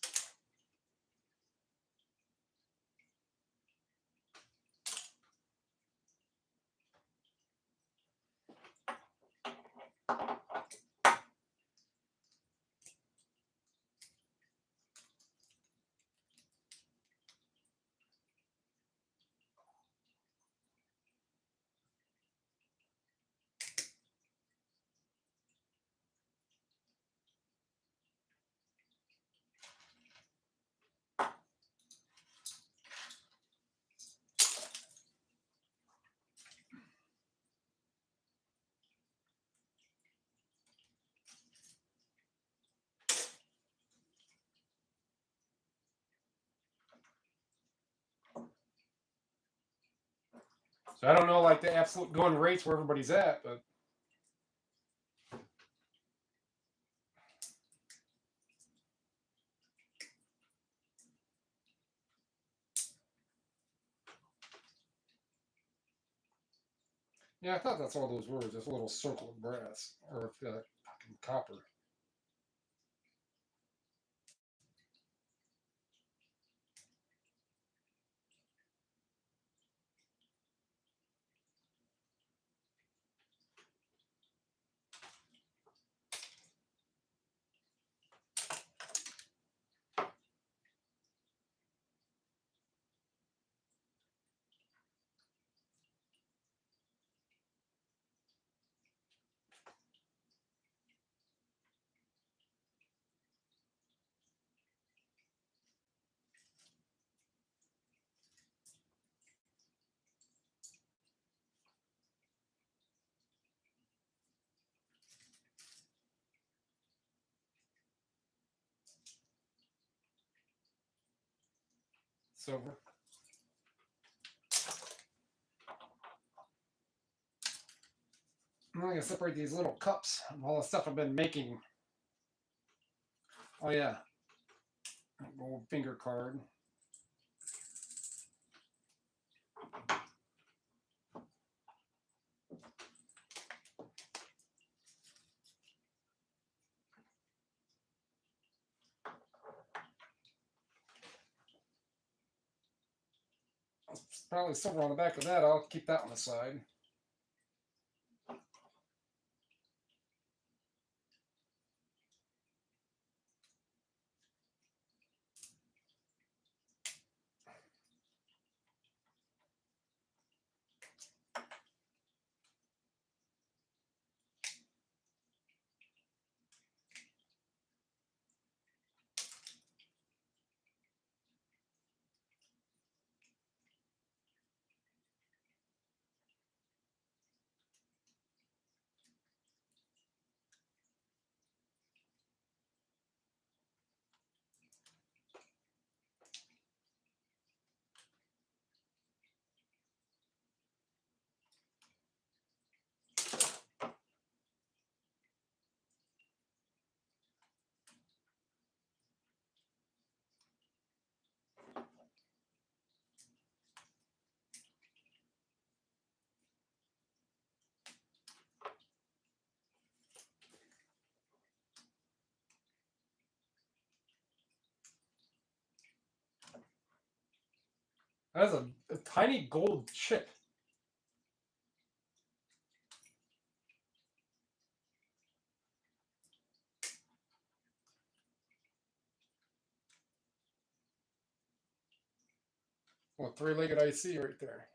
So I don't know like the absolute going rates where everybody's at, but yeah, I thought that's all those were, just a little circle of brass or fucking copper. Silver. I'm gonna separate these little cups and all the stuff I've been making. Oh yeah, old finger card. Probably silver on the back of that. I'll keep that on the side. That is a tiny gold chip. Well, three-legged IC right there.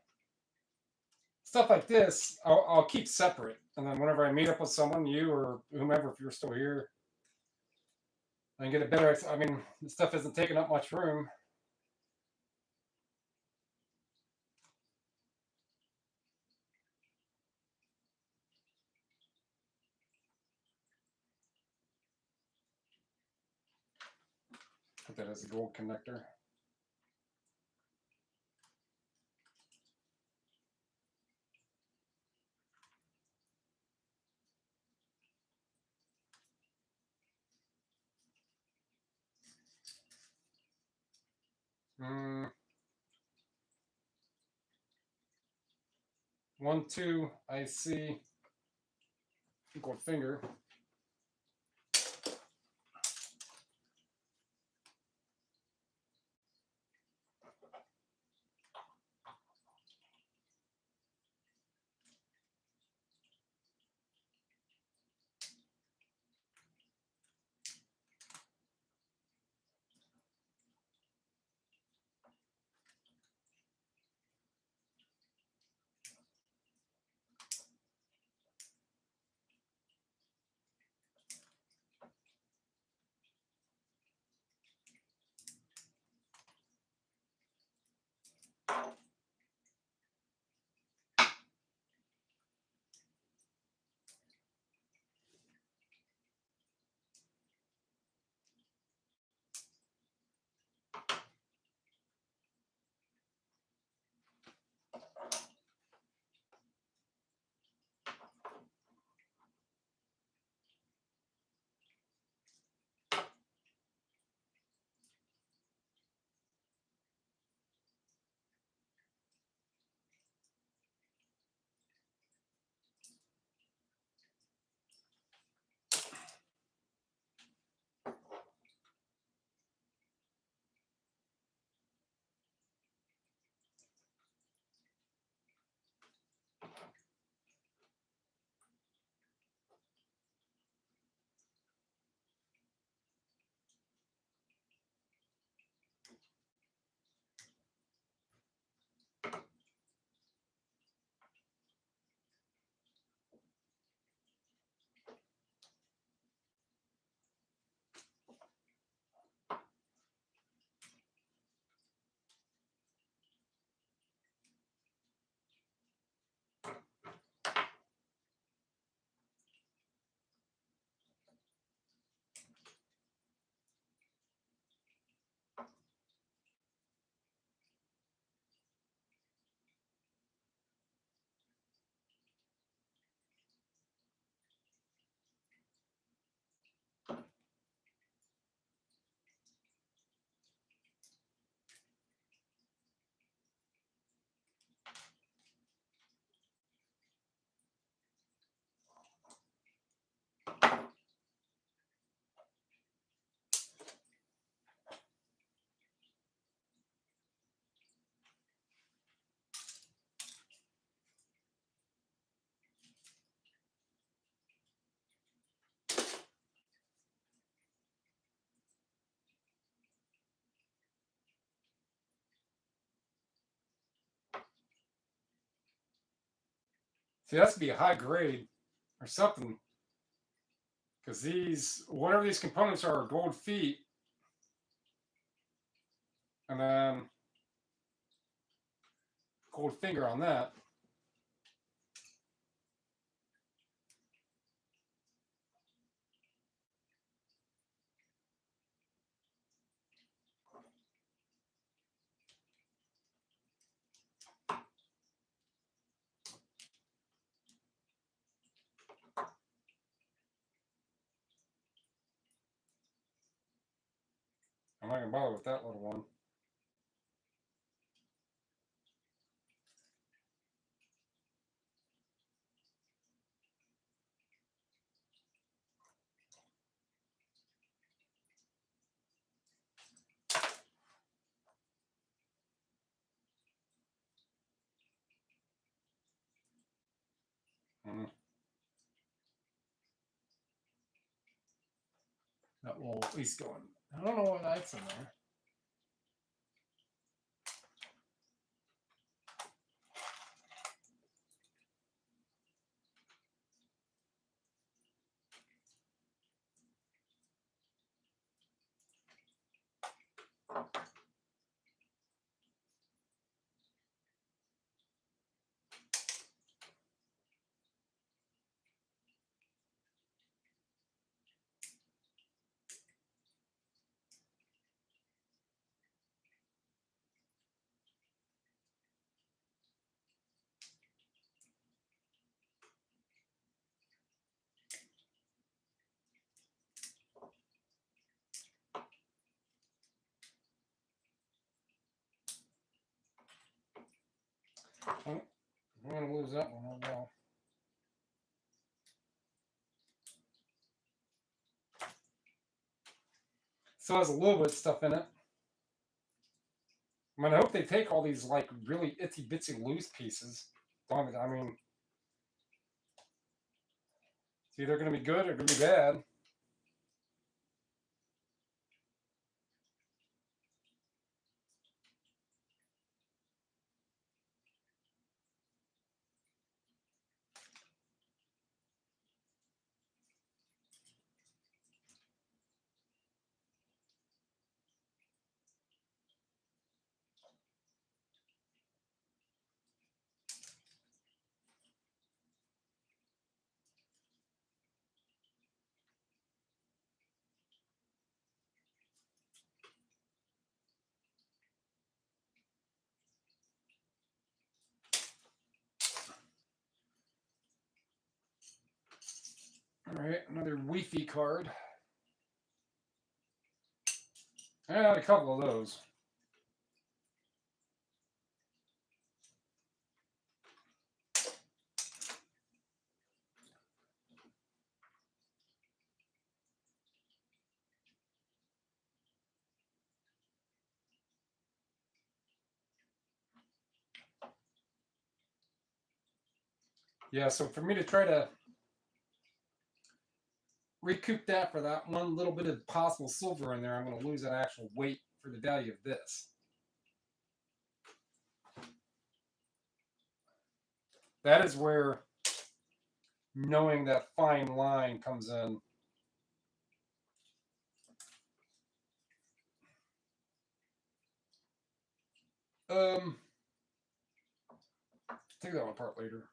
Stuff like this, I'll keep separate. And then whenever I meet up with someone, you or whomever, if you're still here, I can get a better. I mean, this stuff isn't taking up much room. Put that as a gold connector. Mm. 1, 2, IC, gold finger. See, that's to be a high grade or something. Because these, whatever these components are gold feet. And then gold finger on that. I'm not going to bother with that little one. that will at least go in. I don't know what that's in there. Oh, I'm going to lose that one. Oh, well. So it has a little bit of stuff in it. I mean, I hope they take all these like really itsy bitsy loose pieces. I mean, it's either going to be good or going to be bad. All right, another Wi-Fi card. I had a couple of those. Yeah, so for me to try to recoup that for that one little bit of possible silver in there, I'm going to lose that actual weight for the value of this. That is where knowing that fine line comes in. Take that one apart later.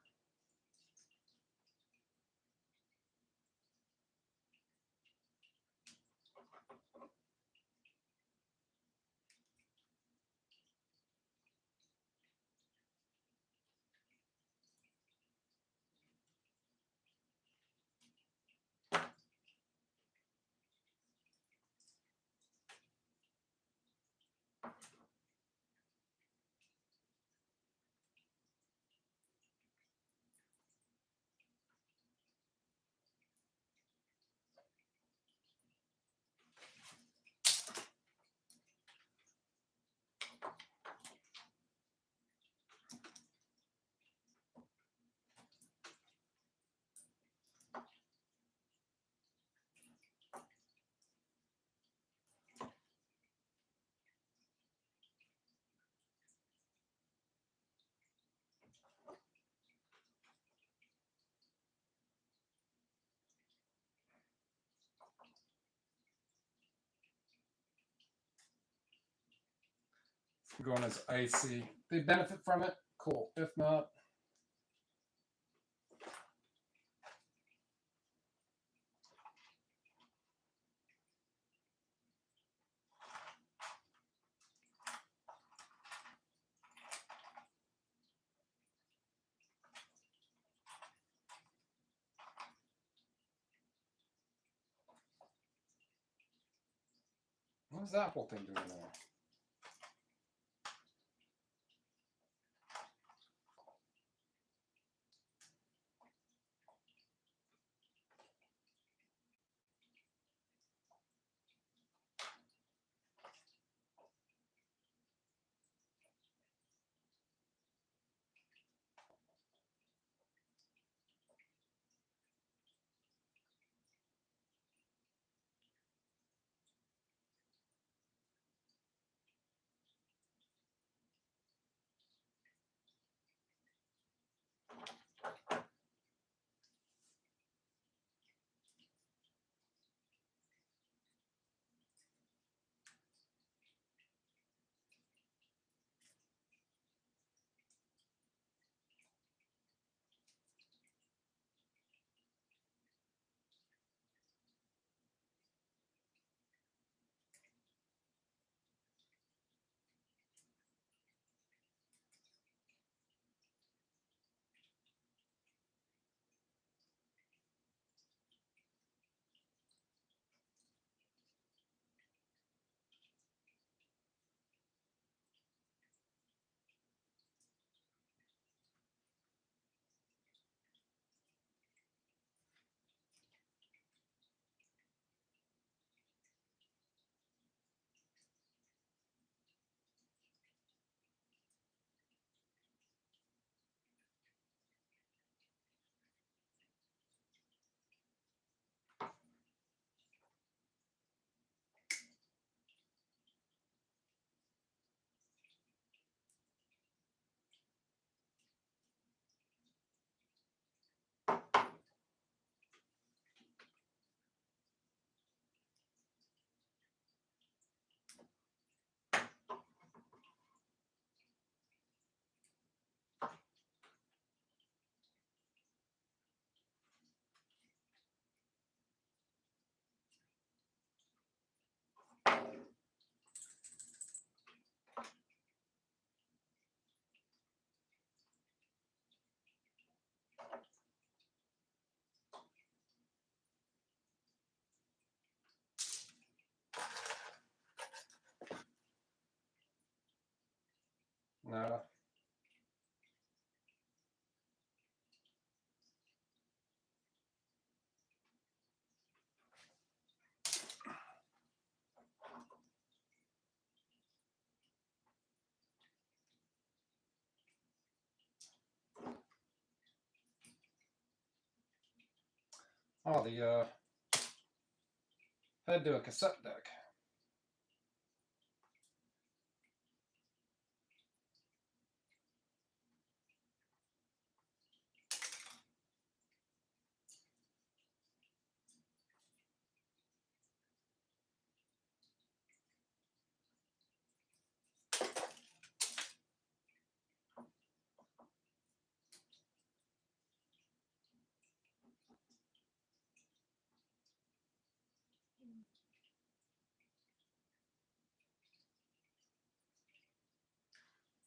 Going as icy. They benefit from it? Cool. If not, what's that Apple thing doing there? Oh, the head to a cassette deck.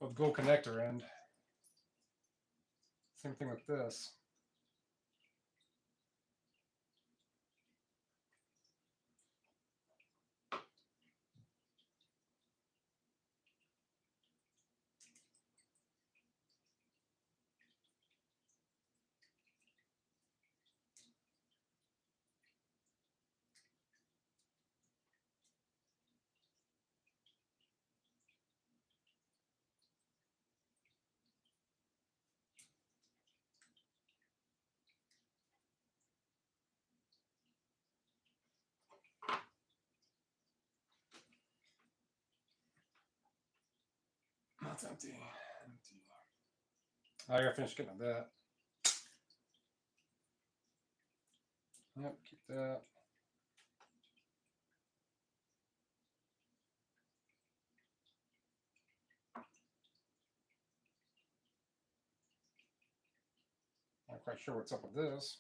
With gold connector end. Same thing with this. That's empty. Empty. I gotta finish getting that. Yep, keep that. Not quite sure what's up with this.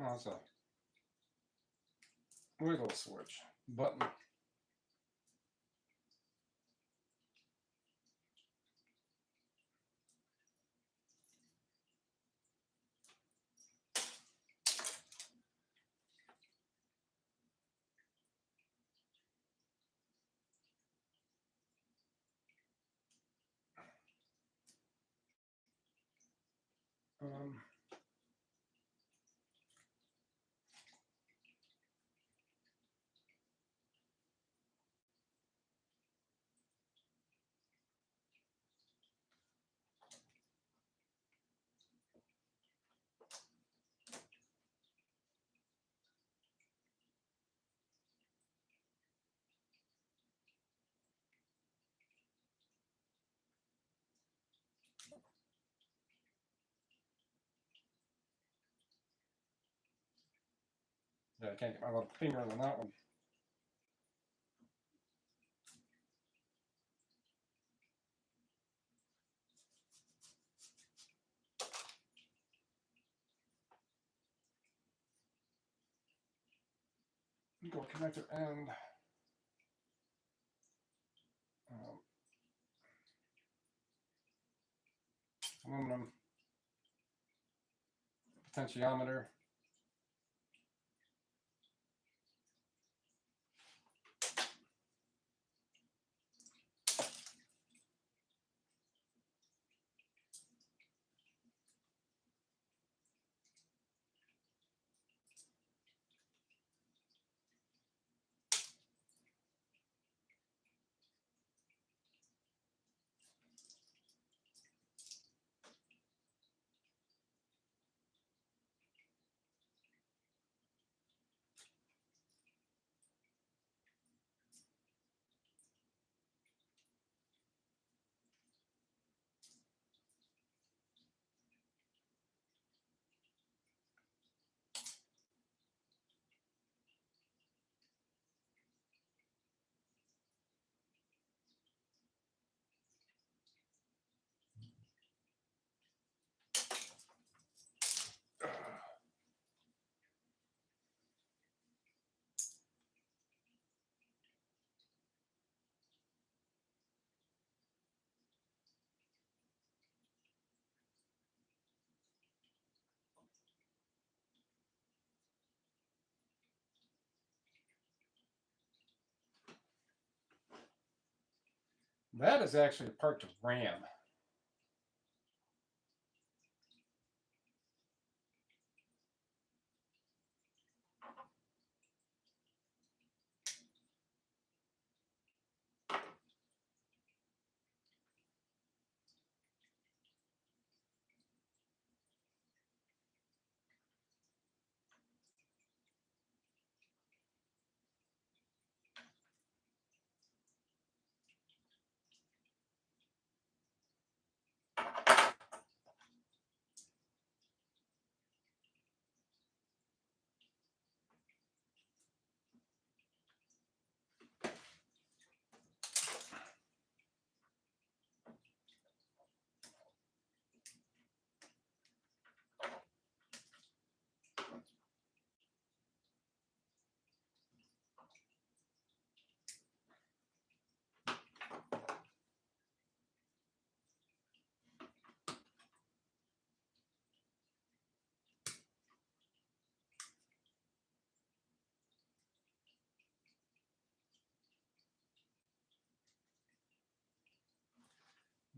Oh, it's a wiggle switch button. Um, yeah, I can't get my little finger on that one. Go connector end. Um, aluminum potentiometer. That is actually a part to RAM.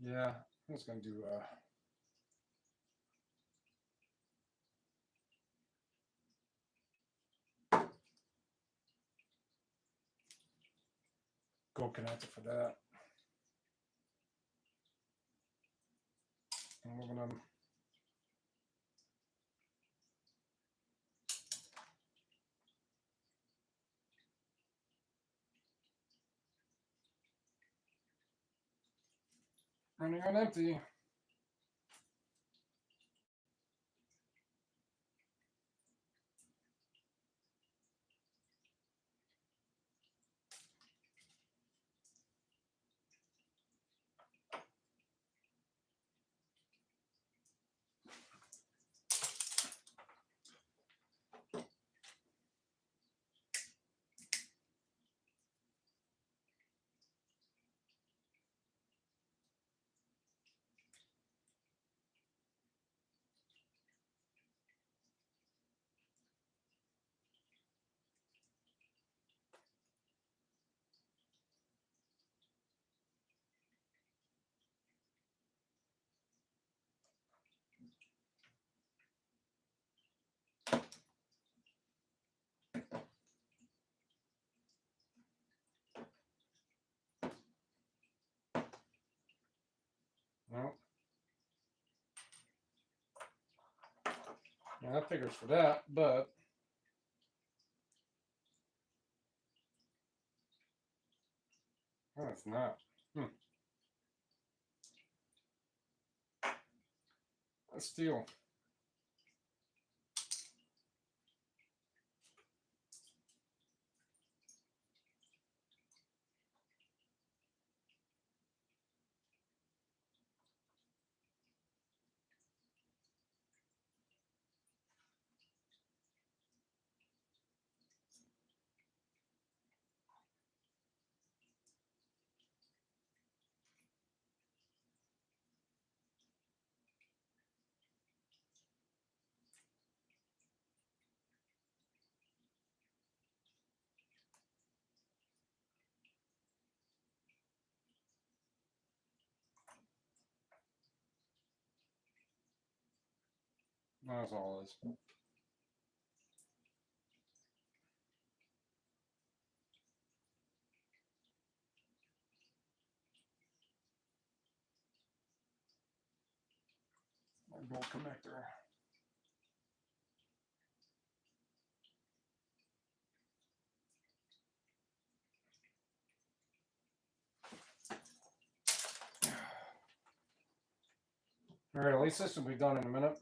Yeah, I'm just gonna do gold connector for that. Aluminum. Running on empty. No. Yeah, that figures for that, but it's not. That's steel. That's all it is. My gold connector. All right, at least this will be done in a minute.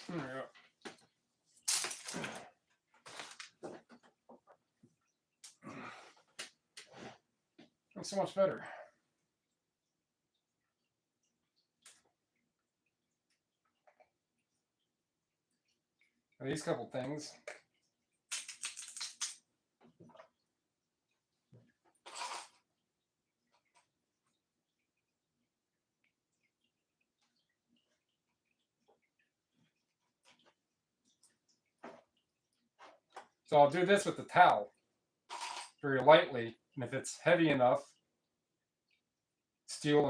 Yeah. That's so much better. These couple things. So I'll do this with the towel very lightly, and if it's heavy enough, steel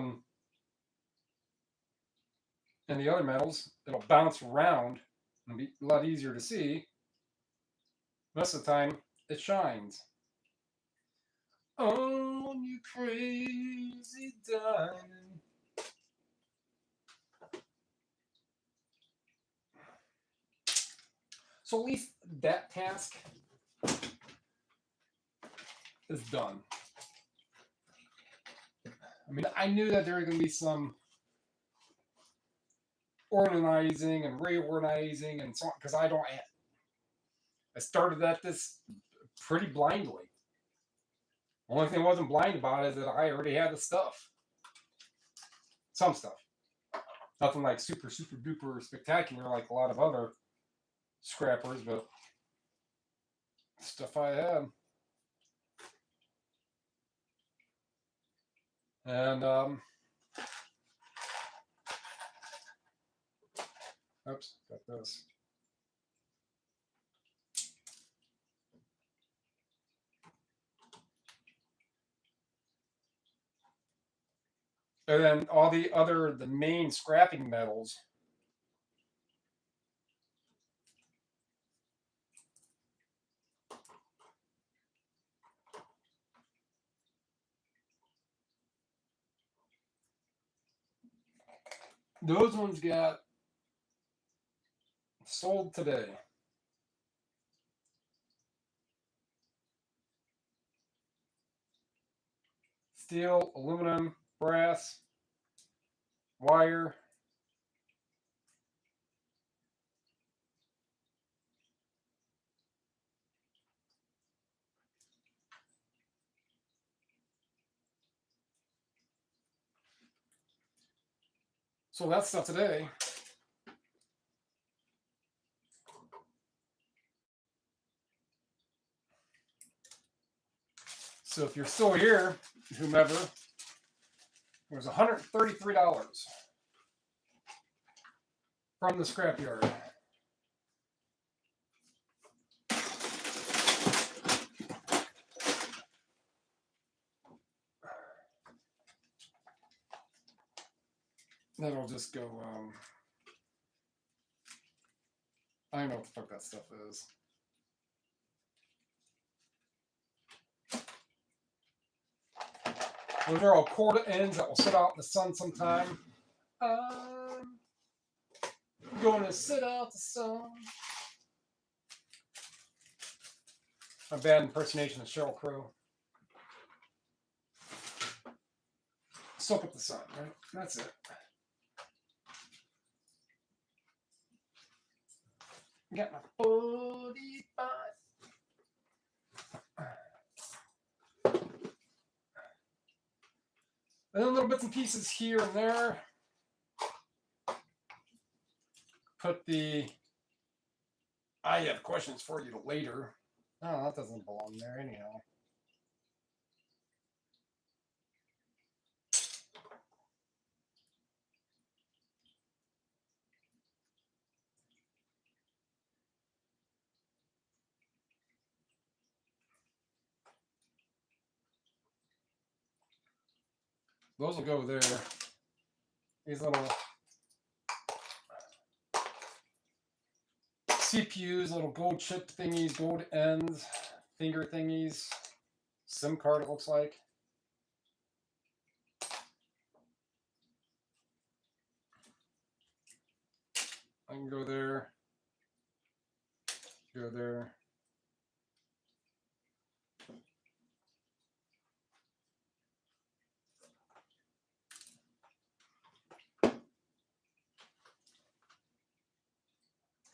and the other metals, it'll bounce around and be a lot easier to see. Most of the time, it shines. Oh, you crazy diamond. So at least that task is done. I mean, I knew that there were going to be some organizing and reorganizing and so on because I started at this pretty blindly. The only thing I wasn't blind about is that I already had the stuff. Some stuff. Nothing like super, super duper spectacular like a lot of other scrappers, but stuff I had. And, oops, got this. And then all the main scrapping metals. Those ones got sold today. Steel, aluminum, brass, wire. So that stuff today. So if you're still here, whomever, it was $133 from the scrapyard. That'll just go, I don't know what the fuck that stuff is. Those are all quarter ends that will sit out in the sun sometime. I'm gonna sit out the sun. A bad impersonation of Sheryl Crow. Soak up the sun, right? That's it. Got my 45. And then little bits and pieces here and there. Put the I have questions for you later. Oh, that doesn't belong there anyhow. Those will go there. These little CPUs, little gold chip thingies, gold ends, finger thingies, SIM card it looks like. I can go there, go there.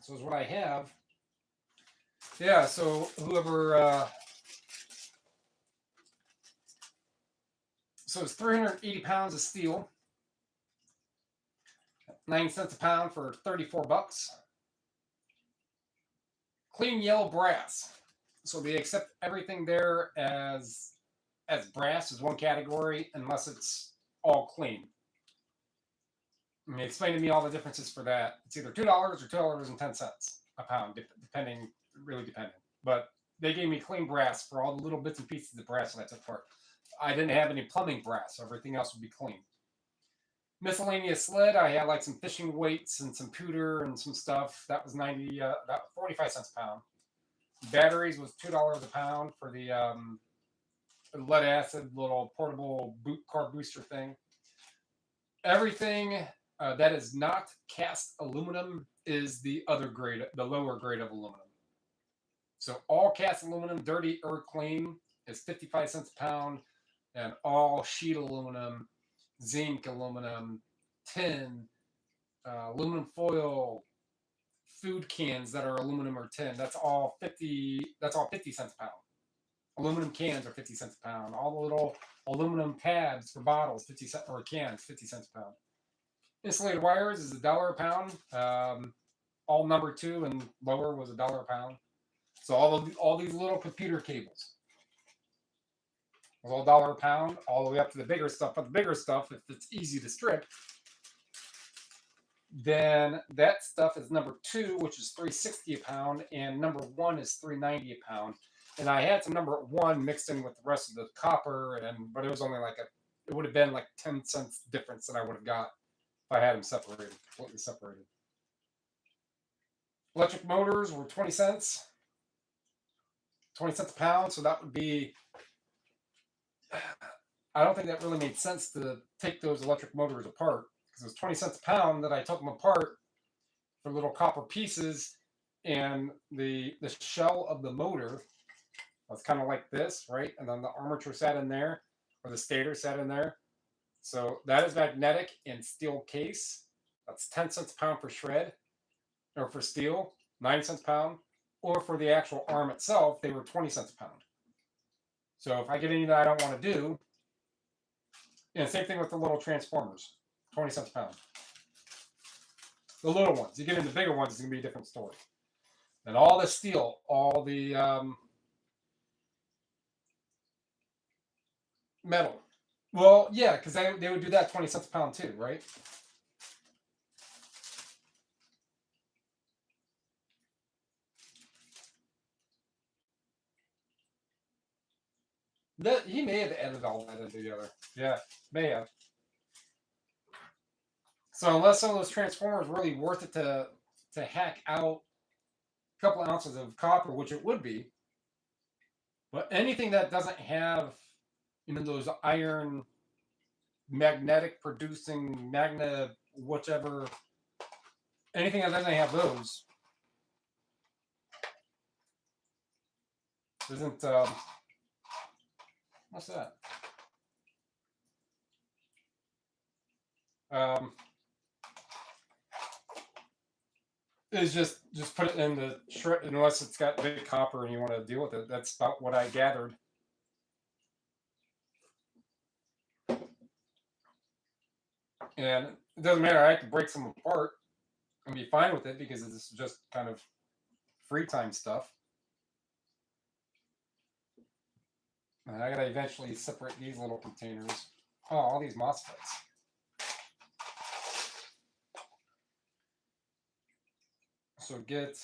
So is what I have. Yeah, so whoever, so it's 380 pounds of steel, 9 cents a pound for 34 bucks. Clean yellow brass. So they accept everything there as brass is one category unless it's all clean. I mean, explain to me all the differences for that. It's either $2 or $2.10 a pound, depending. But they gave me clean brass for all the little bits and pieces of brass that I took apart. I didn't have any plumbing brass, so everything else would be clean. Miscellaneous lead, I had like some fishing weights and some pewter and some stuff. That was 45 cents a pound. Batteries was $2 a pound for the lead acid little portable car booster thing. Everything that is not cast aluminum is the other grade, the lower grade of aluminum. So all cast aluminum, dirty or clean, is 55 cents a pound, and all sheet aluminum, zinc aluminum, tin, aluminum foil, food cans that are aluminum or tin, that's all 50 cents a pound. Aluminum cans are 50 cents a pound. All the little aluminum pads for bottles, 50 cents, or cans, 50 cents a pound. Insulated wires is $1 a pound. All number 2 and lower was $1 a pound. So all these little computer cables was all $1 a pound, all the way up to the bigger stuff. But the bigger stuff, if it's easy to strip, then that stuff is number 2, which is $3.60 a pound, and number 1 is $3.90 a pound. And I had some number 1 mixed in with the rest of the copper, but it was only like it would have been like 10 cents difference that I would have got if I had them separated, completely separated. Electric motors were 20 cents. 20 cents a pound, so that would be, I don't think that really made sense to take those electric motors apart, because it was 20 cents a pound that I took them apart for little copper pieces, and the shell of the motor was kind of like this, right? And then the armature sat in there, or the stator sat in there. So that is magnetic and steel case. That's 10 cents a pound for shred, or for steel, 9 cents a pound. Or for the actual arm itself, they were 20 cents a pound. So if I get any that I don't want to do, and same thing with the little transformers, 20 cents a pound. The little ones. You get into the bigger ones, it's going to be a different story. And all the steel, all the metal. Well, yeah, because they would do that 20 cents a pound too, right? He may have added all that in together. Yeah, may have. So unless some of those transformers really worth it to hack out a couple of ounces of copper, which it would be, but anything that doesn't have, those iron magnetic producing whichever, anything that doesn't have those isn't. What's that? Is just put it in the shred, unless it's got big copper and you want to deal with it. That's about what I gathered. And it doesn't matter. I can break some apart and be fine with it, because it's just kind of free time stuff. And I gotta eventually separate these little containers. Oh, all these MOSFETs. So get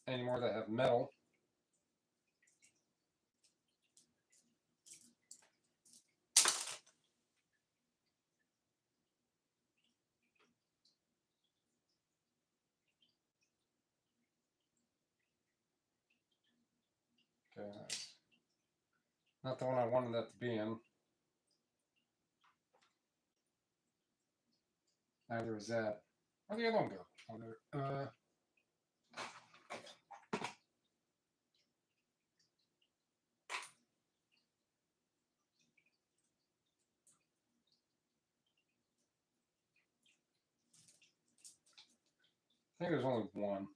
any more that have metal. Okay, that's not the one I wanted that to be in. Neither is that. Where'd the other one go? Oh, there. I think there's only one.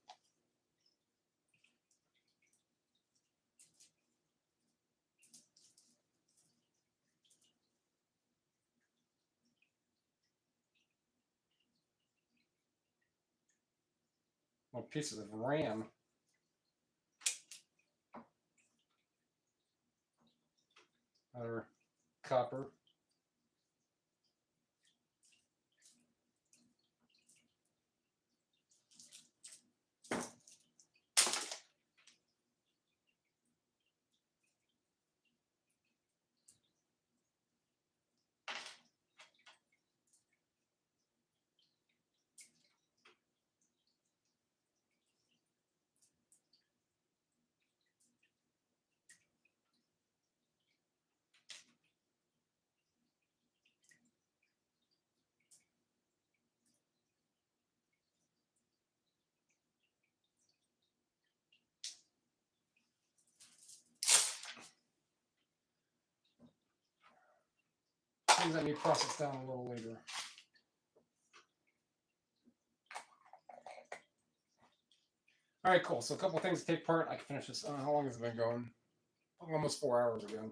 Little pieces of RAM. Other copper. things that need processed down a little later. All right, cool. So a couple things to take part. I can finish this. How long has it been going? Almost 4 hours ago.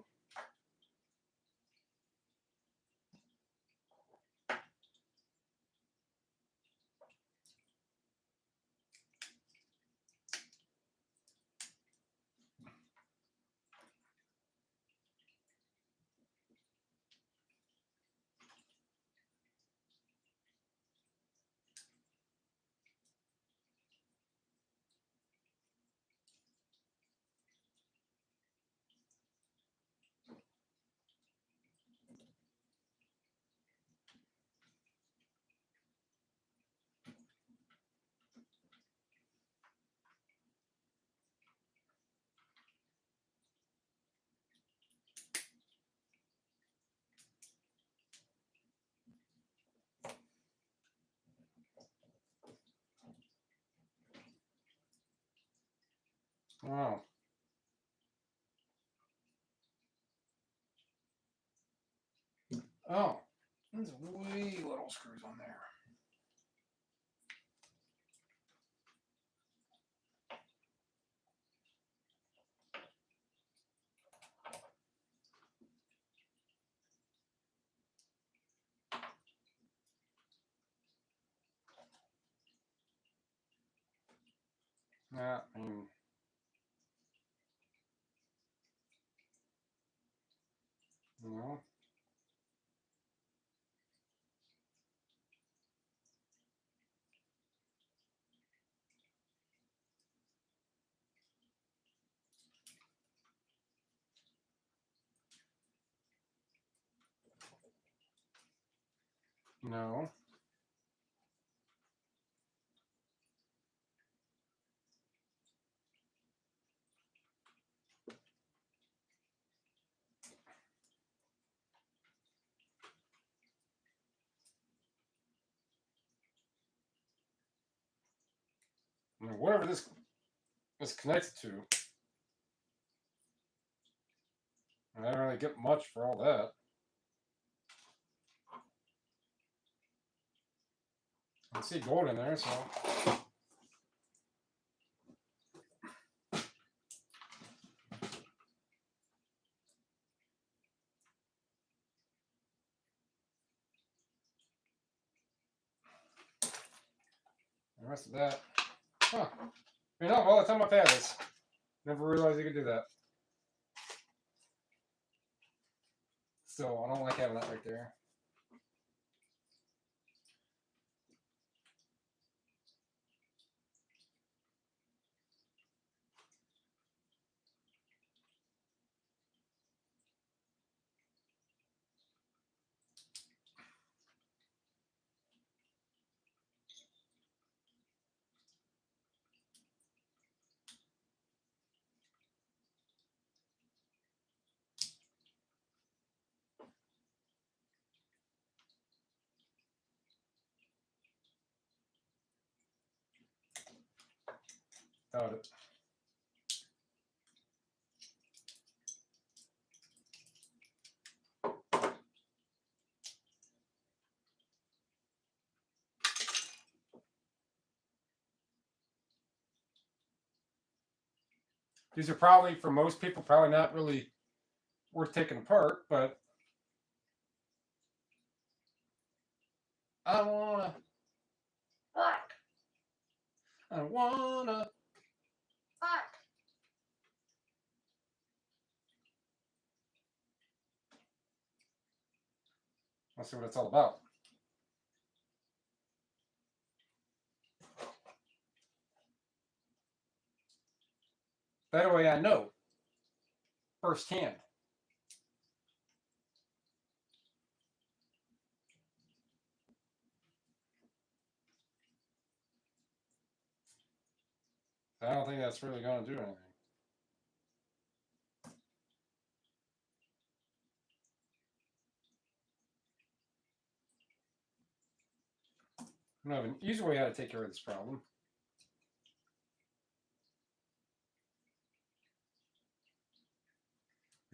Wow. Oh, there's way little screws on there. Yeah, I mean, no. No. I mean, whatever this is connected to, I don't really get much for all that. I can see gold in there, so. The rest of that. Huh. You know, all the time I've had this. Never realized you could do that. Still, I don't like having that right there. Doubt it. These are probably, for most people, probably not really worth taking apart, but I wanna. What? I wanna. What? Let's see what it's all about. That way I know firsthand. I don't think that's really going to do anything. I have an easy way how to take care of this problem.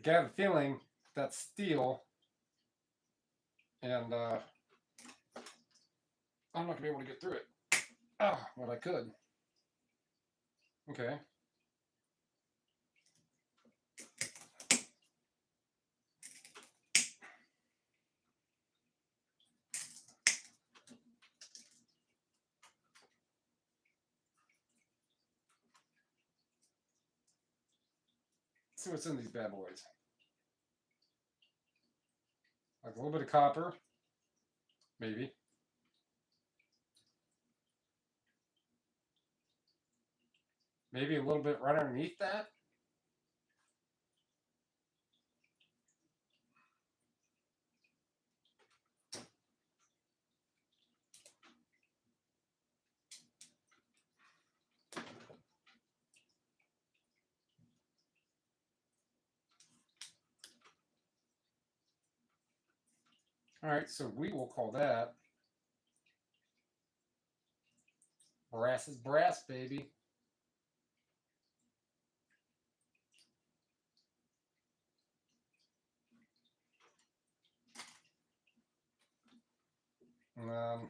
I have a feeling that steel And I'm not going to be able to get through it. Ah, but I could. Okay. Let's see what's in these bad boys. Like a little bit of copper, maybe. Maybe a little bit right underneath that. All right, so we will call that brass is brass, baby. Um,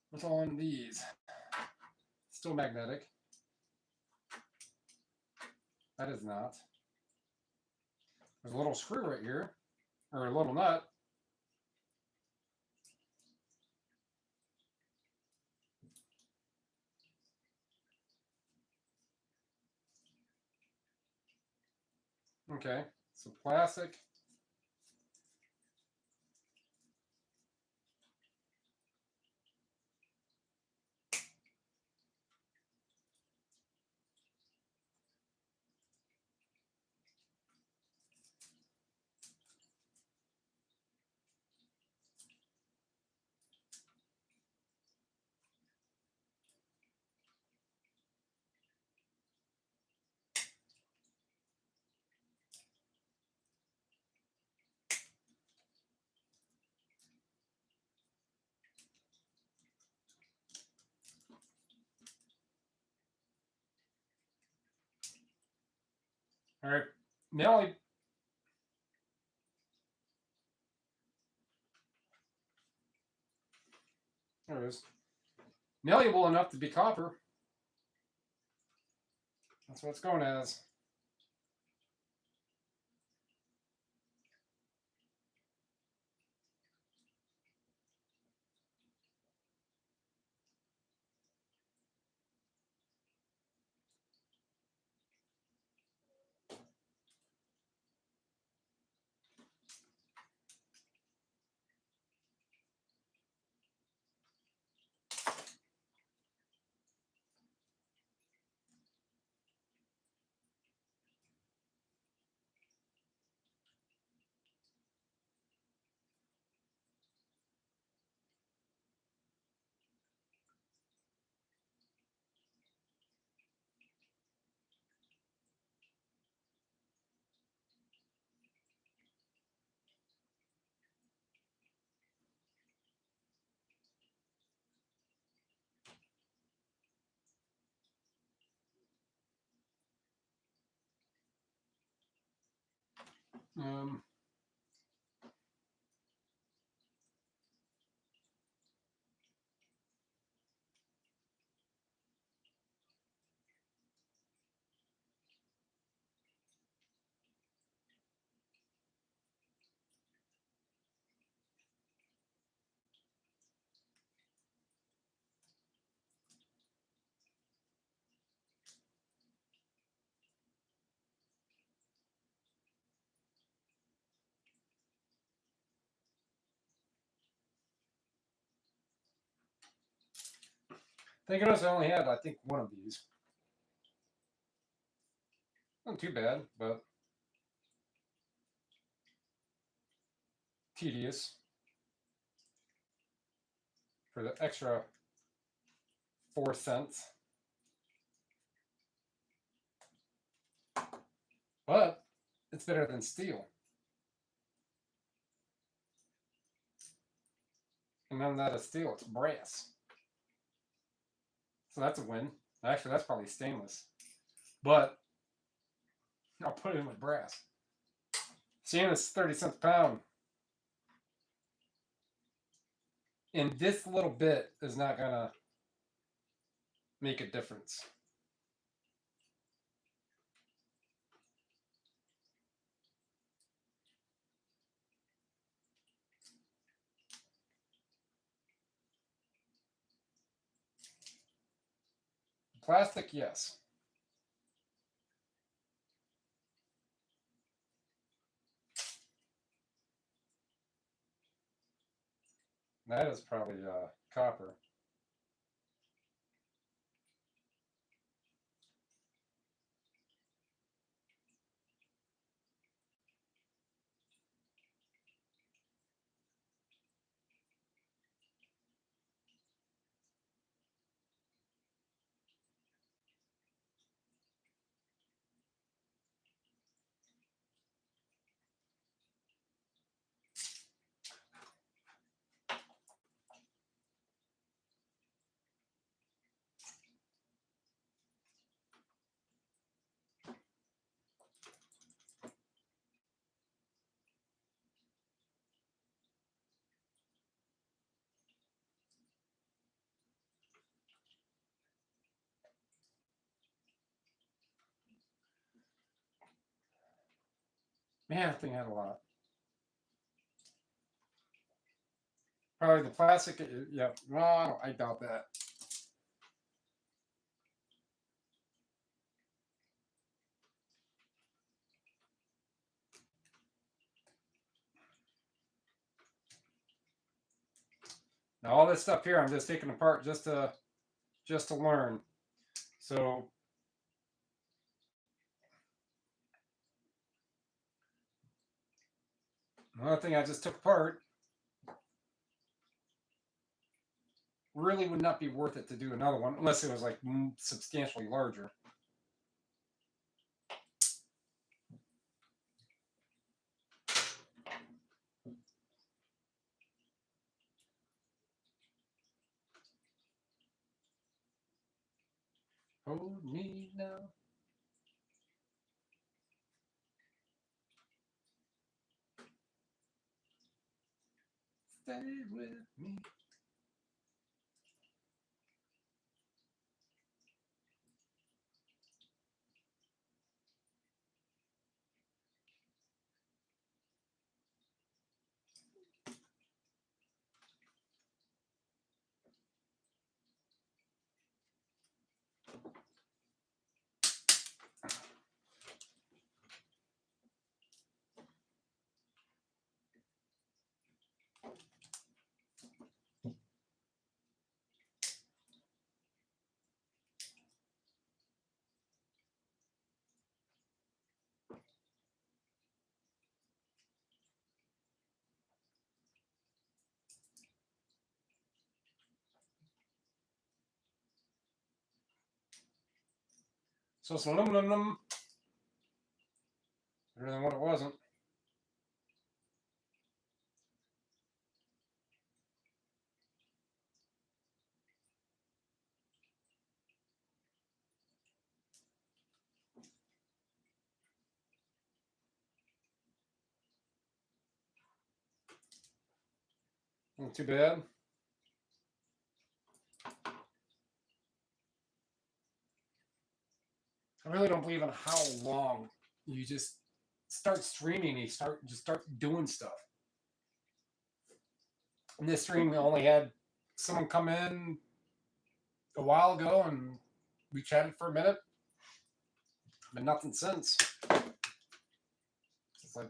what's on these? Still magnetic. That is not. There's a little screw right here, or a little nut. Okay, so plastic. All right, Nelly. There it is. Malleable enough to be copper. That's what it's going as. Um, Thank goodness I only had, I think, one of these. Not too bad, but tedious for the extra 4 cents. But it's better than steel. And none of that is steel, it's brass. So that's a win. Actually, that's probably stainless. But I'll put it in with brass. Seeing it's 30 cents a pound. And this little bit is not going to make a difference. Plastic, yes. That is probably copper. Man, that thing had a lot. Probably the plastic. Yeah. No, I doubt that. Now all this stuff here, I'm just taking apart just to learn. So another thing I just took apart really would not be worth it to do another one unless it was like substantially larger. Hold me now. Stay with me. So it's aluminum. Better than what it wasn't. Not too bad. I really don't believe in how long you just start streaming. You start doing stuff. And this stream we only had someone come in a while ago, and we chatted for a minute, but nothing since. It's like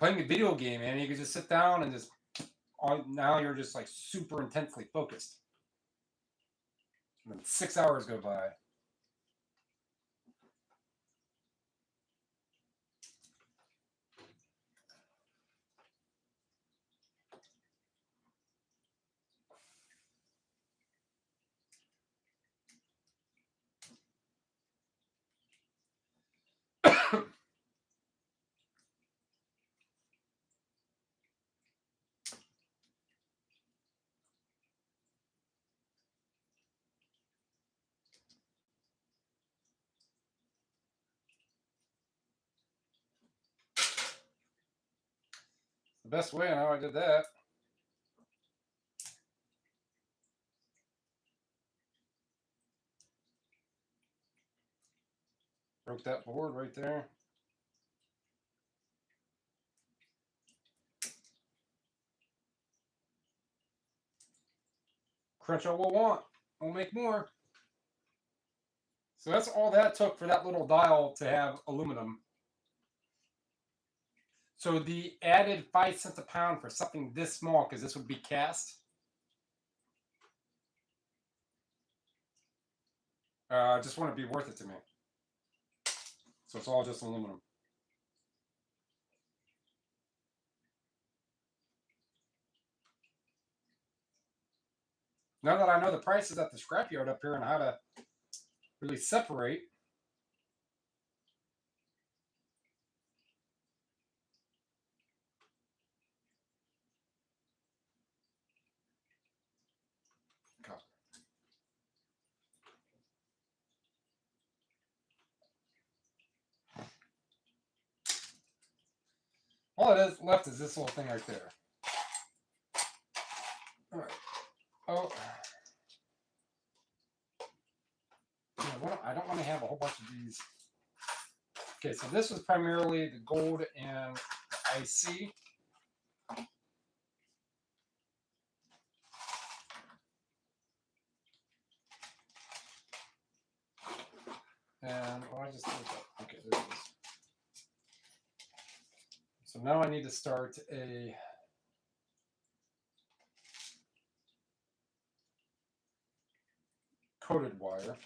playing a video game, man. You can just sit down and just. Now you're just like super intensely focused. And then 6 hours go by. best way on how I did that. Broke that board right there. Cruncho will want. We'll make more. So that's all that took for that little dial to have aluminum. So the added 5 cents a pound for something this small, because this would be cast. Just want to be worth it to me. So it's all just aluminum. Now that I know the prices at the scrapyard up here and how to really separate. God. All it is left is this little thing right there. All right. Oh. I don't want to have a whole bunch of these. Okay, so this was primarily the gold and the IC. And I just did that. Okay, there it is. So now I need to start a coated wire.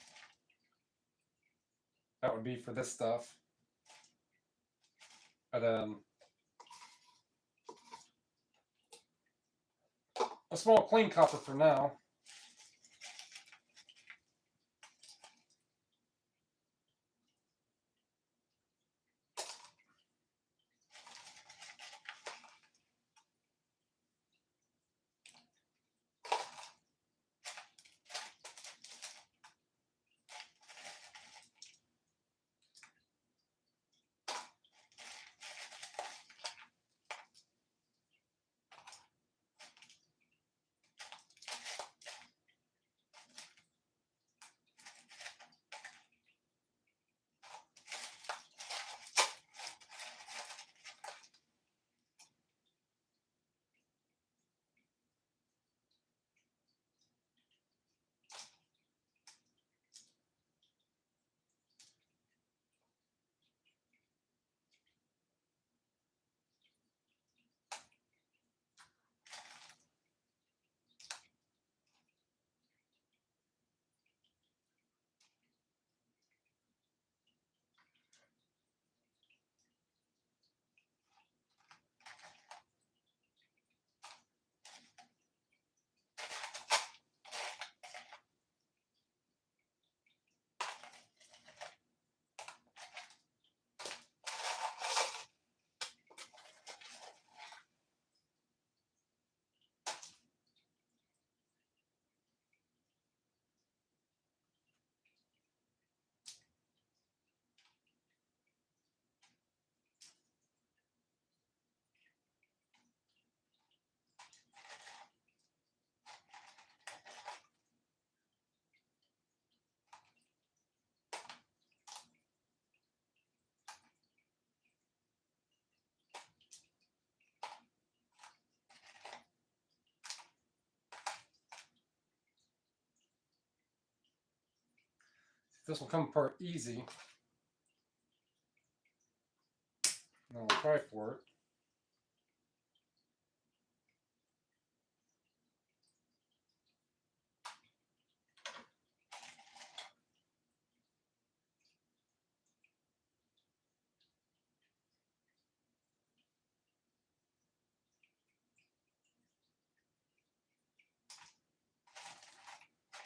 That would be for this stuff. And then a small plain copper for now. This will come apart easy. Now we'll try for it.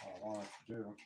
All I want to do.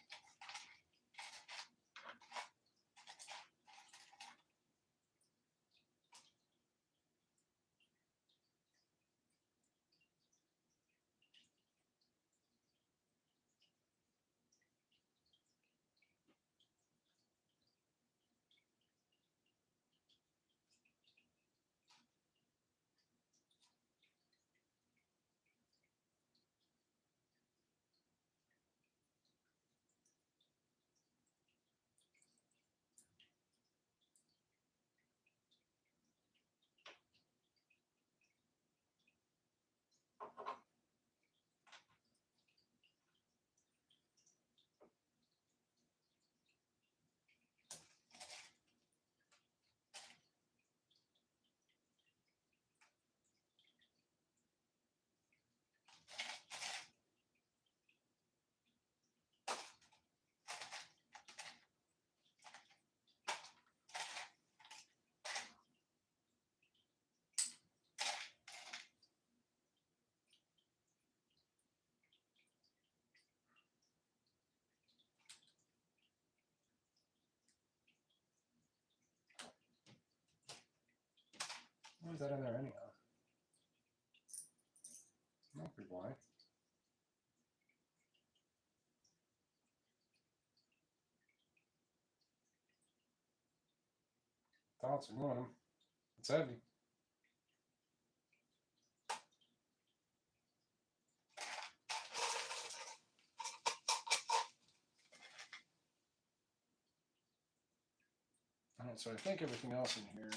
is that in there anyhow? Not be why. Thoughts aluminum. It's heavy. Alright, so I think everything else in here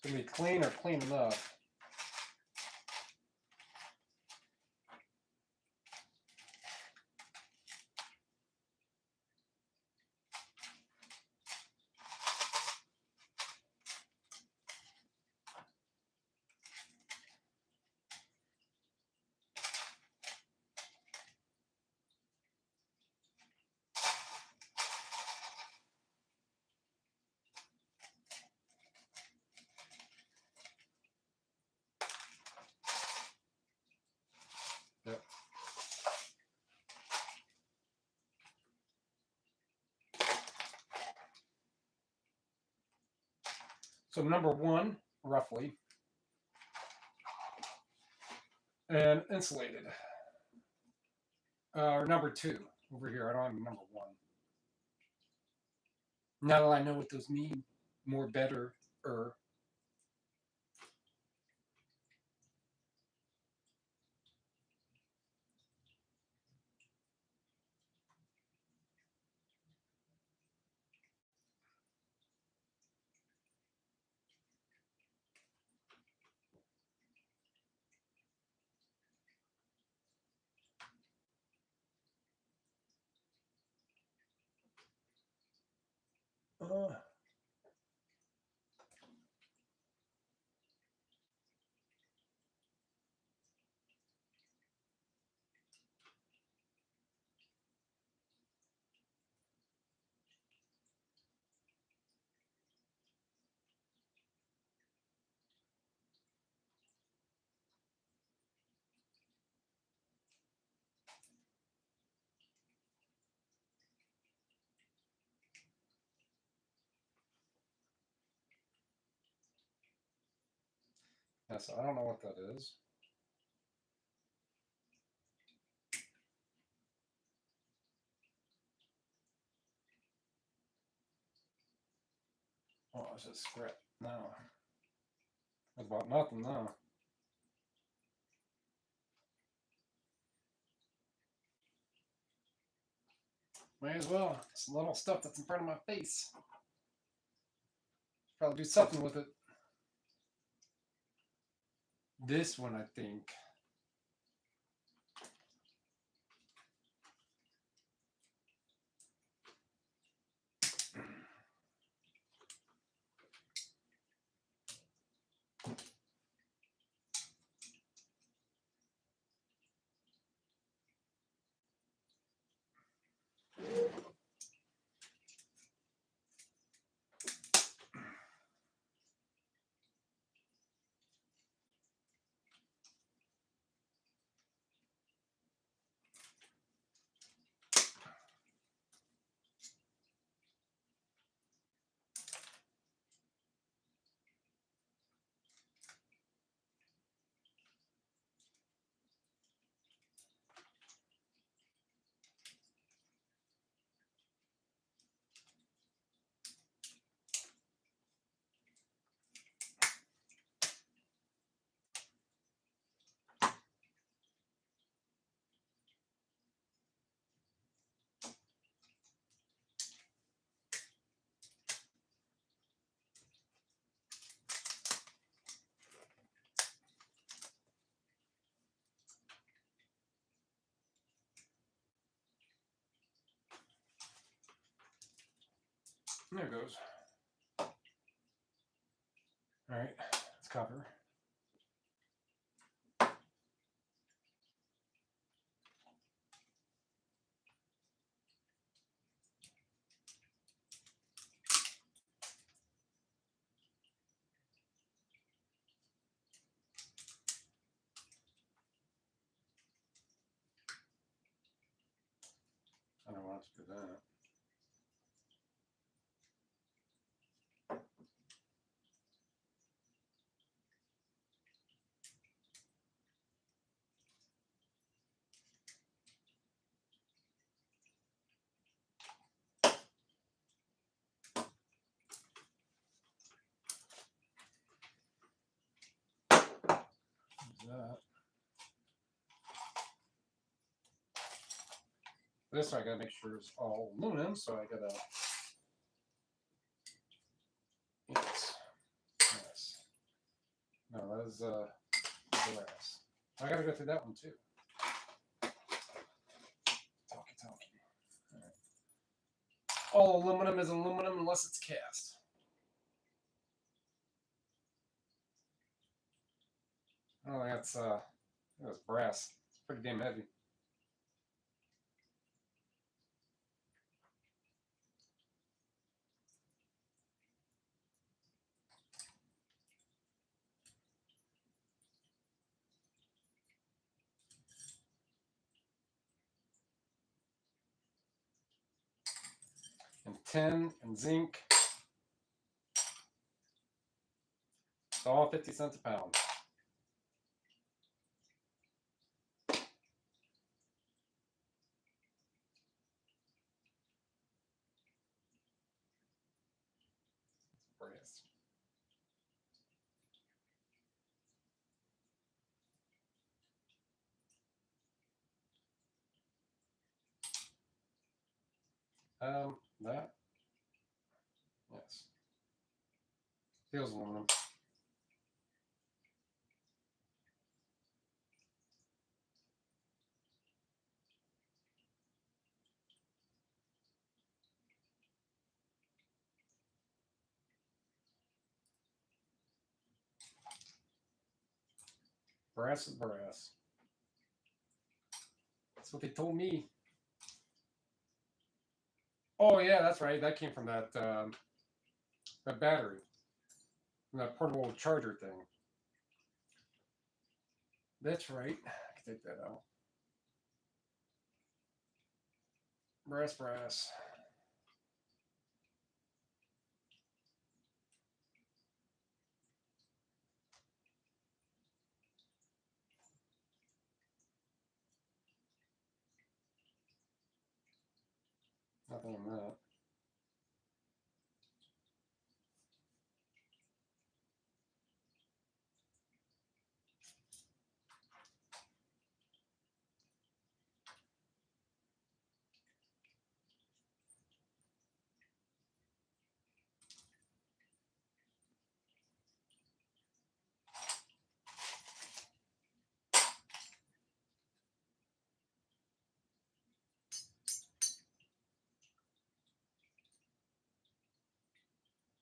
is gonna be clean or clean enough. Yep. So number 1, roughly, and insulated. Or number 2 over here. I don't have number 1. Now that I know what those mean, more, better, Yeah, so I don't know what that is. Oh, it's just scrap. No. That's about nothing now. May as well. It's little stuff that's in front of my face. Probably do something with it. This one, I think. There it goes. All right, it's copper. I don't want to do that. This I gotta make sure it's all aluminum, so I gotta. Yes. No, that is glass. I gotta go through that one too. Talkie. All aluminum is aluminum unless it's cast. Oh, that's brass. It's pretty damn heavy. And tin and zinc. It's all 50 cents a pound. Brass. That. Yes. Feels aluminum. Brass is brass. That's what they told me. Oh yeah, that's right. That came from that that battery, from that portable charger thing. That's right. I can take that out. Brass. Nothing in that.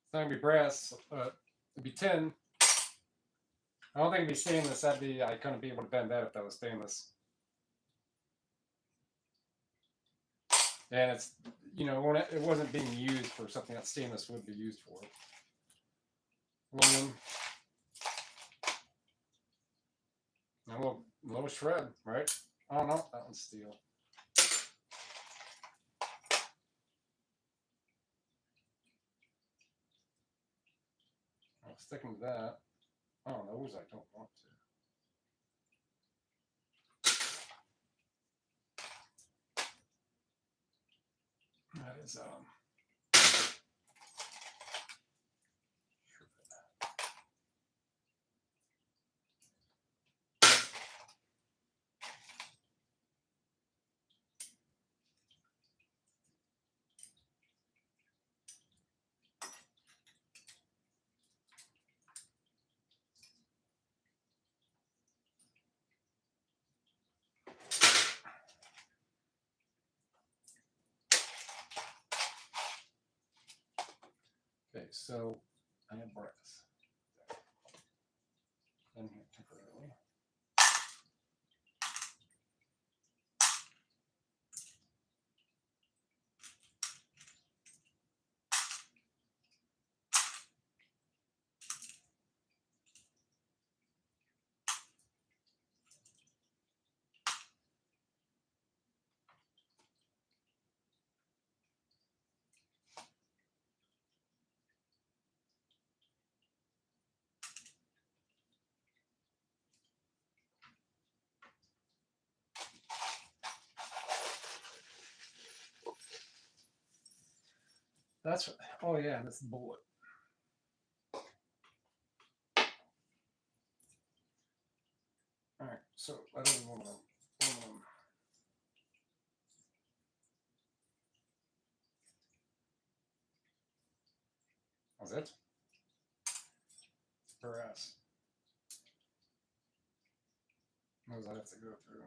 It's not gonna be brass, but it'd be tin. I don't think it'd be stainless. I couldn't be able to bend that if that was stainless. And it's, it wasn't being used for something that stainless would be used for. Aluminum. A little shred, right? Oh no, that one's steel. I'm sticking to that. Oh, those I don't want to. That is okay. So I have brass in here temporarily. That's oh yeah, that's the bullet. All right, so that is aluminum. Was it? Harass. Those I have to go through.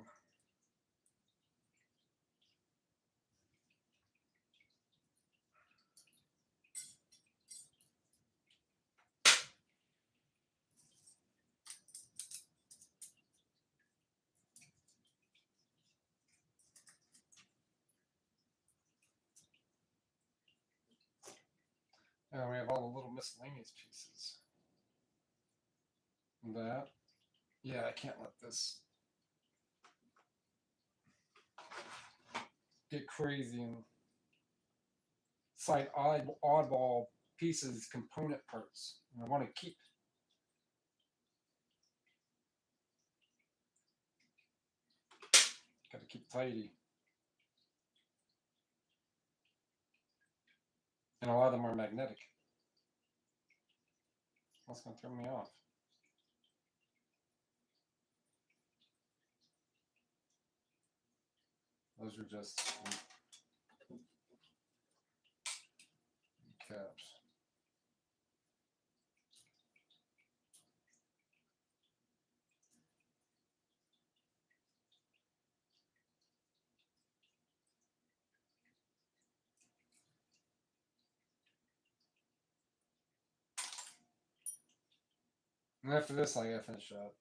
And we have all the little miscellaneous pieces. That. Yeah, I can't let this get crazy and cite oddball pieces, component parts. And I want to keep. Got to keep tidy. And a lot of them are magnetic. That's going to throw me off. Those are just caps. And after this, I gotta finish up.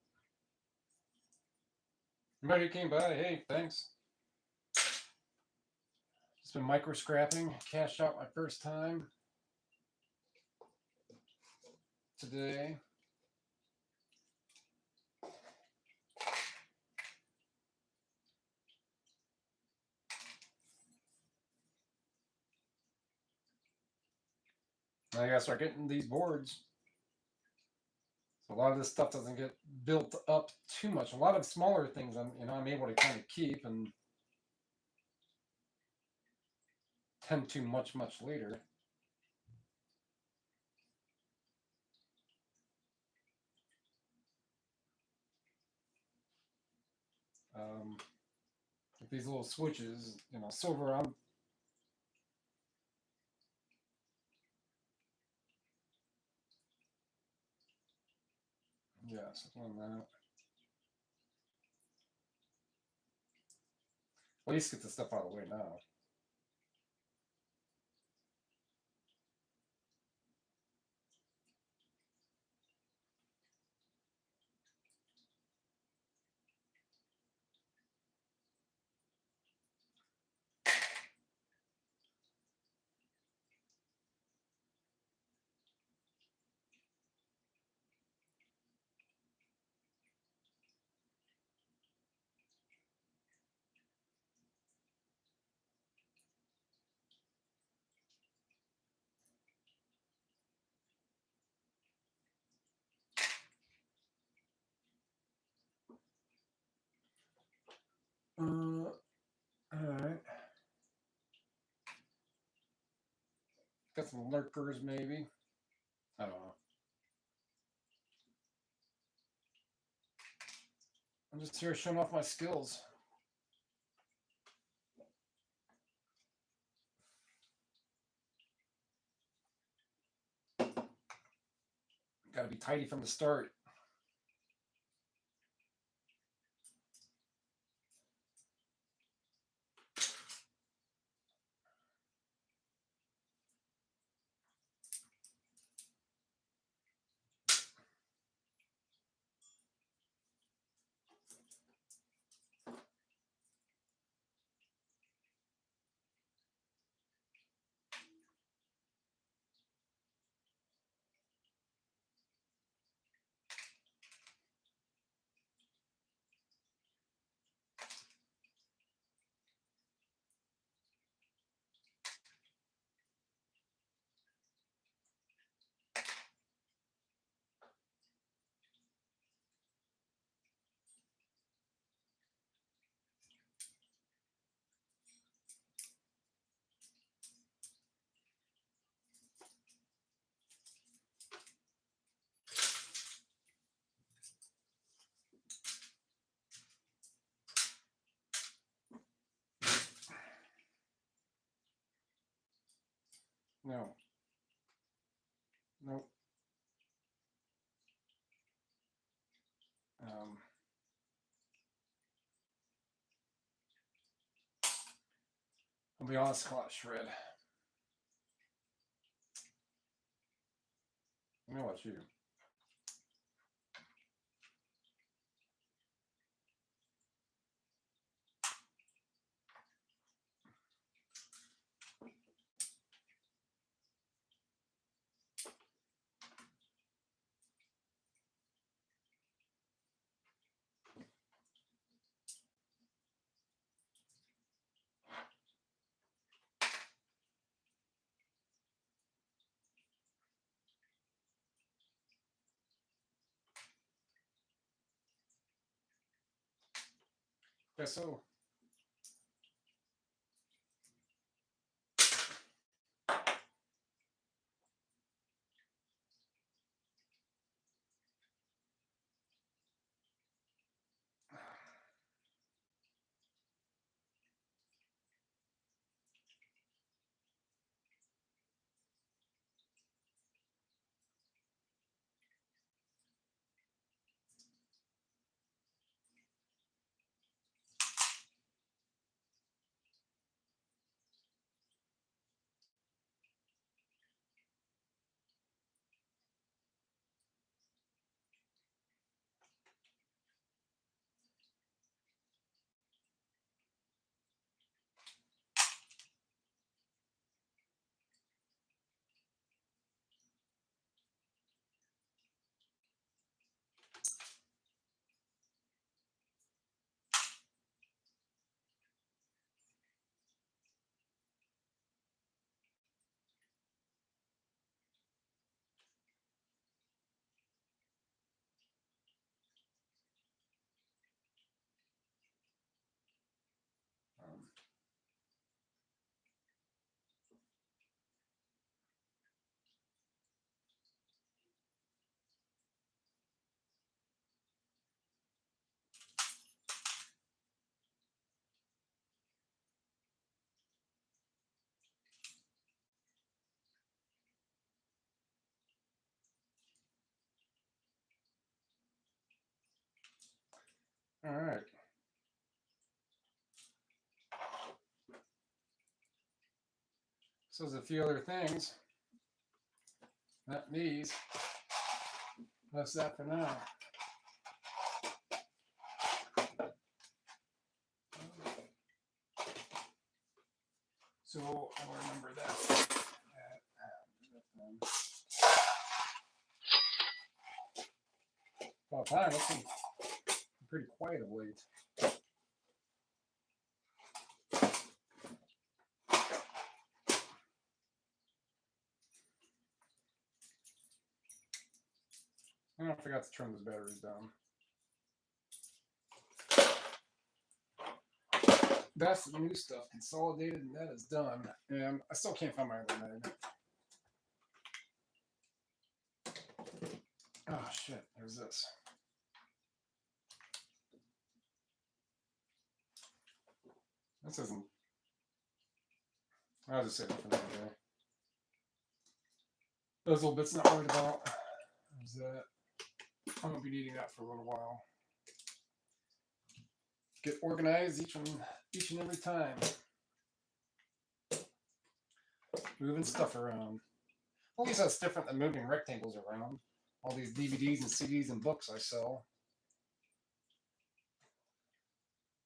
Everybody who came by, hey, thanks. Just been microscrapping. Cashed out my first time today. I gotta start getting these boards. So a lot of this stuff doesn't get built up too much. A lot of smaller things I'm able to kind of keep and tend to much later. Like these little switches, silver. Yes, on that. At least get the stuff out of the way now. All right. Got some lurkers, maybe. I don't know. I'm just here showing off my skills. Got to be tidy from the start. be honest, a lot of shred. I know what you. Guess so. All right. So there's a few other things. Not these. That's that for now. So I'll remember that. About time. It's been pretty quiet of late. I forgot to turn those batteries down. That's the new stuff consolidated, and that is done. And I still can't find my other magnet. Oh shit, there's this. This isn't. I'll just save it for another day. Those little bits not worried about. There's that. I'm gonna be needing that for a little while. Get organized each and every time. Moving stuff around. At least that's different than moving rectangles around. All these DVDs and CDs and books I sell.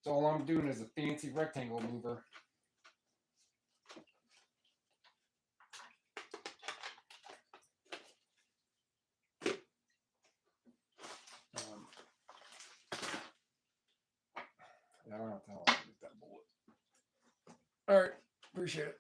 So all I'm doing is a fancy rectangle mover. Yeah, I don't know what the hell I did with that bullet. All right, appreciate it.